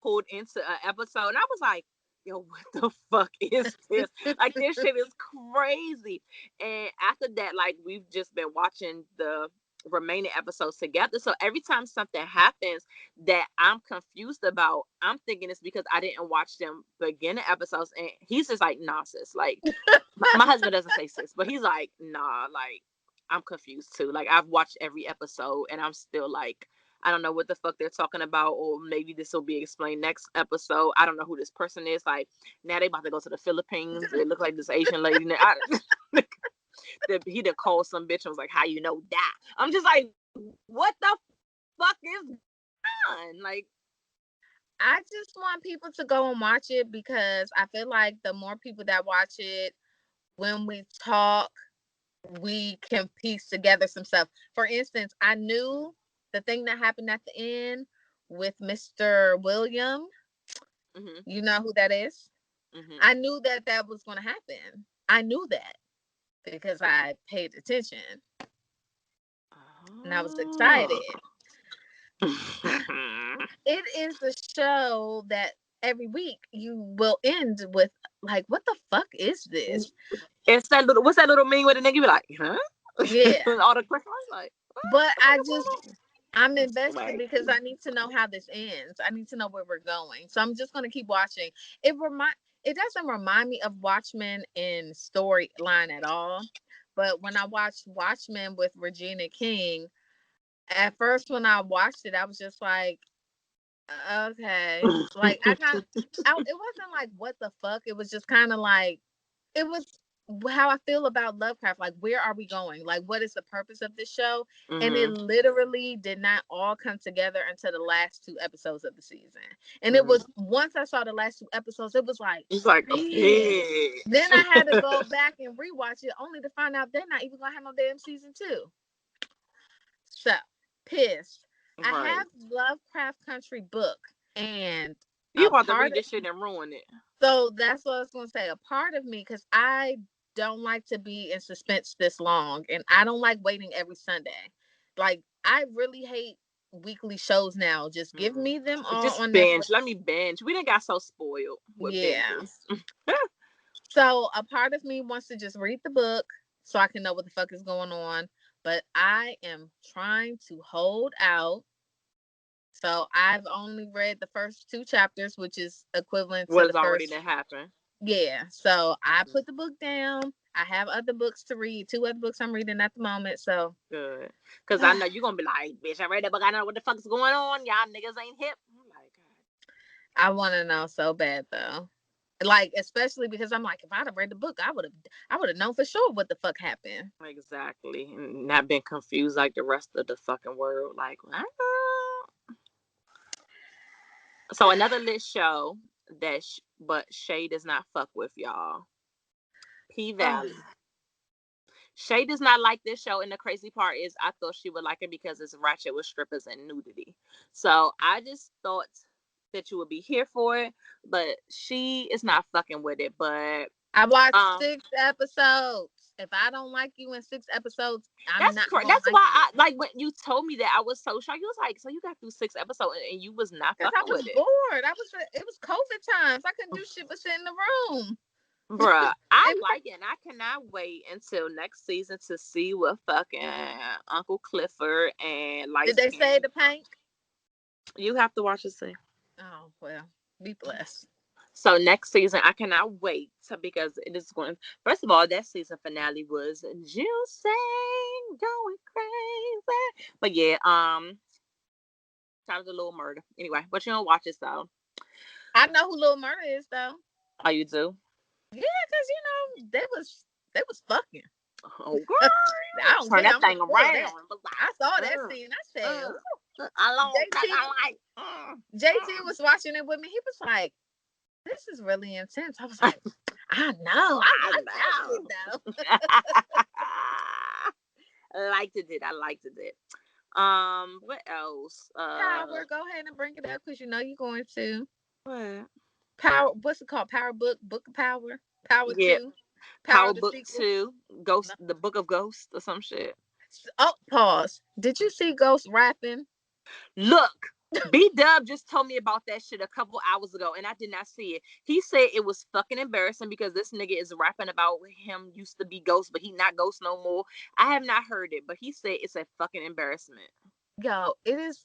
pulled into an episode, and I was like, yo, what the fuck is this? Like, this shit is crazy. And after that, like, we've just been watching the remaining episodes together. So every time something happens that I'm confused about, I'm thinking it's because I didn't watch them beginning episodes. And he's just like, nah, sis. Like, my husband doesn't say sis, but he's like, nah, like, I'm confused too. Like, I've watched every episode and I'm still like, I don't know what the fuck they're talking about, or maybe this will be explained next episode. I don't know who this person is. Like, now they about to go to the Philippines. It look like this Asian lady. He done called some bitch and was like, "How you know that?" I'm just like, what the fuck is on? Like, I just want people to go and watch it because I feel like the more people that watch it, when we talk, we can piece together some stuff. For instance, I knew the thing that happened at the end with Mr. William. mm-hmm. You know who that is? Mm-hmm. I knew that was going to happen. I knew that because I paid attention and I was excited. It is a show that every week you will end with like, what the fuck is this? It's that little, what's that little meme where the nigga be like, huh? Yeah. All the questions like, but I'm invested because I need to know how this ends. I need to know where we're going. So I'm just gonna keep watching. It doesn't remind me of Watchmen in storyline at all. But when I watched Watchmen with Regina King, at first when I watched it, I was just like, okay. Like it wasn't like what the fuck. It was just kind of like it was how I feel about Lovecraft. Like, where are we going? Like, what is the purpose of this show? mm-hmm. And it literally did not all come together until the last 2 episodes of the season. And mm-hmm. It was once I saw the last 2 episodes, it was like, it's like a pig. Then I had to go back and rewatch it only to find out they're not even gonna have no damn season 2. So pissed. Right. I have Lovecraft Country book, and you about to read this shit and ruin it. So that's what I was gonna say. A part of me, because I don't like to be in suspense this long, and I don't like waiting every Sunday. Like, I really hate weekly shows now. Just give me them all just on binge. Netflix. Let me binge. We didn't got so spoiled with binges. So a part of me wants to just read the book so I can know what the fuck is going on, but I am trying to hold out. So I've only read the first 2 chapters, which is equivalent to the first. Already to happen. Yeah. So I put the book down. I have other books to read. 2 other books I'm reading at the moment. So good. Because I know you're going to be like, bitch, I read that book. I don't know what the fuck is going on. Y'all niggas ain't hip. I'm like, God. I want to know so bad, though. Like, especially because I'm like, if I'd have read the book, I would have known for sure what the fuck happened. Exactly. And not been confused like the rest of the fucking world. Like, so another list show that but Shay does not fuck with, y'all. P Valley. Shay does not like this show, and the crazy part is I thought she would like it because it's ratchet with strippers and nudity. So I just thought that you would be here for it, but she is not fucking with it. But I watched 6 episodes. If I don't like you in 6 episodes, I'm not. That's why I like when you told me that I was so shocked. You was like, so you got through 6 episodes and you was not fucking with it. I was bored. It was COVID times. I couldn't do shit but sit in the room. Bruh, I like it, and I cannot wait until next season to see what fucking Uncle Clifford and like. Did they say the Pank? You have to watch it, see. Oh well, be blessed. So next season, I cannot wait because it is going. First of all, that season finale was juicy, going crazy. But yeah, shout out to Little Murder. Anyway, but you don't watch it, so. I know who Little Murder is, though. Oh, you do? Yeah, because they was fucking. Oh, girl. I don't turn that thing around. I saw that scene. I said, JT JT was watching it with me. He was like, this is really intense. I was like, I know. I know. I liked it. What else? Power. Go ahead and bring it up because you know you're going to. What? Power. What's it called? Power Book of Power. Power 2. Power Book 2. Ghost. The Book of Ghosts or some shit. Oh, pause. Did you see Ghost rapping? Look. B-Dub just told me about that shit a couple hours ago and I did not see it. He said it was fucking embarrassing because this nigga is rapping about him used to be Ghost, but he not Ghost no more. I have not heard it, but he said it's a fucking embarrassment. Yo, it is.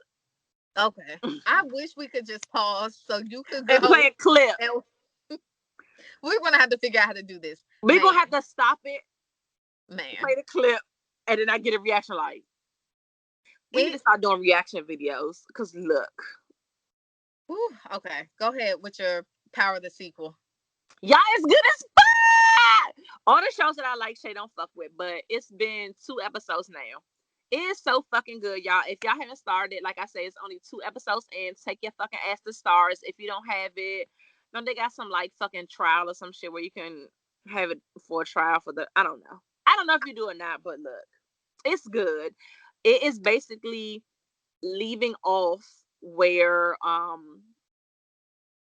Okay. I wish we could just pause so you could go and play a clip. We're going to have to figure out how to do this. We're going to have to stop it. Man. Play the clip. And then I get a reaction like, we need to It. start doing reaction videos. Because look, Okay, go ahead with your power of the sequel. y'all is good as fuck. All the shows that I like, Shay don't fuck with. But it's been 2 episodes now. It is so fucking good, y'all. If y'all haven't started, like I say, it's only 2 episodes in. Take your fucking ass to stars. If you don't have it, no, they got some like fucking trial or some shit where you can have it for a trial for the. I don't know. I don't know if you do or not, but look, it's good. It is basically leaving off where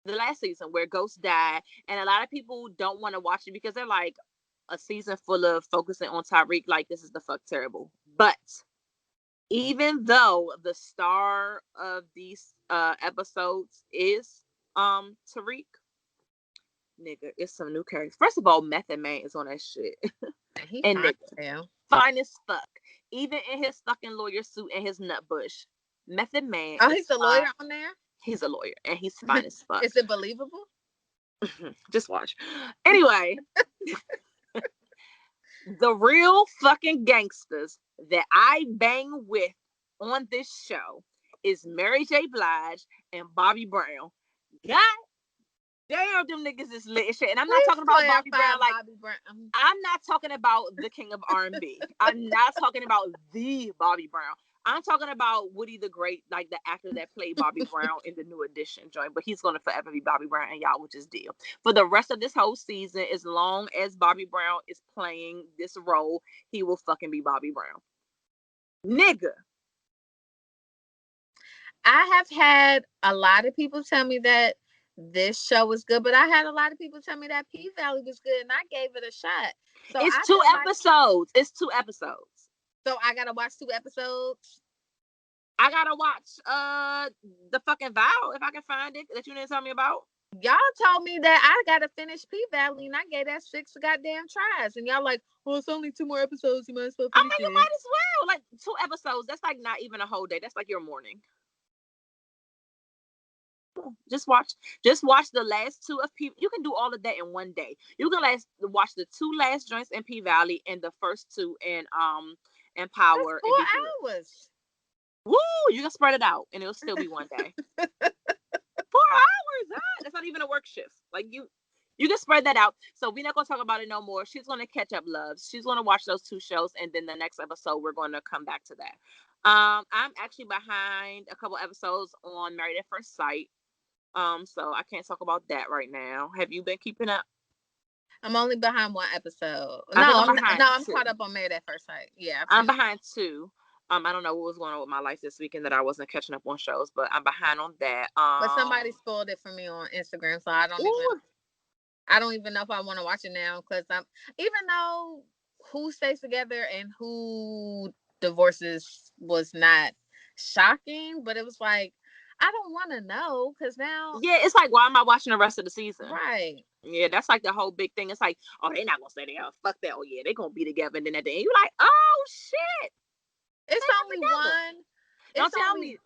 the last season where Ghost died, and a lot of people don't want to watch it because they're like a season full of focusing on Tyreek. Like this is the fuck terrible, but even though the star of these episodes is Tariq, nigga, it's some new characters. First of all, Method Man is on that shit. And he And fine nigga, now. fine as fuck. Even in his fucking lawyer suit and his nut bush. Method Man Oh, is he's a fine. lawyer on there. He's a lawyer and he's fine as fuck. Is it believable? Just watch. Anyway, the real fucking gangsters that I bang with on this show is Mary J. Blige and Bobby Brown. God damn, them niggas is lit as shit. And I'm not Please talking about Bobby clarify Brown like Bobby Brown. I'm not talking about the king of R&B. I'm not talking about the Bobby Brown. I'm talking about Woody the Great, like the actor that played Bobby Brown in the New Edition joint. But he's gonna forever be Bobby Brown, and y'all will just deal. For the rest of this whole season, as long as Bobby Brown is playing this role, he will fucking be Bobby Brown. Nigga. I have had a lot of people tell me that this show was good, but I had a lot of people tell me that P Valley was good, and I gave it a shot. So It's I 2 feel like episodes. It's 2 episodes. so I gotta watch 2 episodes. I gotta watch the fucking Vow if I can find it that you didn't tell me about. Y'all told me that I gotta finish P Valley, and I gave that 6 goddamn tries, and y'all like, well, it's only 2 more episodes. You might as well I finish mean, you it. might as well. Like 2 episodes. That's like not even a whole day. That's like your morning. Just watch the last 2 of P. You can do all of that in one day. You can watch the 2 last joints in P Valley and the first 2 in That's Power and be good. 4 hours. Woo! You can spread it out and it'll still be one day. 4 hours, huh? That's not even a work shift. Like you can spread that out. So we're not gonna talk about it no more. She's gonna catch up loves. She's gonna watch those 2 shows, and then the next episode we're gonna come back to that. I'm actually behind a couple episodes on Married at First Sight. So I can't talk about that right now. Have you been keeping up? I'm only behind 1 episode. I think No, I'm behind I'm 2. caught up on Married at First Sight. Yeah, I I'm finished. behind 2. I don't know what was going on with my life this weekend that I wasn't catching up on shows, but I'm behind on that. But somebody spoiled it for me on Instagram, so Ooh, I don't even know if I want to watch it now because I'm even though who stays together and who divorces was not shocking, but it was like I don't want to know because now, yeah, it's like why am I watching the rest of the season? right? Yeah, that's like the whole big thing. It's like, oh, they're not gonna say they are. Fuck that. Oh yeah, they're gonna be together, and then at the end, you're like, oh shit, It's they're not only together. one. Don't It's tell only me.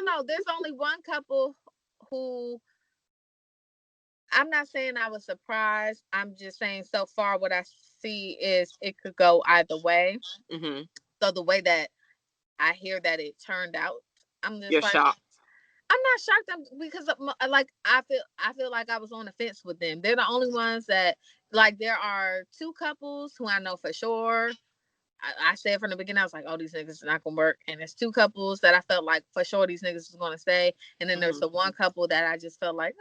no. There's only one couple who I'm not saying I was surprised. I'm just saying so far what I see is it could go either way. Mm-hmm. So the way that I hear that it turned out, I'm just You're like shocked. I'm not shocked because like I feel like I was on the fence with them. They're the only ones that like there are 2 couples who I know for sure. I said from the beginning, I was like, oh, these niggas is not gonna work. And there's 2 couples that I felt like for sure these niggas is gonna stay. And then there's Mm-hmm. the 1 couple that I just felt like,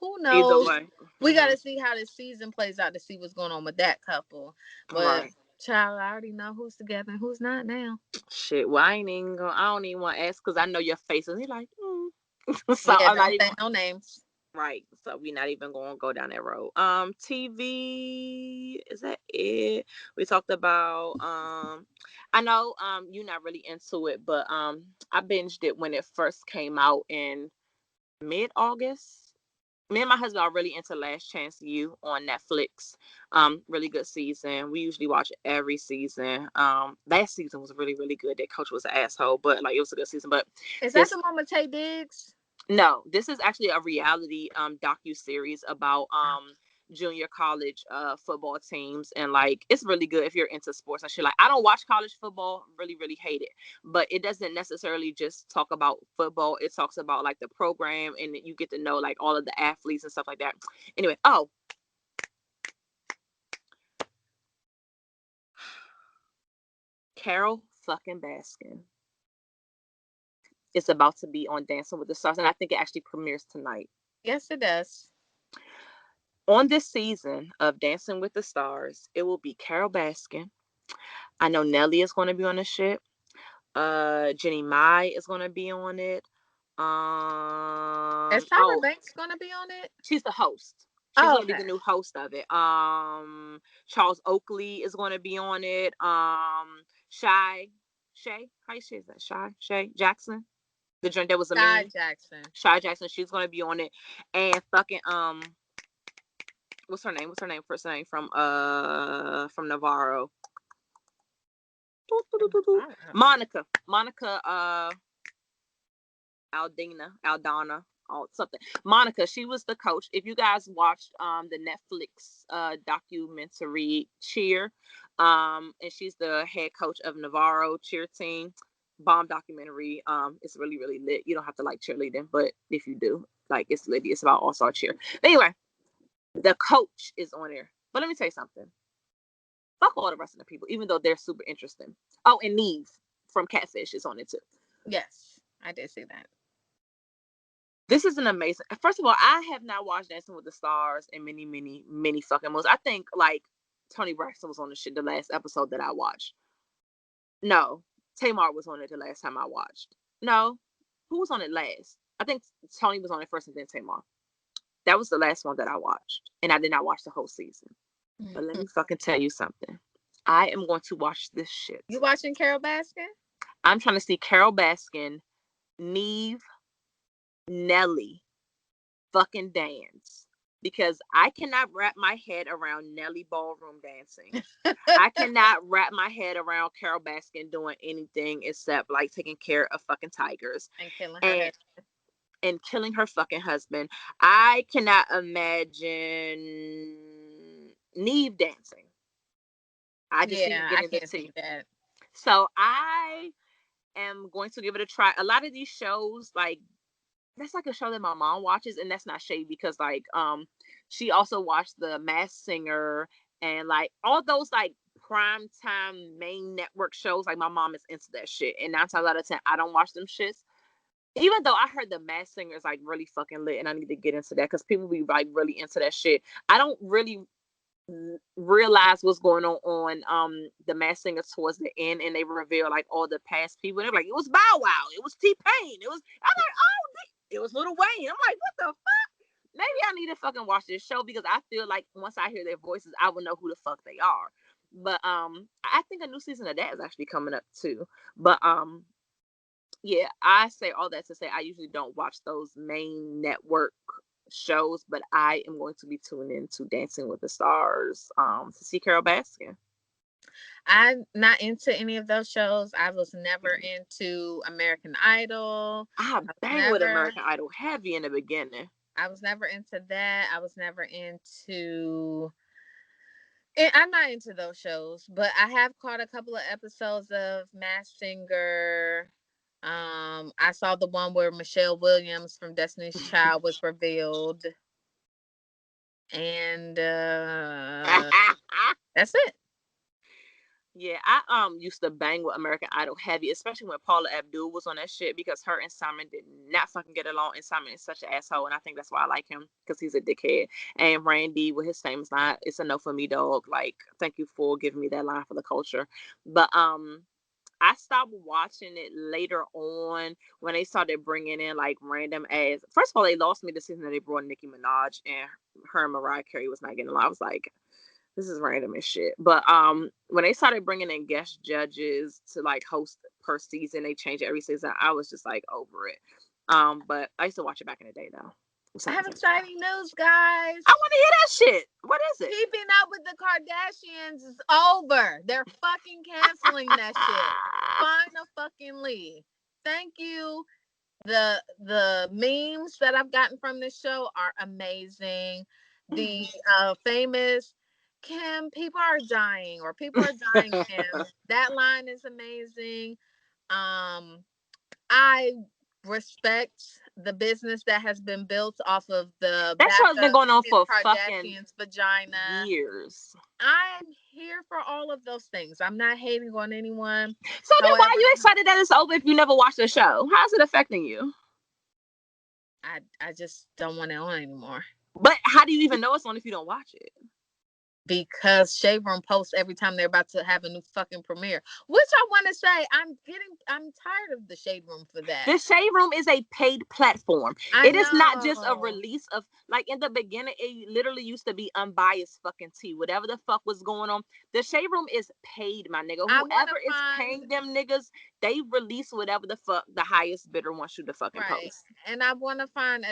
who Either knows? way. We Mm-hmm. gotta see how this season plays out to see what's going on with that couple. But Right. child, I already know who's together and who's not now. Shit. Well, I ain't even gonna. I don't even want to ask because I know your face, and you're like, so Yeah, I'm not don't even. say no names. Right. So we're not even going to go down that road. TV, is that it? We talked about I know you're not really into it, but I binged it when it first came out in mid-August. Me and my husband are really into Last Chance U on Netflix. Really good season. We usually watch every season. Last season was really, really good. That coach was an asshole, but like it was a good season. But Is that this the one with Tay Diggs? no, this is actually a reality docu series about junior college football teams, and like it's really good if you're into sports and shit. Like I don't watch college football, really hate it, but it doesn't necessarily just talk about football. It talks about like the program, and you get to know like all of the athletes and stuff like that. Anyway, Carol fucking Baskin is about to be on Dancing with the Stars, and I think it actually premieres tonight. Yes, it does. On this season of Dancing with the Stars, it will be Carol Baskin. I know Nelly is going to be on the shit. Jenny Mai is going to be on it. Is Tyra Oh, Banks gonna be on it? she's the host. She's Oh, going to be okay. the new host of it. Charles Oakley is going to be on it. Shay, how you say that? Shay Jackson. The joint that was a Sky meme. Jackson. Shy Jackson, she's going to be on it, and fucking what's her name? What's her name? First name from Navarro. Monica Aldana, something. Monica, she was the coach. If you guys watched the Netflix documentary Cheer, and she's the head coach of Navarro cheer team. Bomb documentary. It's really lit. You don't have to like cheerleading, but if you do, like it's lit. It's about all-star cheer. But anyway, the coach is on there. But let me tell you something. Fuck all the rest of the people, even though they're super interesting. Oh, and Neve from Catfish is on it too. Yes, I did see that. This is an amazing. First of all, I have not watched Dancing with the Stars in many fucking months. I think like Tony Braxton was on the shit the last episode that I watched. No, Tamar was on it the last time I watched. No, who was on it last? I think Tony was on it first and then Tamar. That was the last one that I watched, and I did not watch the whole season. But let Mm-hmm. me fucking tell you something. I am going to watch this shit. You watching Carol Baskin? I'm trying to see Carol Baskin, Neve, Nelly, fucking dance. Because I cannot wrap my head around Nelly ballroom dancing. I cannot wrap my head around Carol Baskin doing anything except like taking care of fucking tigers And killing her and husband. and killing her fucking husband. I cannot imagine Neve dancing. I just see her Yeah, I getting the can't tea. see that. So I am going to give it a try. A lot of these shows, like that's like a show that my mom watches, and that's not shade because like she also watched The Masked Singer and like all those like prime time main network shows. Like my mom is into that shit, and 9 times out of 10, I don't watch them shits. Even though I heard The Masked Singer is like really fucking lit, and I need to get into that because people be like really into that shit. I don't really realize what's going on The Masked Singer towards the end, and they reveal like all the past people. And they're like, it was Bow Wow, it was T-Pain, it was. I'm like, oh, it was Lil Wayne. I'm like, what the fuck? Maybe I need to fucking watch this show because I feel like once I hear their voices, I will know who the fuck they are. But I think a new season of that is actually coming up too. But yeah, I say all that to say I usually don't watch those main network shows, but I am going to be tuning into Dancing with the Stars to see Carol Baskin. I'm not into any of those shows. I was never into American Idol. I I was bang with never American Idol heavy in the beginning. I was never into that. I was never into I'm not into those shows, but I have caught a couple of episodes of Masked Singer. I saw the one where Michelle Williams from Destiny's Child was revealed, and that's it. Yeah, I used to bang with American Idol heavy, especially when Paula Abdul was on that shit because her and Simon did not fucking get along, and Simon is such an asshole, and I think that's why I like him because he's a dickhead. And Randy with his famous line, "It's a no for me, dog." Like, thank you for giving me that line for the culture. But I stopped watching it later on when they started bringing in like random ass. First of all, they lost me the season that they brought Nicki Minaj and her and Mariah Carey was not getting along. I was like, this is random as shit. But when they started bringing in guest judges to like host per season, they changed it every season. I was just like over it. But I used to watch it back in the day though. I have I exciting news, guys. want to hear that shit. What is it? Keeping Up with the Kardashians is over. They're fucking canceling that shit. Finally. Thank you. The memes that I've gotten from this show are amazing. the famous Kim, people are dying, or people are dying, Kim. That line is amazing. I respect the business that has been built off of the That back show's been of going on Kim for fucking Kardashian's vagina. years. I'm here for all of those things. I'm not hating on anyone. So then why However, are you excited that it's over if you never watched the show? How's it affecting you? I just don't want it on anymore. But how do you even know it's on if you don't watch it? Because Shade Room posts every time they're about to have a new fucking premiere. Which I want to say, I'm tired of the Shade Room for that. The Shade Room is a paid platform. I It is not just a know. release of, like, in the beginning, it literally used to be unbiased fucking tea. Whatever the fuck was going on. The Shade Room is paid, my nigga. I want to Whoever is find, paying them niggas, they release whatever the fuck the highest bidder wants you to fucking right, post. and I want to find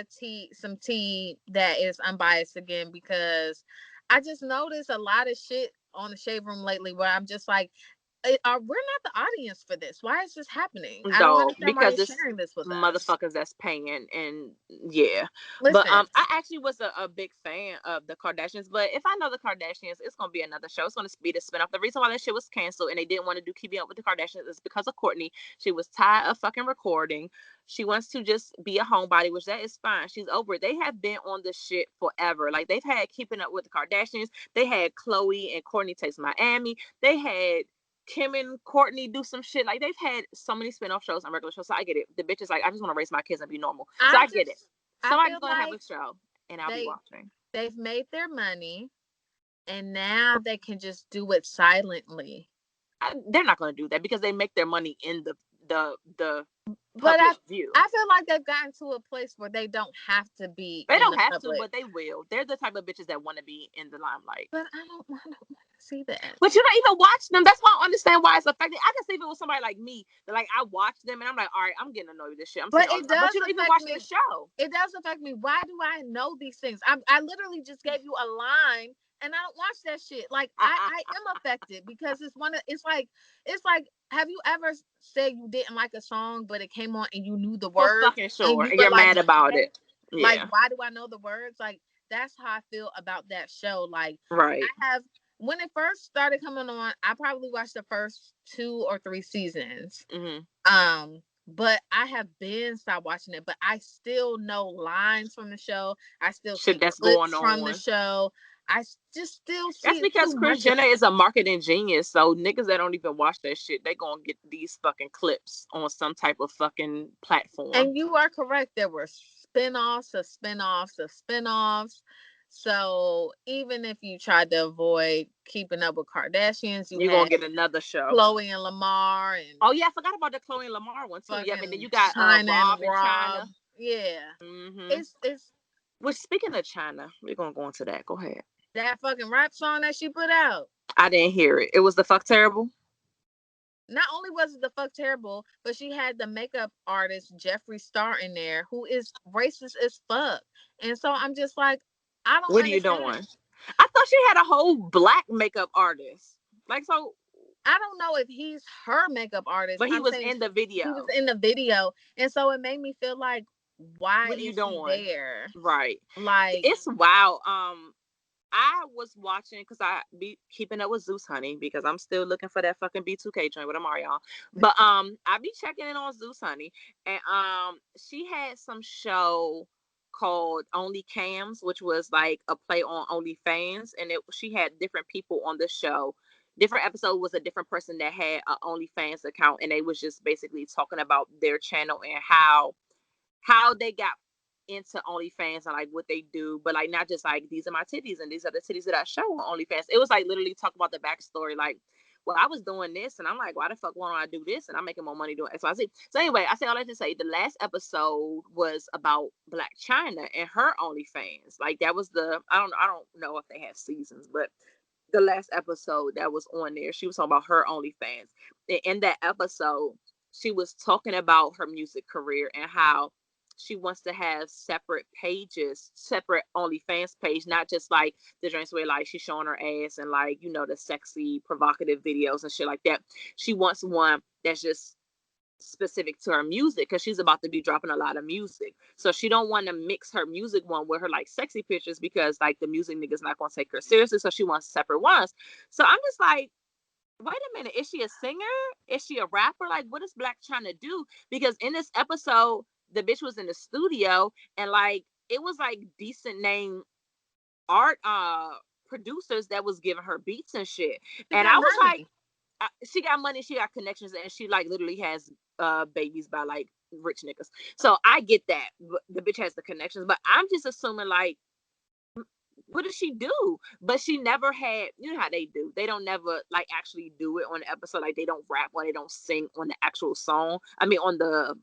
some tea that is unbiased again, because I just noticed a lot of shit on the Shade Room lately where I'm just like, we're not the audience for this. Why is this happening? I don't No, understand why because you're it's sharing this with us. motherfuckers that's paying, and yeah. But Listen, I actually was a big fan of the Kardashians. But if I know the Kardashians, it's gonna be another show. It's gonna be the spinoff. The reason why that shit was canceled and they didn't want to do Keeping Up with the Kardashians is because of Courtney. She was tired of fucking recording. She wants to just be a homebody, which that is fine. She's over it. They have been on this shit forever. Like, they've had Keeping Up with the Kardashians. They had Chloe and Courtney Takes Miami. They had Kim and Courtney do some shit. Like, they've had so many spin-off shows on regular shows. So I get it. The bitch is like, I just want to raise my kids and be normal. So I get it. I Somebody's feel gonna have like a show and I'll be they watching. they've made their money, and now they can just do it silently. They're not gonna do that because they make their money in the But public view. I feel like they've gotten to a place where they don't have to be They in don't the have to, public. but they will. They're the type of bitches that want to be in the limelight. But I don't want to see that. But you don't even watch them. That's why I don't understand why it's affecting. I can see if it was somebody like me that, like, I watch them and I'm like, all right, I'm getting annoyed with this shit. I'm But saying all the it time. But does you don't even affect watch me. the show. It does affect me. Why do I know these things? I literally just gave you a line, and I don't watch that shit. Like, I am affected because it's like, have you ever said you didn't like a song but it came on and you knew the For words fucking and sure. you And were you're like, mad about why? it. Like, Yeah. why do I know the words? Like, that's how I feel about that show. Like, Right. I have, when it first started coming on, I probably watched the first 2 or 3 seasons. But I have been stopped watching it, but I still know lines from the show. I still Shit see that's going clips from the on. show. I just still That's see because too Kris much of Jenner it. is a marketing genius. So niggas that don't even watch that shit, they gonna get these fucking clips on some type of fucking platform. And you are correct. There were spin-offs of spin-offs of spin-offs. So even if you tried to avoid Keeping Up with Kardashians, you You're gonna had get another show. Chloe and Lamar and Oh yeah, I forgot about the Chloe and Lamar one too. Yep, and then fucking you got China and Rob and Rob. China. Yeah. Mm-hmm. It's Which, speaking of China, we're gonna go into that. Go ahead. that fucking rap song that she put out. I didn't hear it. It was the fuck terrible. Not only was it the fuck terrible, but she had the makeup artist Jeffree Star in there, who is racist as fuck. And so I'm just like, I don't What are you understand. doing? I thought she had a whole black makeup artist. Like, so, I don't know if he's her makeup artist. but he I'm was saying in the he was video. in the video. And so it made me feel like, why What are you is he doing? there? Right. Like, It's wow. I was watching because I be keeping up with Zeus Honey because I'm still looking for that fucking B2K joint with Amari on. But I be checking in on Zeus Honey, and she had some show called Only Cams, which was like a play on OnlyFans, and she had different people on the show. Different episode was a different person that had an OnlyFans account, and they was just basically talking about their channel and how they got into OnlyFans and like what they do, but like not just like these are my titties and these are the titties that I show on OnlyFans. It was like literally talk about the backstory, like, well, I was doing this and I'm like, why the fuck won't I do this? And I'm making more money doing XYZ. So anyway, I say all that to say the last episode was about Black China and her OnlyFans. Like that was I don't know if they have seasons, but the last episode that was on there, she was talking about her OnlyFans. And in that episode, she was talking about her music career and how she wants to have separate pages, separate OnlyFans page, not just like the joints where like she's showing her ass and like, you know, the sexy, provocative videos and shit like that. She wants one that's just specific to her music, because she's about to be dropping a lot of music. So she don't want to mix her music one with her like sexy pictures, because like the music niggas not gonna take her seriously. So she wants separate ones. So I'm just like, wait a minute, is she a singer? Is she a rapper? Like, what is Black trying to do? Because in this episode, the bitch was in the studio, and like it was like decent name art producers that was giving her beats and shit. She And got I was like, money. she got money, she got connections, and she like literally has babies by like rich niggas. So I get that. The bitch has the connections, but I'm just assuming like, what does she do? But she never had, you know how they do. They don't never like actually do it on the episode. Like they don't rap or they don't sing on the actual song. I mean on the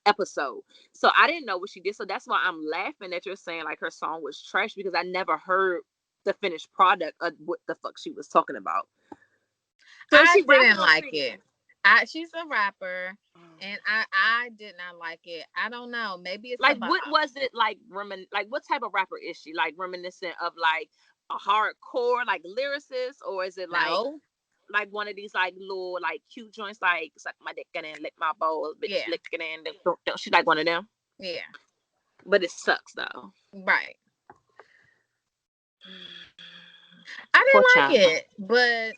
episode. So I didn't know what she did. So that's why I'm laughing that you're saying like her song was trash, because I never heard the finished product of what the fuck she was talking about. So is I she rapping didn't or like singing? it. She's a rapper, and I did not like it. I don't know. Maybe it's Like about what was it like like what type of rapper is she? Like reminiscent of like a hardcore like lyricist, or is it no. like one of these like little like cute joints like suck my dick and then lick my balls, bitch Yeah, lick it and don't she like one of them? yeah, But it sucks though. right. I Poor didn't child. like it, but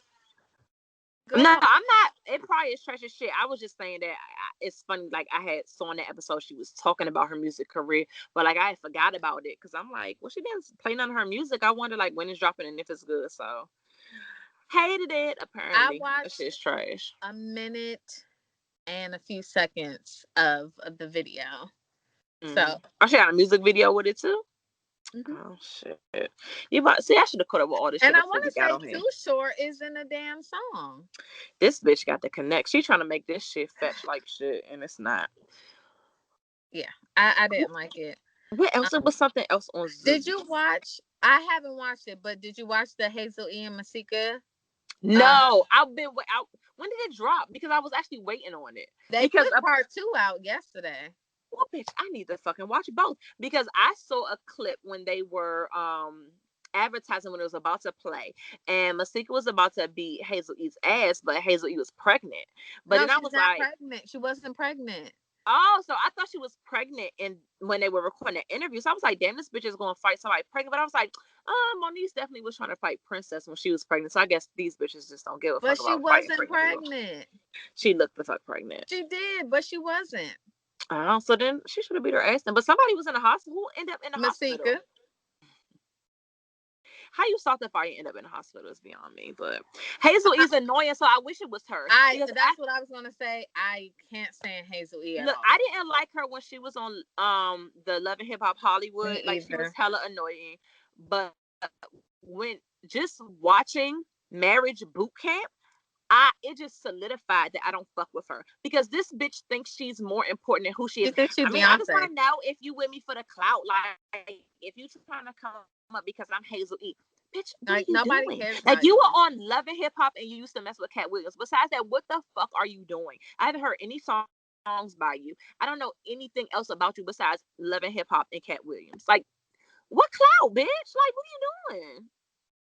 No, girl, I'm not. It probably is trash as shit. I was just saying that it's funny. Like I had saw in that episode she was talking about her music career, but like I had forgot about it because I'm like, well, she didn't play none of her music. I wonder like when it's dropping and if it's good. So hated it. I Apparently, that watched shit's trash. a minute and a few seconds of the video. So, Oh, she got a music video with it too. mhm. Oh shit! You about see? I should have caught up with all this shit And I before want we to got say on here. Too Short is in a damn song. This bitch got the connect. She trying to make this shit fetch like shit, and it's not. Yeah, I didn't like it. What else? It Um, was something else on did Zoo. you watch? I haven't watched it, but did you watch the Hazel E and Masika? Uh, No, I've been out. When did it drop? Because I was actually waiting on it. they Because put part two out yesterday. well, bitch, I need to fucking watch both. Because I saw a clip when they were advertising when it was about to play, and Masika was about to beat Hazel E's ass, but Hazel E was pregnant. But No, then I she's was not like, pregnant. She wasn't pregnant. oh, so I thought she was pregnant, and when they were recording the interview, so I was like, damn, this bitch is gonna fight somebody pregnant. But I was like, Monique definitely was trying to fight Princess when she was pregnant. So I guess these bitches just don't give a But fuck she about fighting wasn't pregnant people. pregnant. She looked the fuck pregnant. She did, but she wasn't. Oh, so then she should have beat her ass then. But somebody was in the hospital. Who ended up in the hospital? Masika. How you start the fire and end up in the hospital is beyond me. But Hazel is annoying, so I wish it was her. I Because that's what I was gonna say. I can't stand Hazel E at look, all. I didn't like her when she was on the Love and Hip Hop Me Hollywood. Like she was either. hella annoying. But when just watching Marriage Boot Camp, it just solidified that I don't fuck with her, because this bitch thinks she's more important than who she She is. thinks she's I mean, I just want Beyonce. to know if you with me for the clout. Like, if you trying to come up because I'm Hazel E, bitch, what are Like you nobody doing? cares Like, about you you. were on Love and Hip Hop and you used to mess with Cat Williams. Besides that, what the fuck are you doing? I haven't heard any songs by you. I don't know anything else about you besides Love and Hip Hop and Cat Williams. Like, what clout, bitch? Like, what are you doing?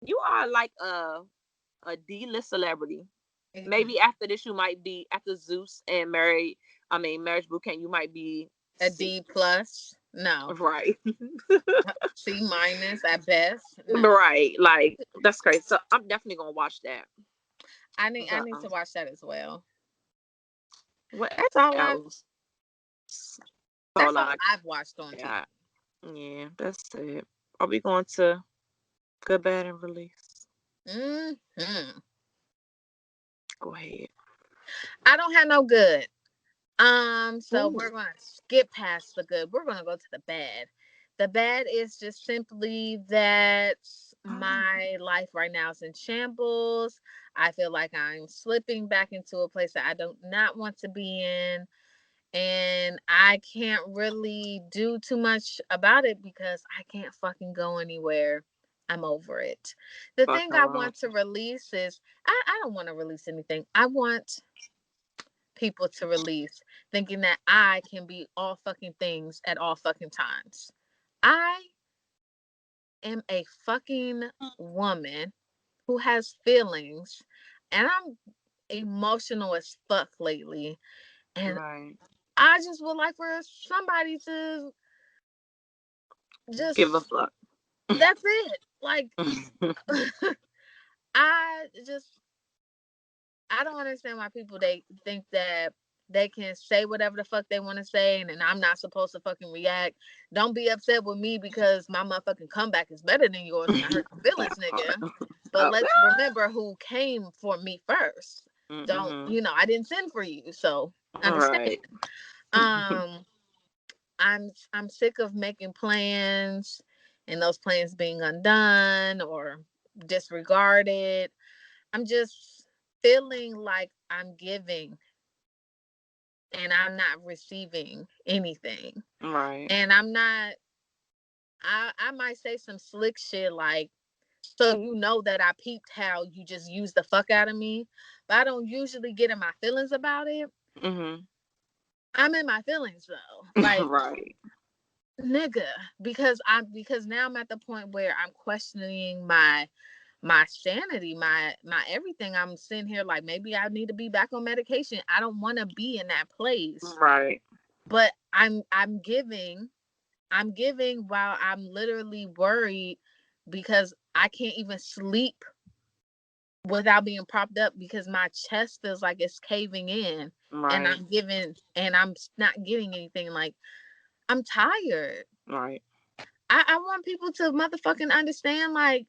You are like a D-list celebrity. Maybe after this, you might be after Zeus and Marriage Boot Camp, you might be A C. D plus? No. Right. C minus at best? No. Right. Like that's crazy. So I'm definitely gonna watch that. I But need to watch that as well. what That's all I else? that's All all I I've watched on TV. got. Yeah, that's it. Are we going to good, bad, and release? Hmm. Go ahead. I don't have no good. So Ooh. we're gonna skip past the good. We're gonna go to the bad. The bad is just simply that my life right now is in shambles. I feel like I'm slipping back into a place that I do not want to be in. And I can't really do too much about it because I can't fucking go anywhere. I'm over it. The thing Fucking I wrong. want to release is I don't want to release anything. I want people to release, thinking that I can be all fucking things at all fucking times. I am a fucking woman who has feelings, and I'm emotional as fuck lately. And Right. I just would like for somebody to Give a just, fuck. that's it. Like, I just, I don't understand why people, they think that they can say whatever the fuck they want to say, and then I'm not supposed to fucking react. Don't be upset with me because my motherfucking comeback is better than yours and I hurt your That feelings, part. nigga. But Oh. let's remember who came for me first. Don't, Mm-hmm. you know, I didn't send for you, so All understand. right. Um, I'm sick of making plans and those plans being undone or disregarded. I'm just feeling like I'm giving and I'm not receiving anything. Right. And I'm not, I might say some slick shit like, so you know that I peeped how you just used the fuck out of me. But I don't usually get in my feelings about it. Mm-hmm. I'm in my feelings though. Like, Right. nigga, because now I'm at the point where I'm questioning my sanity, my everything. I'm sitting here like maybe I need to be back on medication. I don't want to be in that place. Right. But I'm giving while I'm literally worried because I can't even sleep without being propped up because my chest feels like it's caving in and Right. I'm not getting anything. Like, I'm tired. Right. I want people to motherfucking understand, like,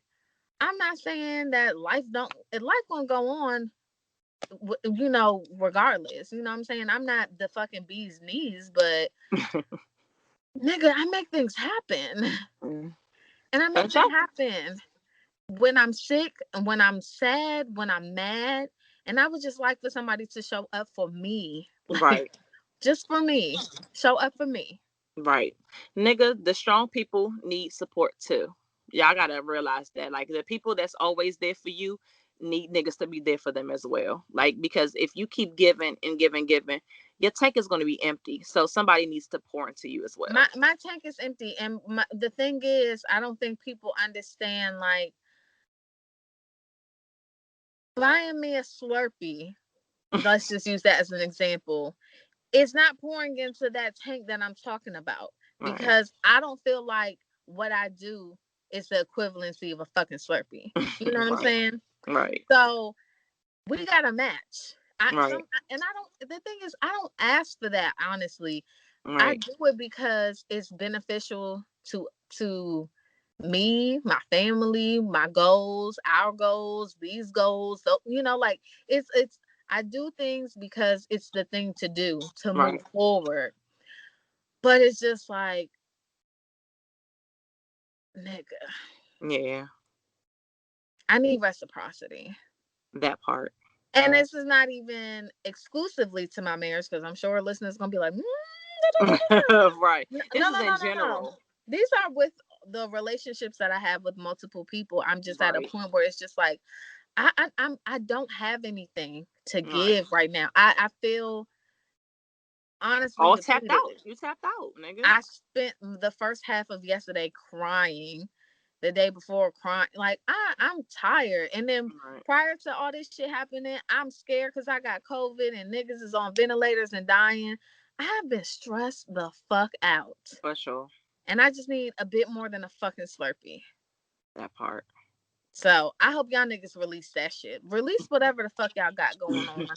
I'm not saying that life gonna go on, regardless. You know what I'm saying? I'm not the fucking bee's knees, but nigga, I make things happen. Mm. And I make That's them all. happen when I'm sick and when I'm sad, when I'm mad. And I would just like for somebody to show up for me. Like, Right. just for me. Show up for me. Right. Nigga, the strong people need support too. Y'all gotta realize that. Like the people that's always there for you need niggas to be there for them as well. Like because if you keep giving and giving, your tank is gonna be empty. So somebody needs to pour into you as well. My tank is empty. And the thing is, I don't think people understand, like, buying me a Slurpee, let's just use that as an example, it's not pouring into that tank that I'm talking about Right. because I don't feel like what I do is the equivalency of a fucking Slurpee. You know what I'm Right. saying? Right. So we got a match. Right. I don't. The thing is, I don't ask for that. Honestly, I Right. do it because it's beneficial to me, my family, my goals, our goals, these goals. So, like, it's I do things because it's the thing to do to move Right. forward. But it's just like, nigga, Yeah. I need reciprocity. That part. And this is not even exclusively to my marriage because I'm sure listeners gonna be like, Right. no, This no, is no, in no, no. general. These are with the relationships that I have with multiple people. I'm just at a Right. point where it's just like, I don't have anything to Right. give right now. I feel honestly All tapped depleted. out. You tapped out, nigga. I spent the first half of yesterday crying, the day before crying. Like, I'm tired. And then Right. prior to all this shit happening, I'm scared because I got COVID and niggas is on ventilators and dying. I have been stressed the fuck out. For sure. And I just need a bit more than a fucking Slurpee. That part. So I hope y'all niggas release that shit. Release whatever the fuck y'all got going on.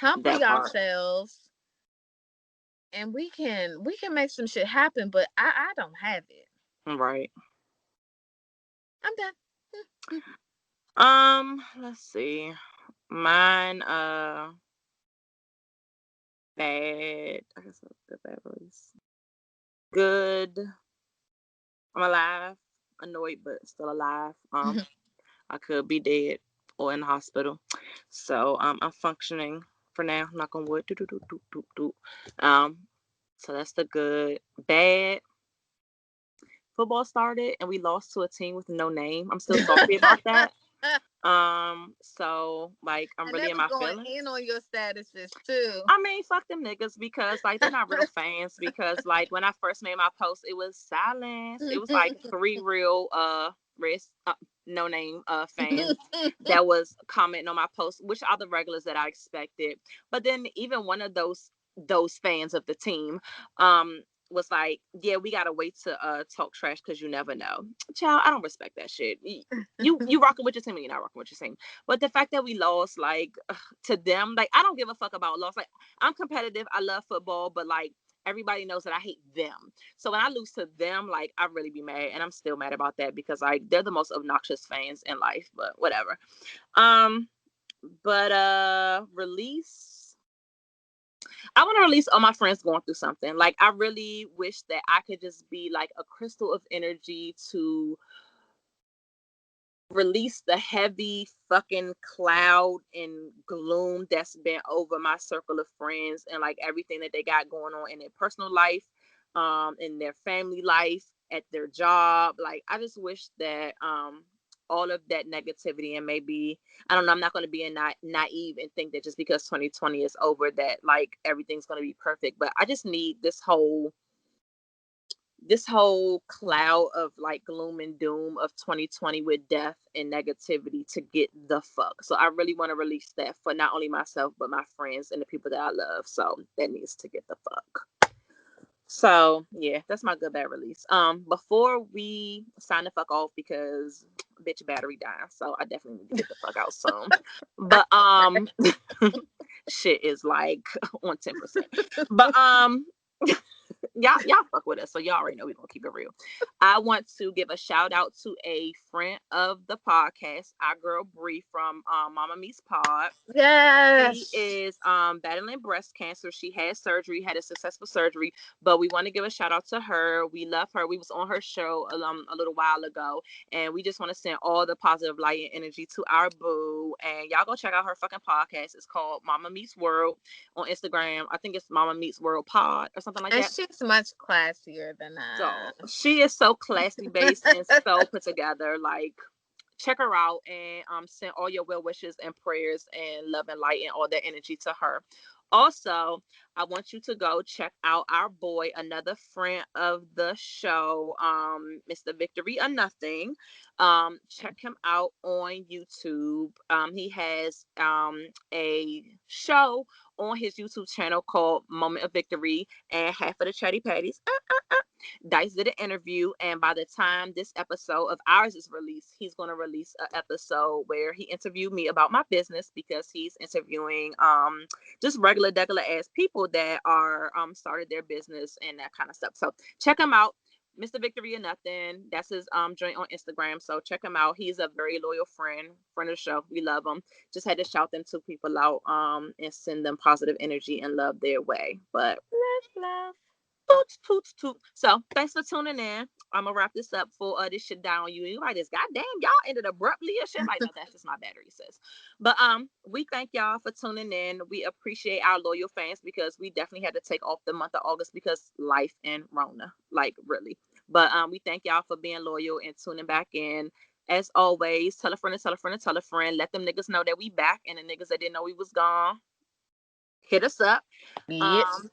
Humble That part. yourselves and we can make some shit happen, but I don't have it. Right. I'm done. Let's see. Mine, bad. I guess the bad release. Good. I'm alive. Annoyed, but still alive. I could be dead or in the hospital. So, I'm functioning for now. Knock on wood. Do, do, do, do, do, do. Um, so that's the good. Bad. Football started and we lost to a team with no name. I'm still salty about that. So like I'm And they really in was my going in feelings. on your statuses too. I mean, fuck them niggas because like they're not real fans. Because like when I first made my post, it was silence. It was like 3 real rest no name fans that was commenting on my post, which are the regulars that I expected. But then even one of those those fans of the team, was like, yeah, we gotta wait to talk trash because you never know. Child, I don't respect that shit. You rocking with your team and you're not rocking with your team. But the fact that we lost, like, to them, like, I don't give a fuck about loss. Like, I'm competitive, I love football, but like, everybody knows that I hate them. So when I lose to them, like, I really be mad, and I'm still mad about that because like they're the most obnoxious fans in life. But whatever. Um, but release. I want to release all my friends going through something. Like, I really wish that I could just be like a crystal of energy to release the heavy fucking cloud and gloom that's been over my circle of friends and like everything that they got going on in their personal life, in their family life, at their job. Like, I just wish that all of that negativity, and maybe, I don't know, I'm not going to be naive and think that just because 2020 is over that like everything's going to be perfect, but I just need this whole cloud of like gloom and doom of 2020 with death and negativity to get the fuck. So I really want to release that for not only myself but my friends and the people that I love. So that needs to get the fuck. So yeah, that's my good bad release. Before we sign the fuck off, because bitch battery dying, so I definitely need to get the fuck out soon. But shit is like on 10%. But y'all fuck with us, so y'all already know we're gonna keep it real. I want to give a shout out to a friend of the podcast, our girl Bree from Mama Meets Pod. She Yes. is battling breast cancer. She had surgery, had a successful surgery, but we want to give a shout out to her. We love her. We was on her show a little while ago, and we just want to send all the positive light and energy to our boo. And y'all go check out her fucking podcast. It's called Mama Meets World on Instagram. I think it's Mama Meets World Pod or something like And that. she's much classier than So us. she is so classy based and so put together. Like, check her out, and send all your well wishes and prayers and love and light and all that energy to her. Also, I want you to go check out our boy, another friend of the show, Mr. Victory or Nothing. Check him out on YouTube. He has a show on his YouTube channel called Moment of Victory, and half of the Chatty Patties. Dice did an interview, and by the time this episode of ours is released, he's going to release an episode where he interviewed me about my business, because he's interviewing just regular ass people that are started their business and that kind of stuff. So check him out. Mr. Victory or Nothing. That's his joint on Instagram. So check him out. He's a very loyal friend of the show. We love him. Just had to shout them two people out and send them positive energy and love their way. But Love. toot, toot, toot. So thanks for tuning in. I'm gonna wrap this up for this shit down on you. You like this? Goddamn, y'all ended abruptly or shit. Like, no, that's just my battery, sis. But we thank y'all for tuning in. We appreciate our loyal fans, because we definitely had to take off the month of August because life and Rona, like, really. But we thank y'all for being loyal and tuning back in. As always, tell a friend and tell a friend and tell a friend. Let them niggas know that we back, and the niggas that didn't know we was gone, hit us up. Yes. Um,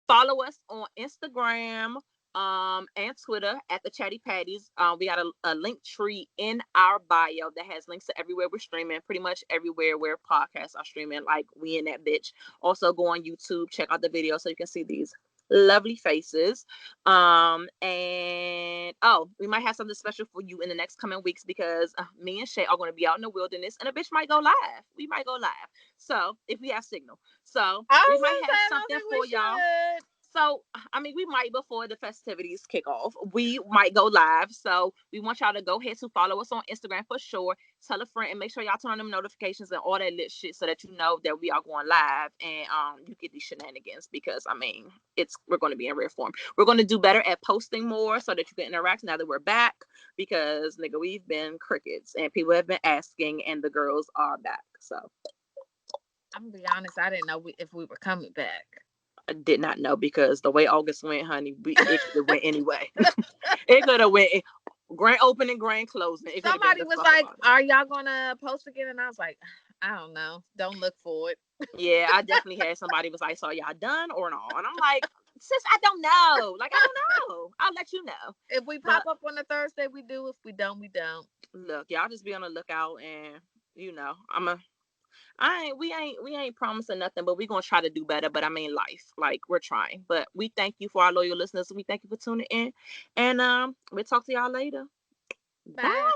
Follow us on Instagram and Twitter at the Chatty Patties. We got a link tree in our bio that has links to everywhere we're streaming, pretty much everywhere where podcasts are streaming. Like, we in that bitch. Also, go on YouTube, check out the video so you can see these lovely faces. And oh, we might have something special for you in the next coming weeks, because me and Shay are going to be out in the wilderness, and a bitch might go live. We might go live. So if we have signal. So I we was might gonna have say I don't something think we for y'all. should. So, I mean, we might, before the festivities kick off, we might go live. So we want y'all to go ahead to follow us on Instagram for sure. Tell a friend, and make sure y'all turn on them notifications and all that lit shit, so that you know that we are going live, and you get these shenanigans, because I mean, we're going to be in rare form. We're going to do better at posting more so that you can interact now that we're back, because nigga, we've been crickets and people have been asking, and the girls are back. So I'm gonna be honest. I didn't know if we were coming back. I did not know, because the way August went, honey, it could have went anyway. It could have went grand opening, grand closing. It could have been Somebody the was fuck like, about it. "Are y'all gonna post again?" And I was like, "I don't know. Don't look for it." Yeah, I definitely had somebody was like, "So y'all done or no?" And I'm like, "Sis, I don't know. Like, I don't know. I'll let you know." If we pop But up on a Thursday, we do. If we don't, we don't. look, y'all just be on the lookout, and you know, We ain't promising nothing, but we're gonna try to do better. But I mean life. Like we're trying. But we thank you for our loyal listeners. We thank you for tuning in. And we'll talk to y'all later. Bye. Bye.